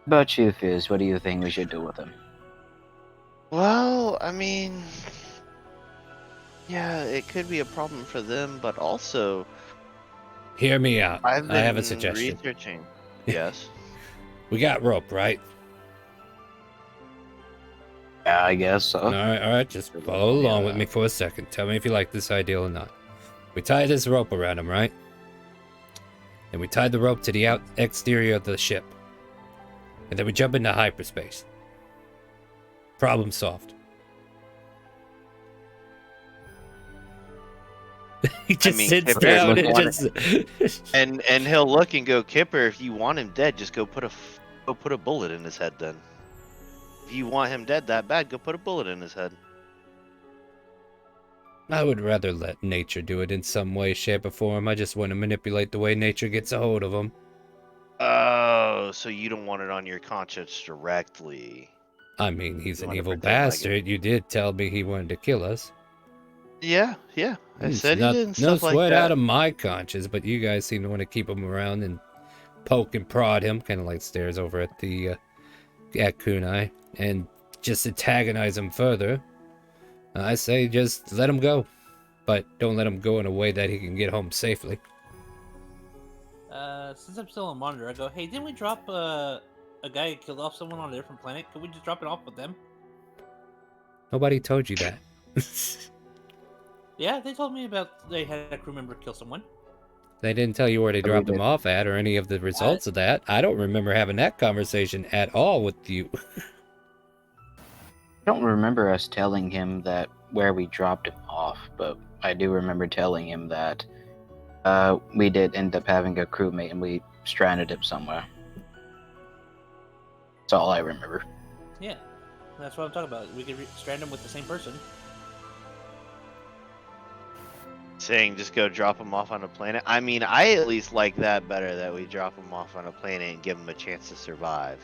But you, Fizz, what do you think we should do with him? Well, I mean, yeah, it could be a problem for them, but also Hear me out. I've I have a been suggestion. researching. Yes. We got rope, right? Yeah, I guess so. All right. Just follow along with me for a second. Tell me if you like this idea or not. We tie this rope around him, right? And we tie the rope to the exterior of the ship. And then we jump into hyperspace. Problem solved. He just sits Kipper down would and want just... and he'll look and go, Kipper, if you want him dead, just go put a bullet in his head then. If you want him dead that bad, go put a bullet in his head. I would rather let nature do it in some way, shape, or form. I just want to manipulate the way nature gets a hold of him. Oh, so you don't want it on your conscience directly. I mean, he's You an wanna evil pretend like bastard. You did tell me he wanted to kill us. Yeah. I It's said he not, did and no stuff like sweat that. out of my conscience, but you guys seem to want to keep him around and poke and prod him, kind of like stares over at the at Kunai, and just antagonize him further. I say just let him go, but don't let him go in a way that he can get home safely. Since I'm still on monitor, I go, hey, didn't we drop a guy who killed off someone on a different planet? Could we just drop it off with them? Nobody told you that. Yeah, they told me about they had a crew member kill someone. They didn't tell you where they We dropped him did. off at or any of the results of that. I don't remember having that conversation at all with you. I don't remember us telling him that where we dropped him off, but I do remember telling him that we did end up having a crewmate and we stranded him somewhere. That's all I remember. Yeah, that's what I'm talking about. We could strand him with the same person. Saying just go drop him off on a planet. I mean, I at least like that better, that we drop him off on a planet and give him a chance to survive,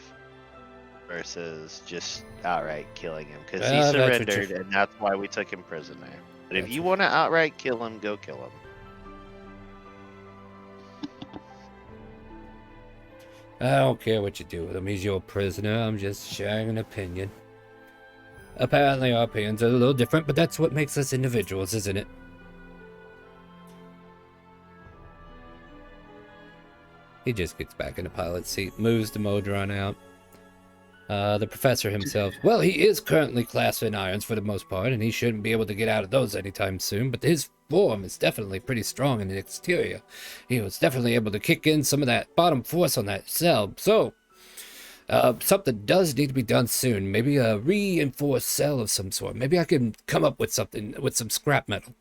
versus just outright killing him, because he Well, that's what surrendered, and that's why we took him prisoner. But if you want to outright kill him, go kill him. I don't care what you do with him. He's your prisoner. I'm just sharing an opinion. Apparently our opinions are a little different, but that's what makes us individuals, isn't it? He just gets back in the pilot's seat, moves the Modron out. The professor himself, well, he is currently classed in irons for the most part, and he shouldn't be able to get out of those anytime soon, but his form is definitely pretty strong in the exterior. He was definitely able to kick in some of that bottom force on that cell, so something does need to be done soon. Maybe a reinforced cell of some sort. Maybe I can come up with something, with some scrap metal.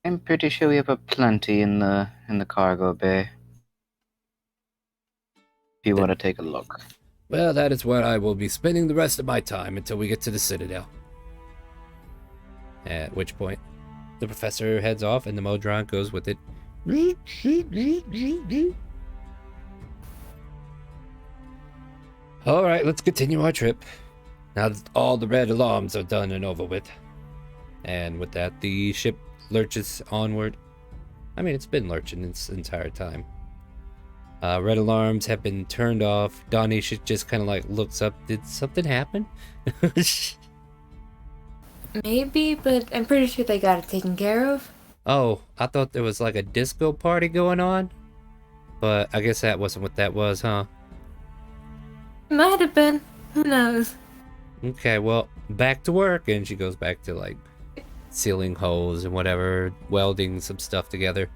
I'm pretty sure we have a plenty in the cargo bay. If you want to take a look. Well, that is where I will be spending the rest of my time until we get to the Citadel. At which point, the professor heads off and the Modron goes with it. Alright, let's continue our trip. Now that all the red alarms are done and over with. And with that, the ship lurches onward. I mean, it's been lurching this entire time. Red alarms have been turned off. Donisha just kind of like looks up. Did something happen? Maybe, but I'm pretty sure they got it taken care of. Oh, I thought there was like a disco party going on. But I guess that wasn't what that was, huh? Might have been. Who knows? Okay, well, back to work. And she goes back to like sealing holes and whatever, welding some stuff together.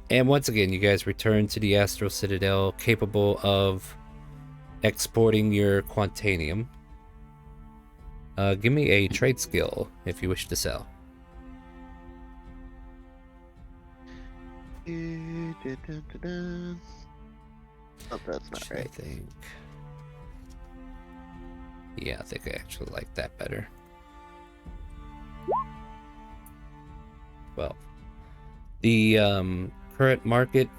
And once again, you guys return to the Astral Citadel, capable of exporting your Quantanium. Give me a trade skill if you wish to sell. Oh, that's not I right. think. Yeah, I think I actually like that better. Well, the current market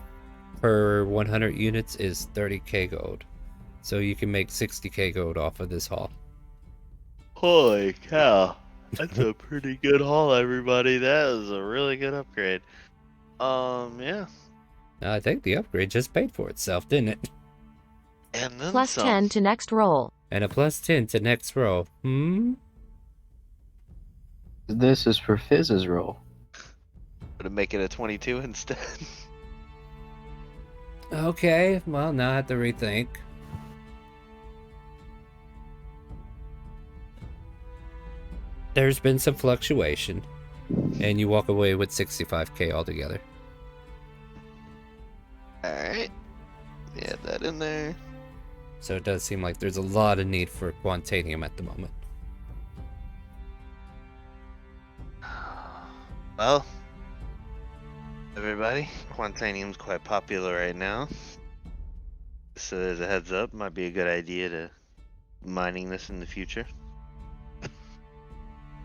per 100 units is 30k gold. So you can make 60k gold off of this haul. Holy cow. That's a pretty good haul, everybody. That is a really good upgrade. Yeah. I think the upgrade just paid for itself, didn't it? And then Plus some. 10 to next roll. And a plus 10 to next roll. This is for Fizz's roll. Would make it a 22 instead? Okay, well, now I have to rethink. There's been some fluctuation, and you walk away with 65k altogether. Alright. Yeah, that in there. So it does seem like there's a lot of need for Quantanium at the moment. Well, everybody, Quantanium's quite popular right now. So as a heads up, might be a good idea to mining this in the future.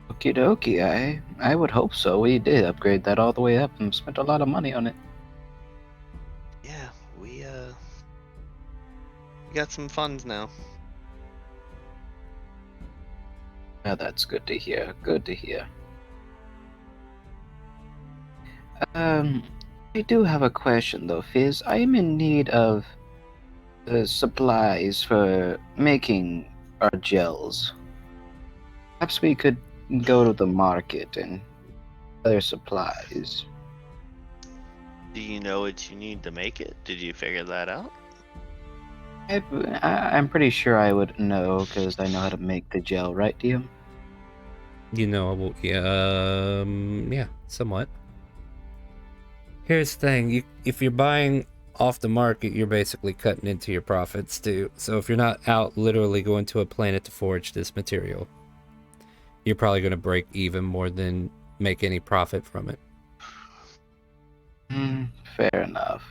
Okie dokie, I would hope so. We did upgrade that all the way up and spent a lot of money on it. Yeah, we got some funds now. Yeah, that's good to hear. Good to hear. I do have a question though, Fizz. I am in need of supplies for making our gels. Perhaps we could go to the market and other supplies. Do you know what you need to make it? Did you figure that out? I'm pretty sure I would know because I know how to make the gel, right, DM? You know, yeah, somewhat. Here's the thing, if you're buying off the market, you're basically cutting into your profits too. So if you're not out literally going to a planet to forge this material, you're probably going to break even more than make any profit from it. Fair enough.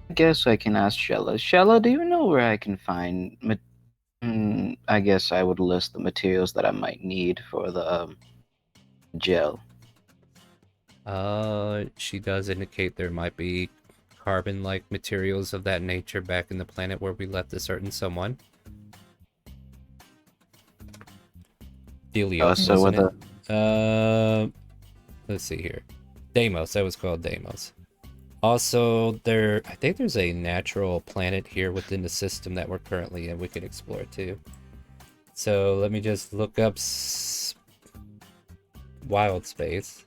I guess I can ask Shella. Shella, do you know where I can find... I guess I would list the materials that I might need for the gel. She does indicate there might be carbon-like materials of that nature back in the planet where we left a certain someone. Delios, so wasn't with it? Let's see here. Deimos, that was called Deimos. Also, I think there's a natural planet here within the system that we're currently in. We can explore too. So let me just look up wild space.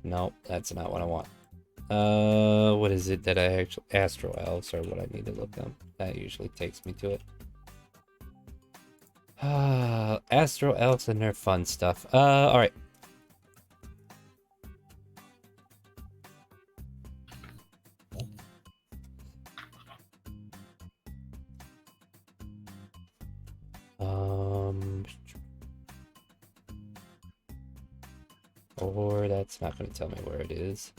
Nope, that's not what I want. What is it that I actually... Astro Elves are what I need to look up. That usually takes me to it. Astro Elves and their fun stuff. Alright. Or that's not going to tell me where it is.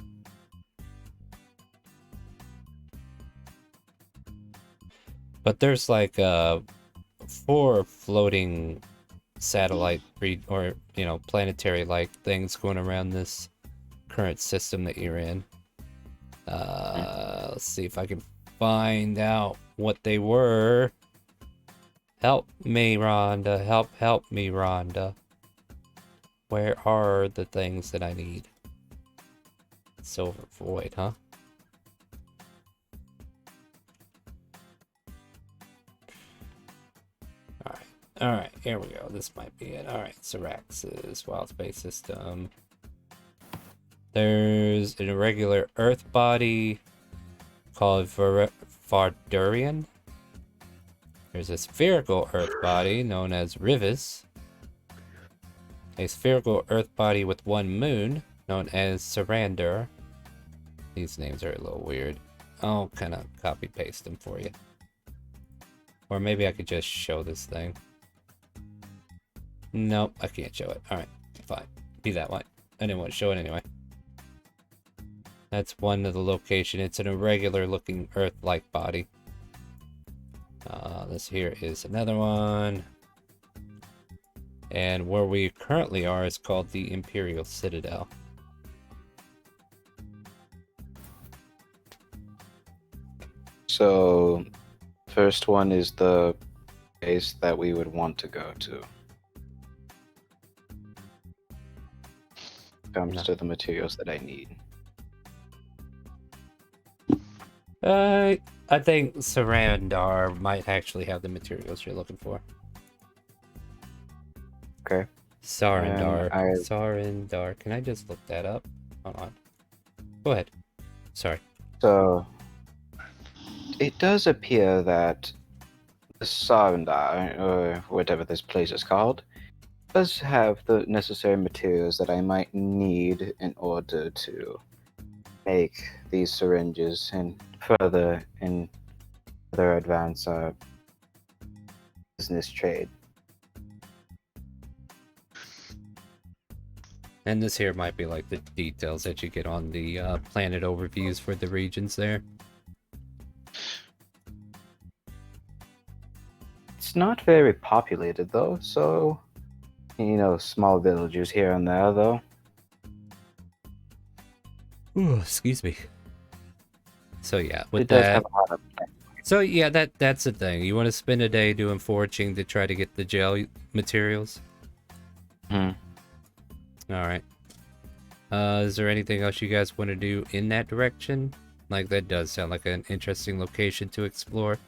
But there's like 4 floating satellite or planetary-like things going around this current system that you're in. Let's see if I can find out what they were. Help me, Rhonda. Help me, Rhonda. Where are the things that I need? Silver Void, huh? Alright, here we go. This might be it. Alright, Syraxis, Wild Space System. There's an irregular Earth body called Vardurian. There's a spherical Earth body known as Rivas. A spherical Earth body with 1 moon known as Sarander. These names are a little weird. I'll kind of copy paste them for you. Or maybe I could just show this thing. Nope, I can't show it. Alright, fine. Be that one. I didn't want to show it anyway. That's one of the location. It's an irregular looking Earth-like body. This here is another one. And where we currently are is called the Imperial Citadel. So, first one is the place that we would want to go to. Comes No. to the materials that I need. I think Sarandar might actually have the materials you're looking for. Okay. Sarandar. I- Sarandar. Can I just look that up? Hold on. Go ahead. Sorry. So, it does appear that the Sarandar, or whatever this place is called, does have the necessary materials that I might need in order to make these syringes and further advance our business trade. And this here might be like the details that you get on the planet overviews for the regions there. It's not very populated though, so small villages here and there though. Ooh, excuse me. So yeah, with It does that. have a lot of So yeah, that's the thing. You want to spend a day doing foraging to try to get the gel materials? Hmm. Alright. Is there anything else you guys want to do in that direction? Like, that does sound like an interesting location to explore.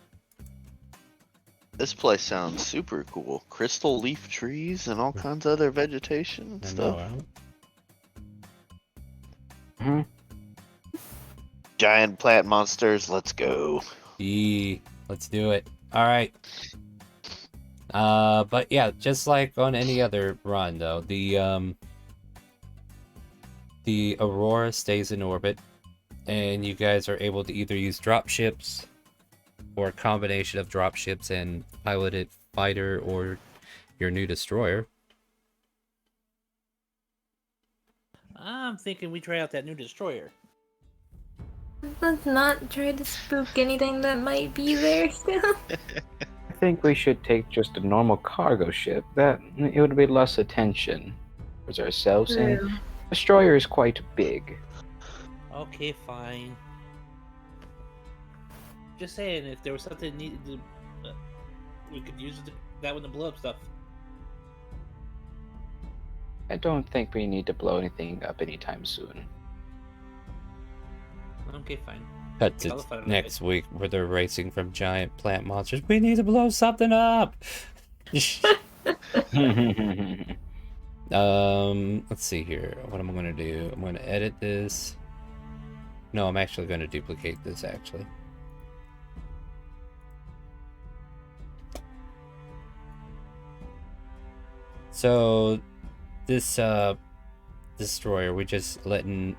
This place sounds super cool. Crystal leaf trees and all kinds of other vegetation and I stuff. know, Mhm. Giant plant monsters, let's go. Yee, let's do it. Alright. But yeah, just like on any other run though, the Aurora stays in orbit, and you guys are able to either use dropships or a combination of dropships and piloted fighter or your new destroyer. I'm thinking we try out that new destroyer. Let's not try to spook anything that might be there still. I think we should take just a normal cargo ship. That it would be less attention towards ourselves, and True. destroyer is quite big. Okay, fine. Just saying, if there was something needed to, we could use that one to blow up stuff. I don't think we need to blow anything up anytime soon. Okay, fine. Cut to I'll find out next week where they're racing from giant plant monsters. We need to blow something up. Let's see here. What am I gonna do? I'm gonna edit this. No, I'm actually gonna duplicate this actually. So this destroyer, we just letting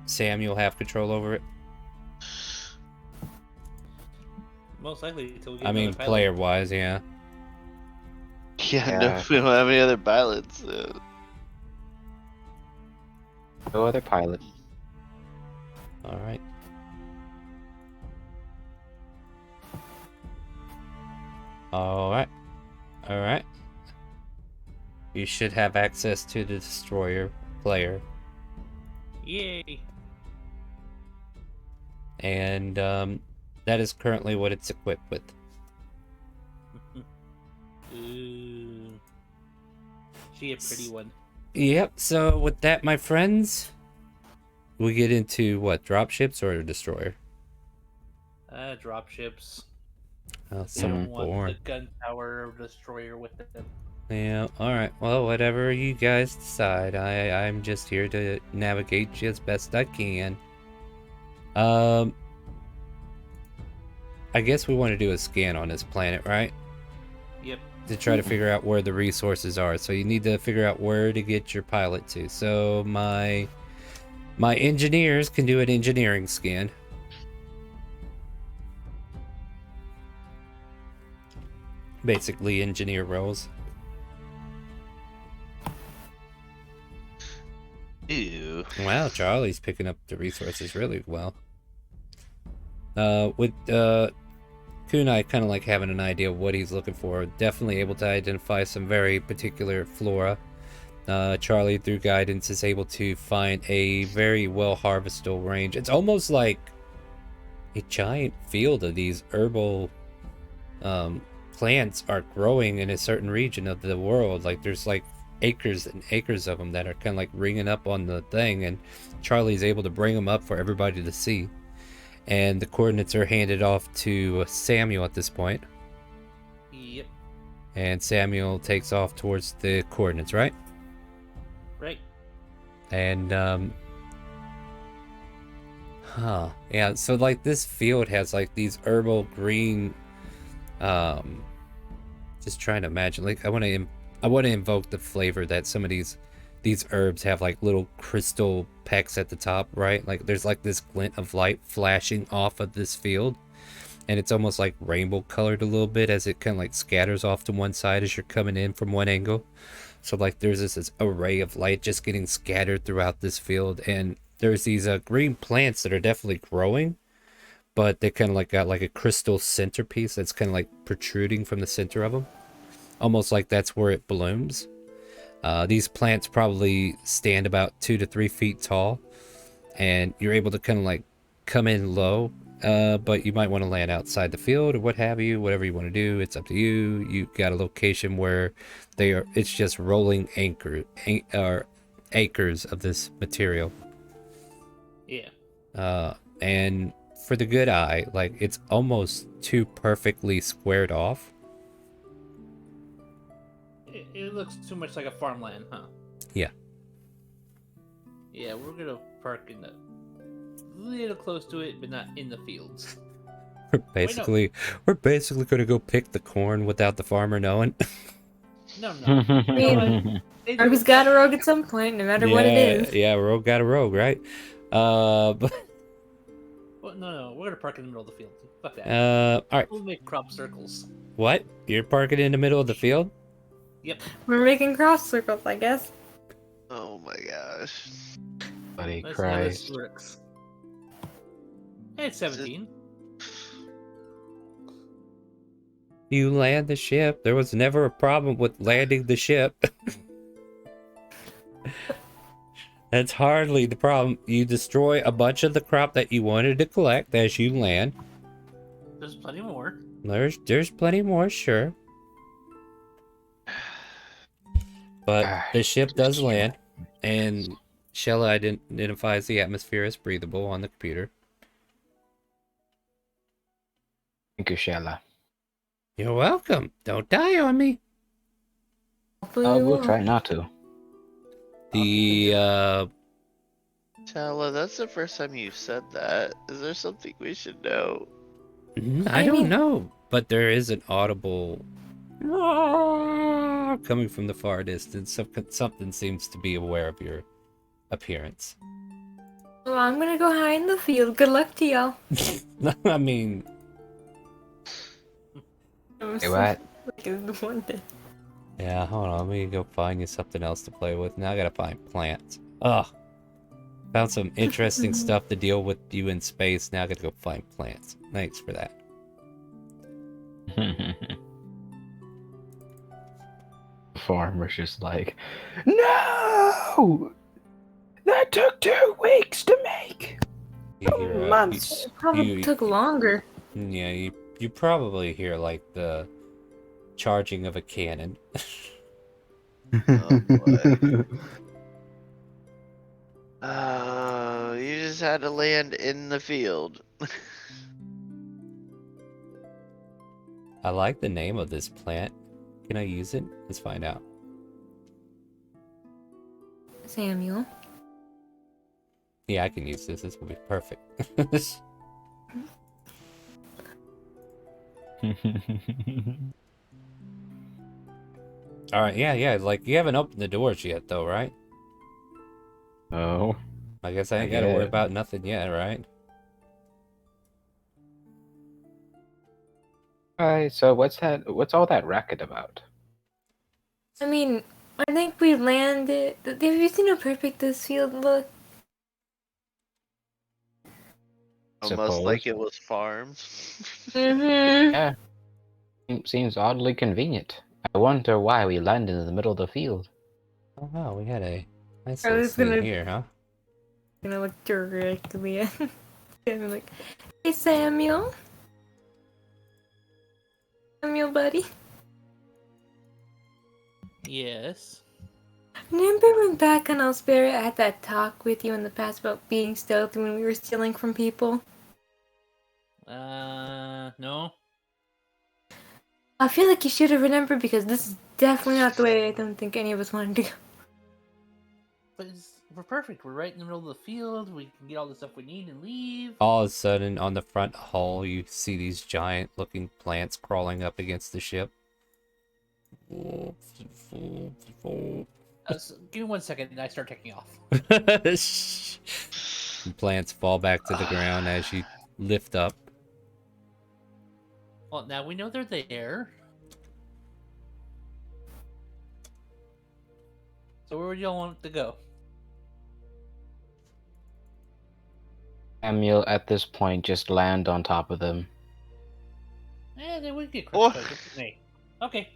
Samuel have control over it? Most likely until we get I mean, another pilot. player wise, yeah. Yeah, no, we don't have any other pilots. No other pilot. All right. All right. All right. You should have access to the destroyer player, Yay! and that is currently what it's equipped with. Ooh. She a pretty one. Yep. So with that, my friends, we get into what, dropships or a destroyer? Dropships. Oh, I so don't want boring. the gun tower destroyer with them. Yeah, alright. Well, whatever you guys decide. I'm just here to navigate you as best I can. I guess we want to do a scan on this planet, right? Yep. To try to figure out where the resources are. So you need to figure out where to get your pilot to. So my engineers can do an engineering scan. Basically engineer roles. Ew. Wow, Charlie's picking up the resources really well. With Kunai kind of like having an idea of what he's looking for. Definitely able to identify some very particular flora. Charlie, through guidance, is able to find a very well harvestable range. It's almost like a giant field of these herbal plants are growing in a certain region of the world. Like there's like acres and acres of them that are kind of like ringing up on the thing, and Charlie's able to bring them up for everybody to see. And the coordinates are handed off to Samuel at this point. Yep. And Samuel takes off towards the coordinates, right? Right. And yeah, so like this field has like these herbal green, just trying to imagine, like I want to invoke the flavor that some of these herbs have, like little crystal pecks at the top, right? Like there's like this glint of light flashing off of this field, and it's almost like rainbow colored a little bit as it kind of like scatters off to one side as you're coming in from one angle. So like there's this array of light just getting scattered throughout this field, and there's these green plants that are definitely growing, but they kind of like got like a crystal centerpiece that's kind of like protruding from the center of them, almost like that's where it blooms. These plants probably stand about 2 to 3 feet tall, and you're able to kind of like come in low, but you might want to land outside the field or what have you. Whatever you want to do, it's up to you. You got a location where it's just rolling acres of this material. Yeah. And for the good eye, like it's almost too perfectly squared off. It looks too much like a farmland, huh? Yeah. Yeah, we're gonna park in the little close to it, but not in the fields. We're basically gonna go pick the corn without the farmer knowing. No. Rogue's got a rogue at some point, no matter what it is. Yeah, rogue got a rogue, right? But Well, no, we're gonna park in the middle of the field. Fuck that. all right. We'll make crop circles. What? You're parking in the middle of the field? Yep. We're making cross circles, I guess. Oh my gosh. Buddy Let's see how this Christ. works. Hey, it's 17. You land the ship. There was never a problem with landing the ship. That's hardly the problem. You destroy a bunch of the crop that you wanted to collect as you land. There's plenty more. There's plenty more, sure. But the ship does land, and Shella identifies the atmosphere as breathable on the computer. Thank you, Shella. You're welcome. Don't die on me. Hopefully We'll won't. try not to. The Tala, that's the first time you've said that. Is there something we should know? I don't know, but there is an audible coming from the far distance. Something seems to be aware of your appearance. Well, I'm gonna go hide in the field. Good luck to y'all. I mean, Hey, what? yeah, hold on. Let me go find you something else to play with. Now I gotta find plants. Ugh. Found some interesting stuff to deal with you in space. Now I gotta go find plants. Thanks for that. Farmer's just like, no! That took 2 weeks to make! You hear, Months. It probably took longer. Yeah, you probably hear like the charging of a cannon. Oh boy. Oh, you just had to land in the field. I like the name of this plant. Can I use it? Let's find out. Samuel. Yeah, I can use this. This will be perfect. Alright, yeah, like, you haven't opened the doors yet, though, right? Oh. I guess I ain't gotta worry about nothing yet, right? Alright, so what's all that racket about? I mean, I think we landed. Have you seen how perfect this field look? Almost like it was farmed. Mm-hmm. Yeah. Seems oddly convenient. I wonder why we landed in the middle of the field. Oh wow, we had a nice I little was scene gonna- here, huh? I'm gonna look directly at him. And I'm like, hey, Samuel. Samuel, buddy. Yes. Remember when back on Elsparia I had that talk with you in the past about being stealthy when we were stealing from people? No. I feel like you should have remembered because this is definitely not the way I don't think any of us wanted to go. But we're perfect. We're right in the middle of the field. We can get all the stuff we need and leave. All of a sudden, on the front hull, you see these giant-looking plants crawling up against the ship. Give me 1 second and I start taking off. Plants fall back to the ground as you lift up. Well, now we know they're there. So where would y'all want to go? Samuel, at this point, just land on top of them. They would get Oh. crushed by me. Okay.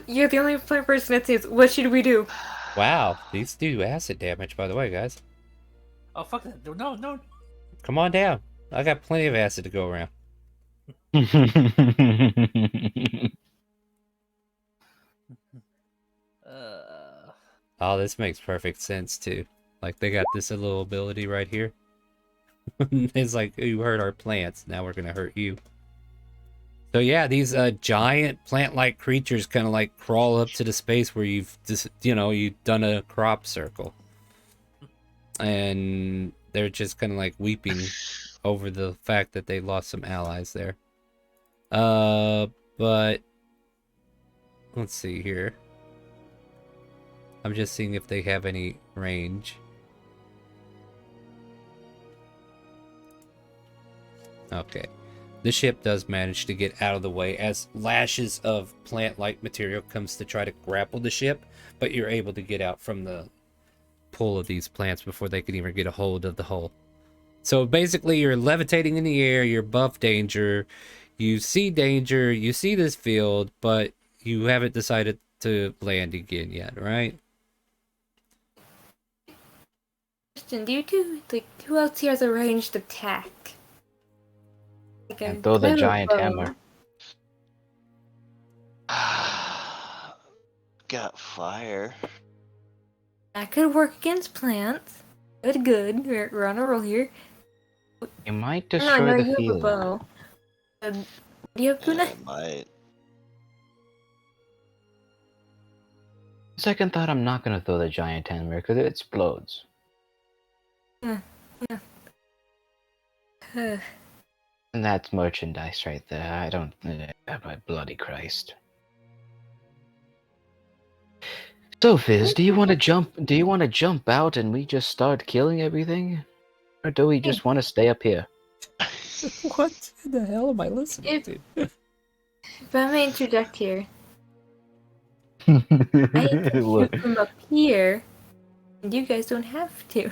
You're the only person that says, what should we do? Wow, these do acid damage, by the way, guys. Oh, fuck that. No. Come on down. I got plenty of acid to go around. Oh, this makes perfect sense, too. Like, they got this little ability right here. It's like, you hurt our plants, now we're gonna hurt you. So yeah, these giant plant-like creatures kind of like crawl up to the space where you've just, you've done a crop circle. And they're just kind of like weeping over the fact that they lost some allies there. But let's see here. I'm just seeing if they have any range. Okay. The ship does manage to get out of the way as lashes of plant-like material comes to try to grapple the ship, but you're able to get out from the pull of these plants before they can even get a hold of the hull. So basically you're levitating in the air, you're above danger, you see danger, you see this field, but you haven't decided to land again yet, right? Question, do you do, like, who else here has a ranged attack? Like And throw the giant bow. hammer. Got fire. That could work against plants. Good. We're on a roll here. You might No, destroy you the have a field. bow. Do you have Kuna? I might. Second thought, I'm not gonna throw the giant hammer because it explodes. Yeah. And that's merchandise right there. I don't. My bloody Christ. So, Fizz, do you want to jump? Do you want to jump out and we just start killing everything, or do we just want to stay up here? What the hell am I listening to? If I may interject here, I can shoot from up here, and you guys don't have to.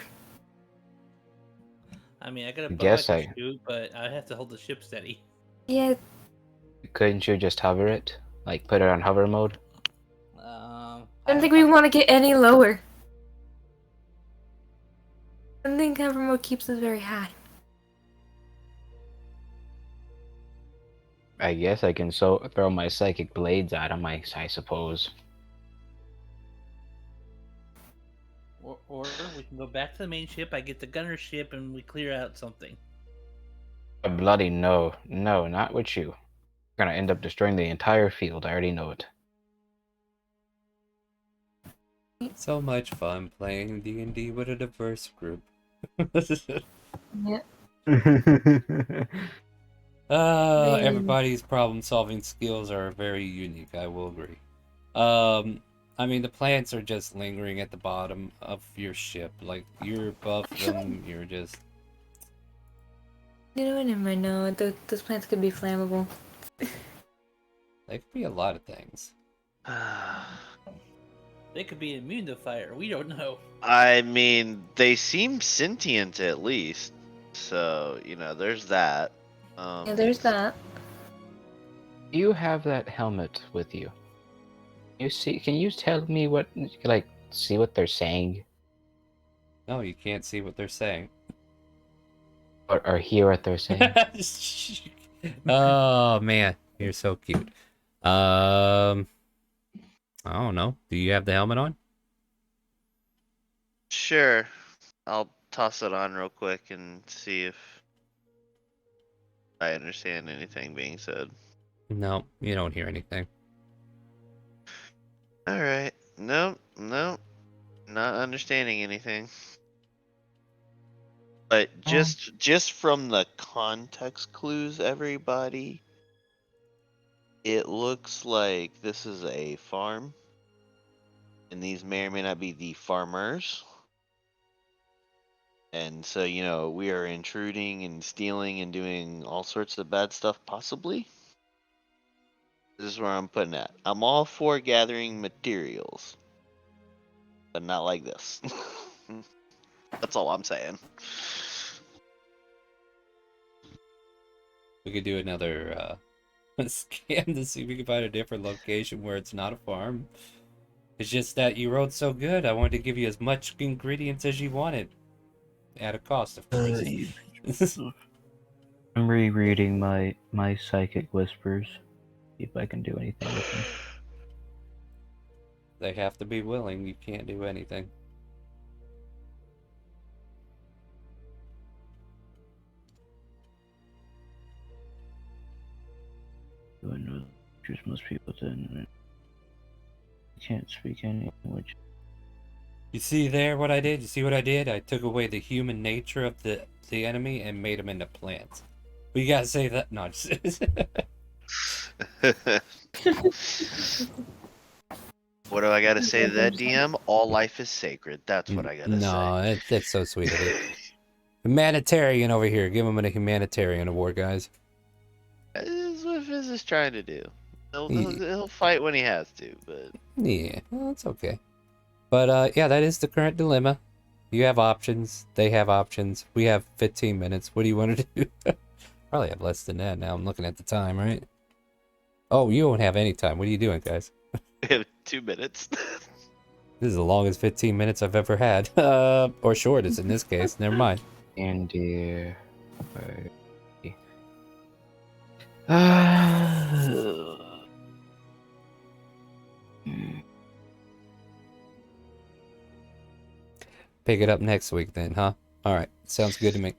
I mean, I got a bow Guess I can I- shoot, but I have to hold the ship steady. Yeah, Couldn't you just hover it? Like put it on hover mode? I don't think we want to get any lower. I don't think hover mode keeps us very high. I guess I can throw my psychic blades at him. I suppose. Or we can go back to the main ship. I get the gunner ship, and we clear out something. Bloody no, not with you. We're gonna end up destroying the entire field. I already know it. So much fun playing D&D with a diverse group. Yeah. Everybody's problem-solving skills are very unique, I will agree. I mean, the plants are just lingering at the bottom of your ship. Like, you're above them, you're just... You know, never mind. No, those plants could be flammable. They could be a lot of things. They could be immune to fire. We don't know. I mean, they seem sentient at least. So, there's that. Yeah, there's that. You have that helmet with you. You see? Can you tell me what? See what they're saying, No, you can't see what they're saying. or hear what they're saying? Oh man, you're so cute. I don't know. Do you have the helmet on? Sure. I'll toss it on real quick and see if I understand anything being said. No, you don't hear anything. Alright. Nope, nope. Not understanding anything. But just from the context clues, everybody, it looks like this is a farm. And these may or may not be the farmers. And so, we are intruding and stealing and doing all sorts of bad stuff, possibly. This is where I'm putting at. I'm all for gathering materials, but not like this. That's all I'm saying. We could do another scan to see if we can find a different location where it's not a farm. It's just that you rolled so good, I wanted to give you as much ingredients as you wanted. At a cost, of course. I'm rereading my psychic whispers. See if I can do anything with them. They have to be willing. You can't do anything. I know the creatures must be within. I can't speak any language. You see there what I did? You see what I did? I took away the human nature of the enemy and made them into plants. But you gotta say that. No, just... What do I gotta say to that, DM? All life is sacred. That's what I gotta say. No, that's so sweet of you. Humanitarian over here. Give him a humanitarian award, guys. This is what Fizz is trying to do. He'll fight when he has to, but... Yeah, well, it's okay. But, yeah, that is the current dilemma. You have options. They have options. We have 15 minutes. What do you want to do? Probably have less than that now. I'm looking at the time, right? Oh, you won't have any time. What are you doing, guys? We have 2 minutes. This is the longest 15 minutes I've ever had. Or shortest in this case. Never mind. And dear. Pick it up next week then, huh? Alright, sounds good to me.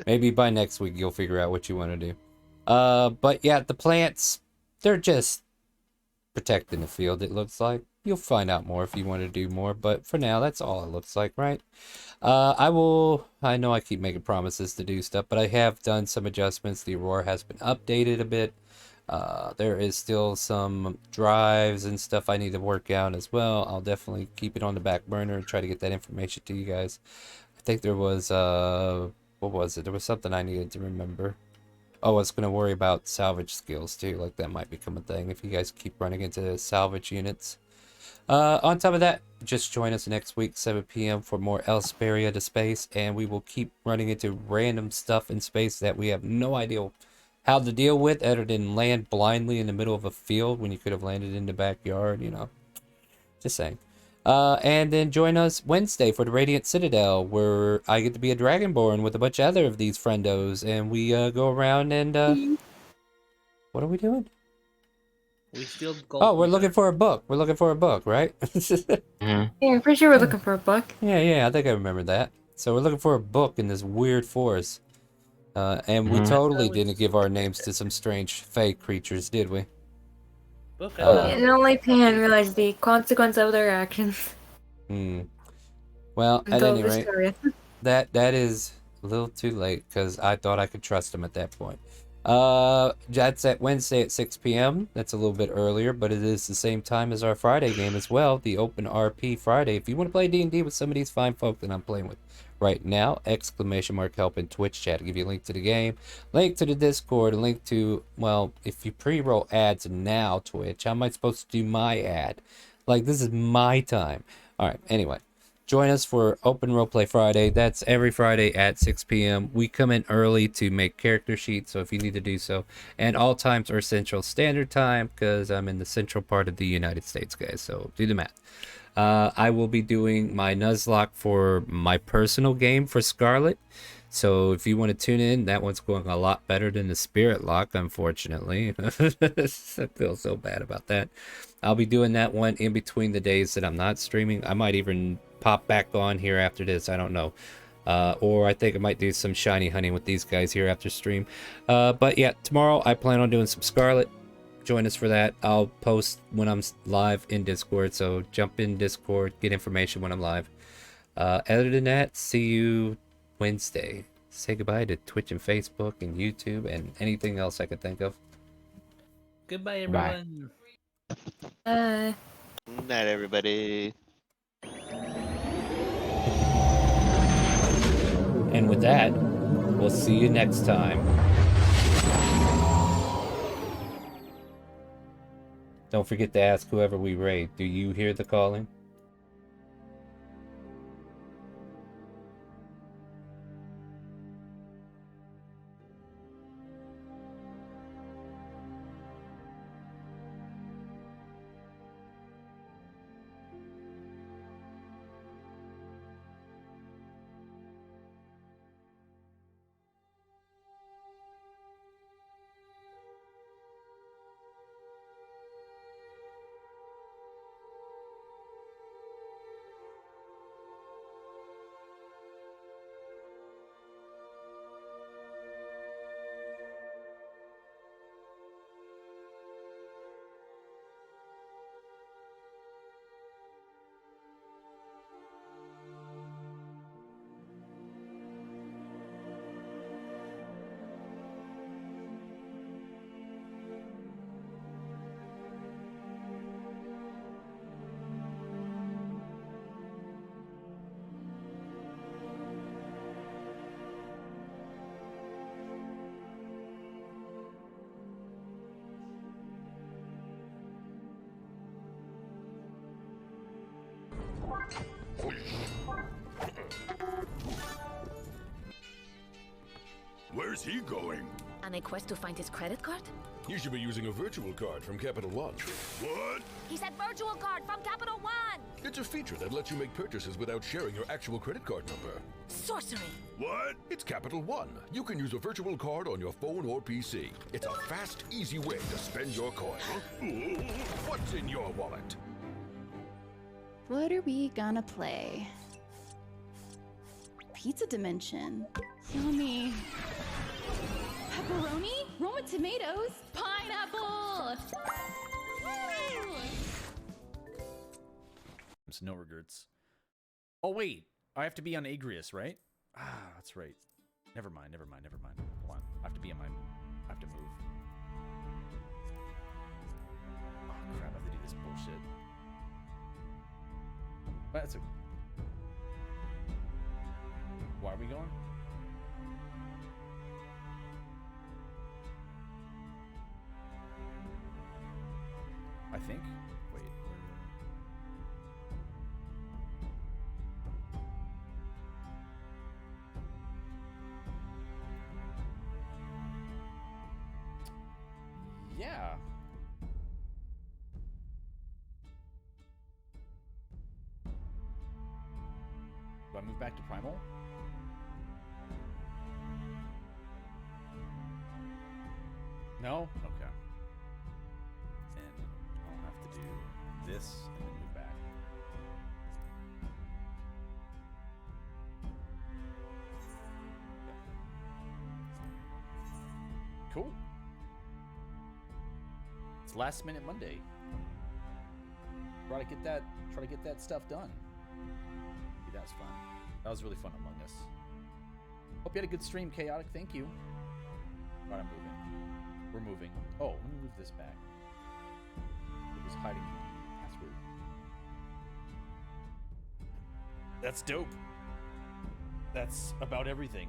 Maybe by next week you'll figure out what you want to do. But yeah, the plants, they're just protecting the field, it looks like. You'll find out more if you want to do more, but for now, that's all it looks like, right? I know I keep making promises to do stuff, but I have done some adjustments. The Aurora has been updated a bit. There is still some drives and stuff I need to work out as well. I'll definitely keep it on the back burner and try to get that information to you guys. I think there was, what was it? There was something I needed to remember. Oh, I was going to worry about salvage skills too. Like that might become a thing if you guys keep running into salvage units. On top of that, just join us next week, 7 p.m. for more Elsparia to space, and we will keep running into random stuff in space that we have no idea how to deal with other than land blindly in the middle of a field when you could have landed in the backyard, you know. Just saying. And then join us Wednesday for the Radiant Citadel, where I get to be a Dragonborn with a bunch of other of these friendos, and we go around and what are we doing? We steal gold. Oh, we're looking for a book. We're looking for a book, right? Yeah, I'm pretty sure we're looking for a book. Yeah, I think I remember that. So we're looking for a book in this weird forest. And we totally didn't give our names to some strange fey creatures, did we? Book And only Pan realized the consequence of their actions. Well, at Until any this rate, story. that is a little too late because I thought I could trust him at that point. That's at Wednesday at 6 p.m. That's a little bit earlier, but it is the same time as our Friday game as well, the Open RP Friday. If you want to play D&D with some of these fine folk that I'm playing with right now, !help in Twitch chat to give you a link to the game, link to the Discord, a link to, well, if you pre-roll ads now, Twitch, how am I supposed to do my ad? Like, this is my time. Alright, anyway. Join us for Open Roleplay Friday. That's every Friday at 6 p.m. We come in early to make character sheets, so if you need to do so. And all times are Central Standard Time, because I'm in the central part of the United States, guys, so do the math. I will be doing my Nuzlocke for my personal game for Scarlet. So if you want to tune in, that one's going a lot better than the Spirit Lock, unfortunately. I feel so bad about that. I'll be doing that one in between the days that I'm not streaming. I might even pop back on here after this. I don't know. Or I think I might do some shiny hunting with these guys here after stream. But yeah, tomorrow I plan on doing some Scarlet. Join us for that. I'll post when I'm live in Discord, so jump in Discord, get information when I'm live. Other than that, see you Wednesday. Say goodbye to Twitch and Facebook and YouTube and anything else I could think of. Goodbye, Bye. everyone. Night, everybody. And with that, we'll see you next time. Don't forget to ask whoever we raid, do you hear the calling? Where's he going? On a quest to find his credit card? You should be using a virtual card from Capital One. What? He said virtual card from Capital One! It's a feature that lets you make purchases without sharing your actual credit card number. Sorcery! What? It's Capital One. You can use a virtual card on your phone or PC. It's a fast, easy way to spend your coin. What's in your wallet? What are we gonna play? Pizza Dimension. Yummy. Pepperoni? Roma tomatoes? Pineapple! No regrets. Oh wait, I have to be on Agrius, right? Ah, that's right. Never mind. Hold on. I have to be on my... I have to move. Oh crap, I have to do this bullshit. That's a... Why are we going? I think. Wait, where... Yeah. Do I move back to Primal? No? Okay. Then I'll have to do this and then move back. Okay. Cool. It's last minute Monday. Try to get that stuff done. Maybe that was fun. That was really fun Among Us. Hope you had a good stream, Chaotic. Thank you. Alright, I'm moving. We're moving. Oh, let me move this back. It was hiding the password. That's dope. That's about everything.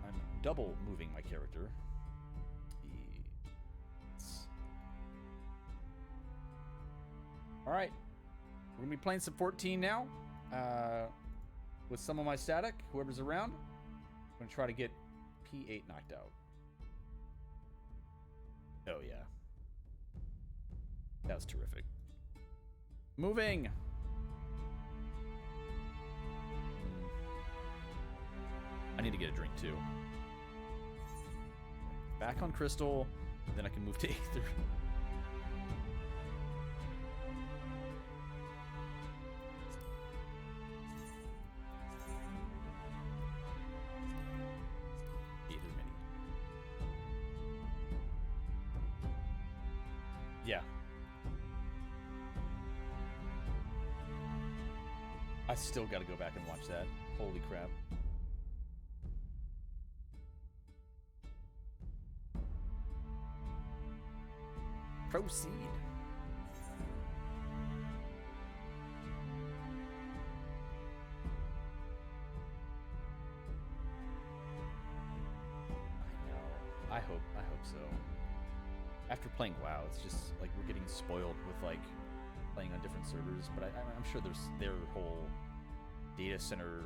I'm double moving my character. Alright. We're gonna be playing some 14 now. With some of my static, whoever's around. I'm gonna try to get P8 knocked out. Oh yeah. That was terrific. Moving! need to get a drink too. Back on Crystal, then I can move to Aether. Aether Mini. Yeah. I still gotta go back and watch that. Holy crap. Proceed. I hope so. After playing WoW, it's just like we're getting spoiled with like playing on different servers, but I'm sure their whole data center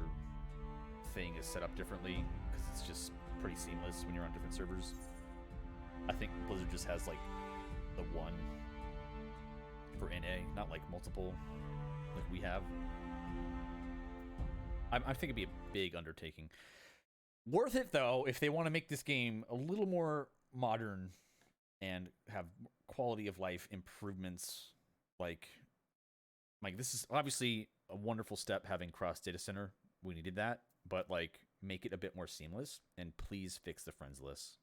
thing is set up differently because it's just pretty seamless when you're on different servers. I think Blizzard just has like the one for NA, not like multiple like we have. I think it'd be a big undertaking. Worth it though if they want to make this game a little more modern and have quality of life improvements. Like this is obviously a wonderful step having cross data center. We needed that, but like make it a bit more seamless and please fix the friends list.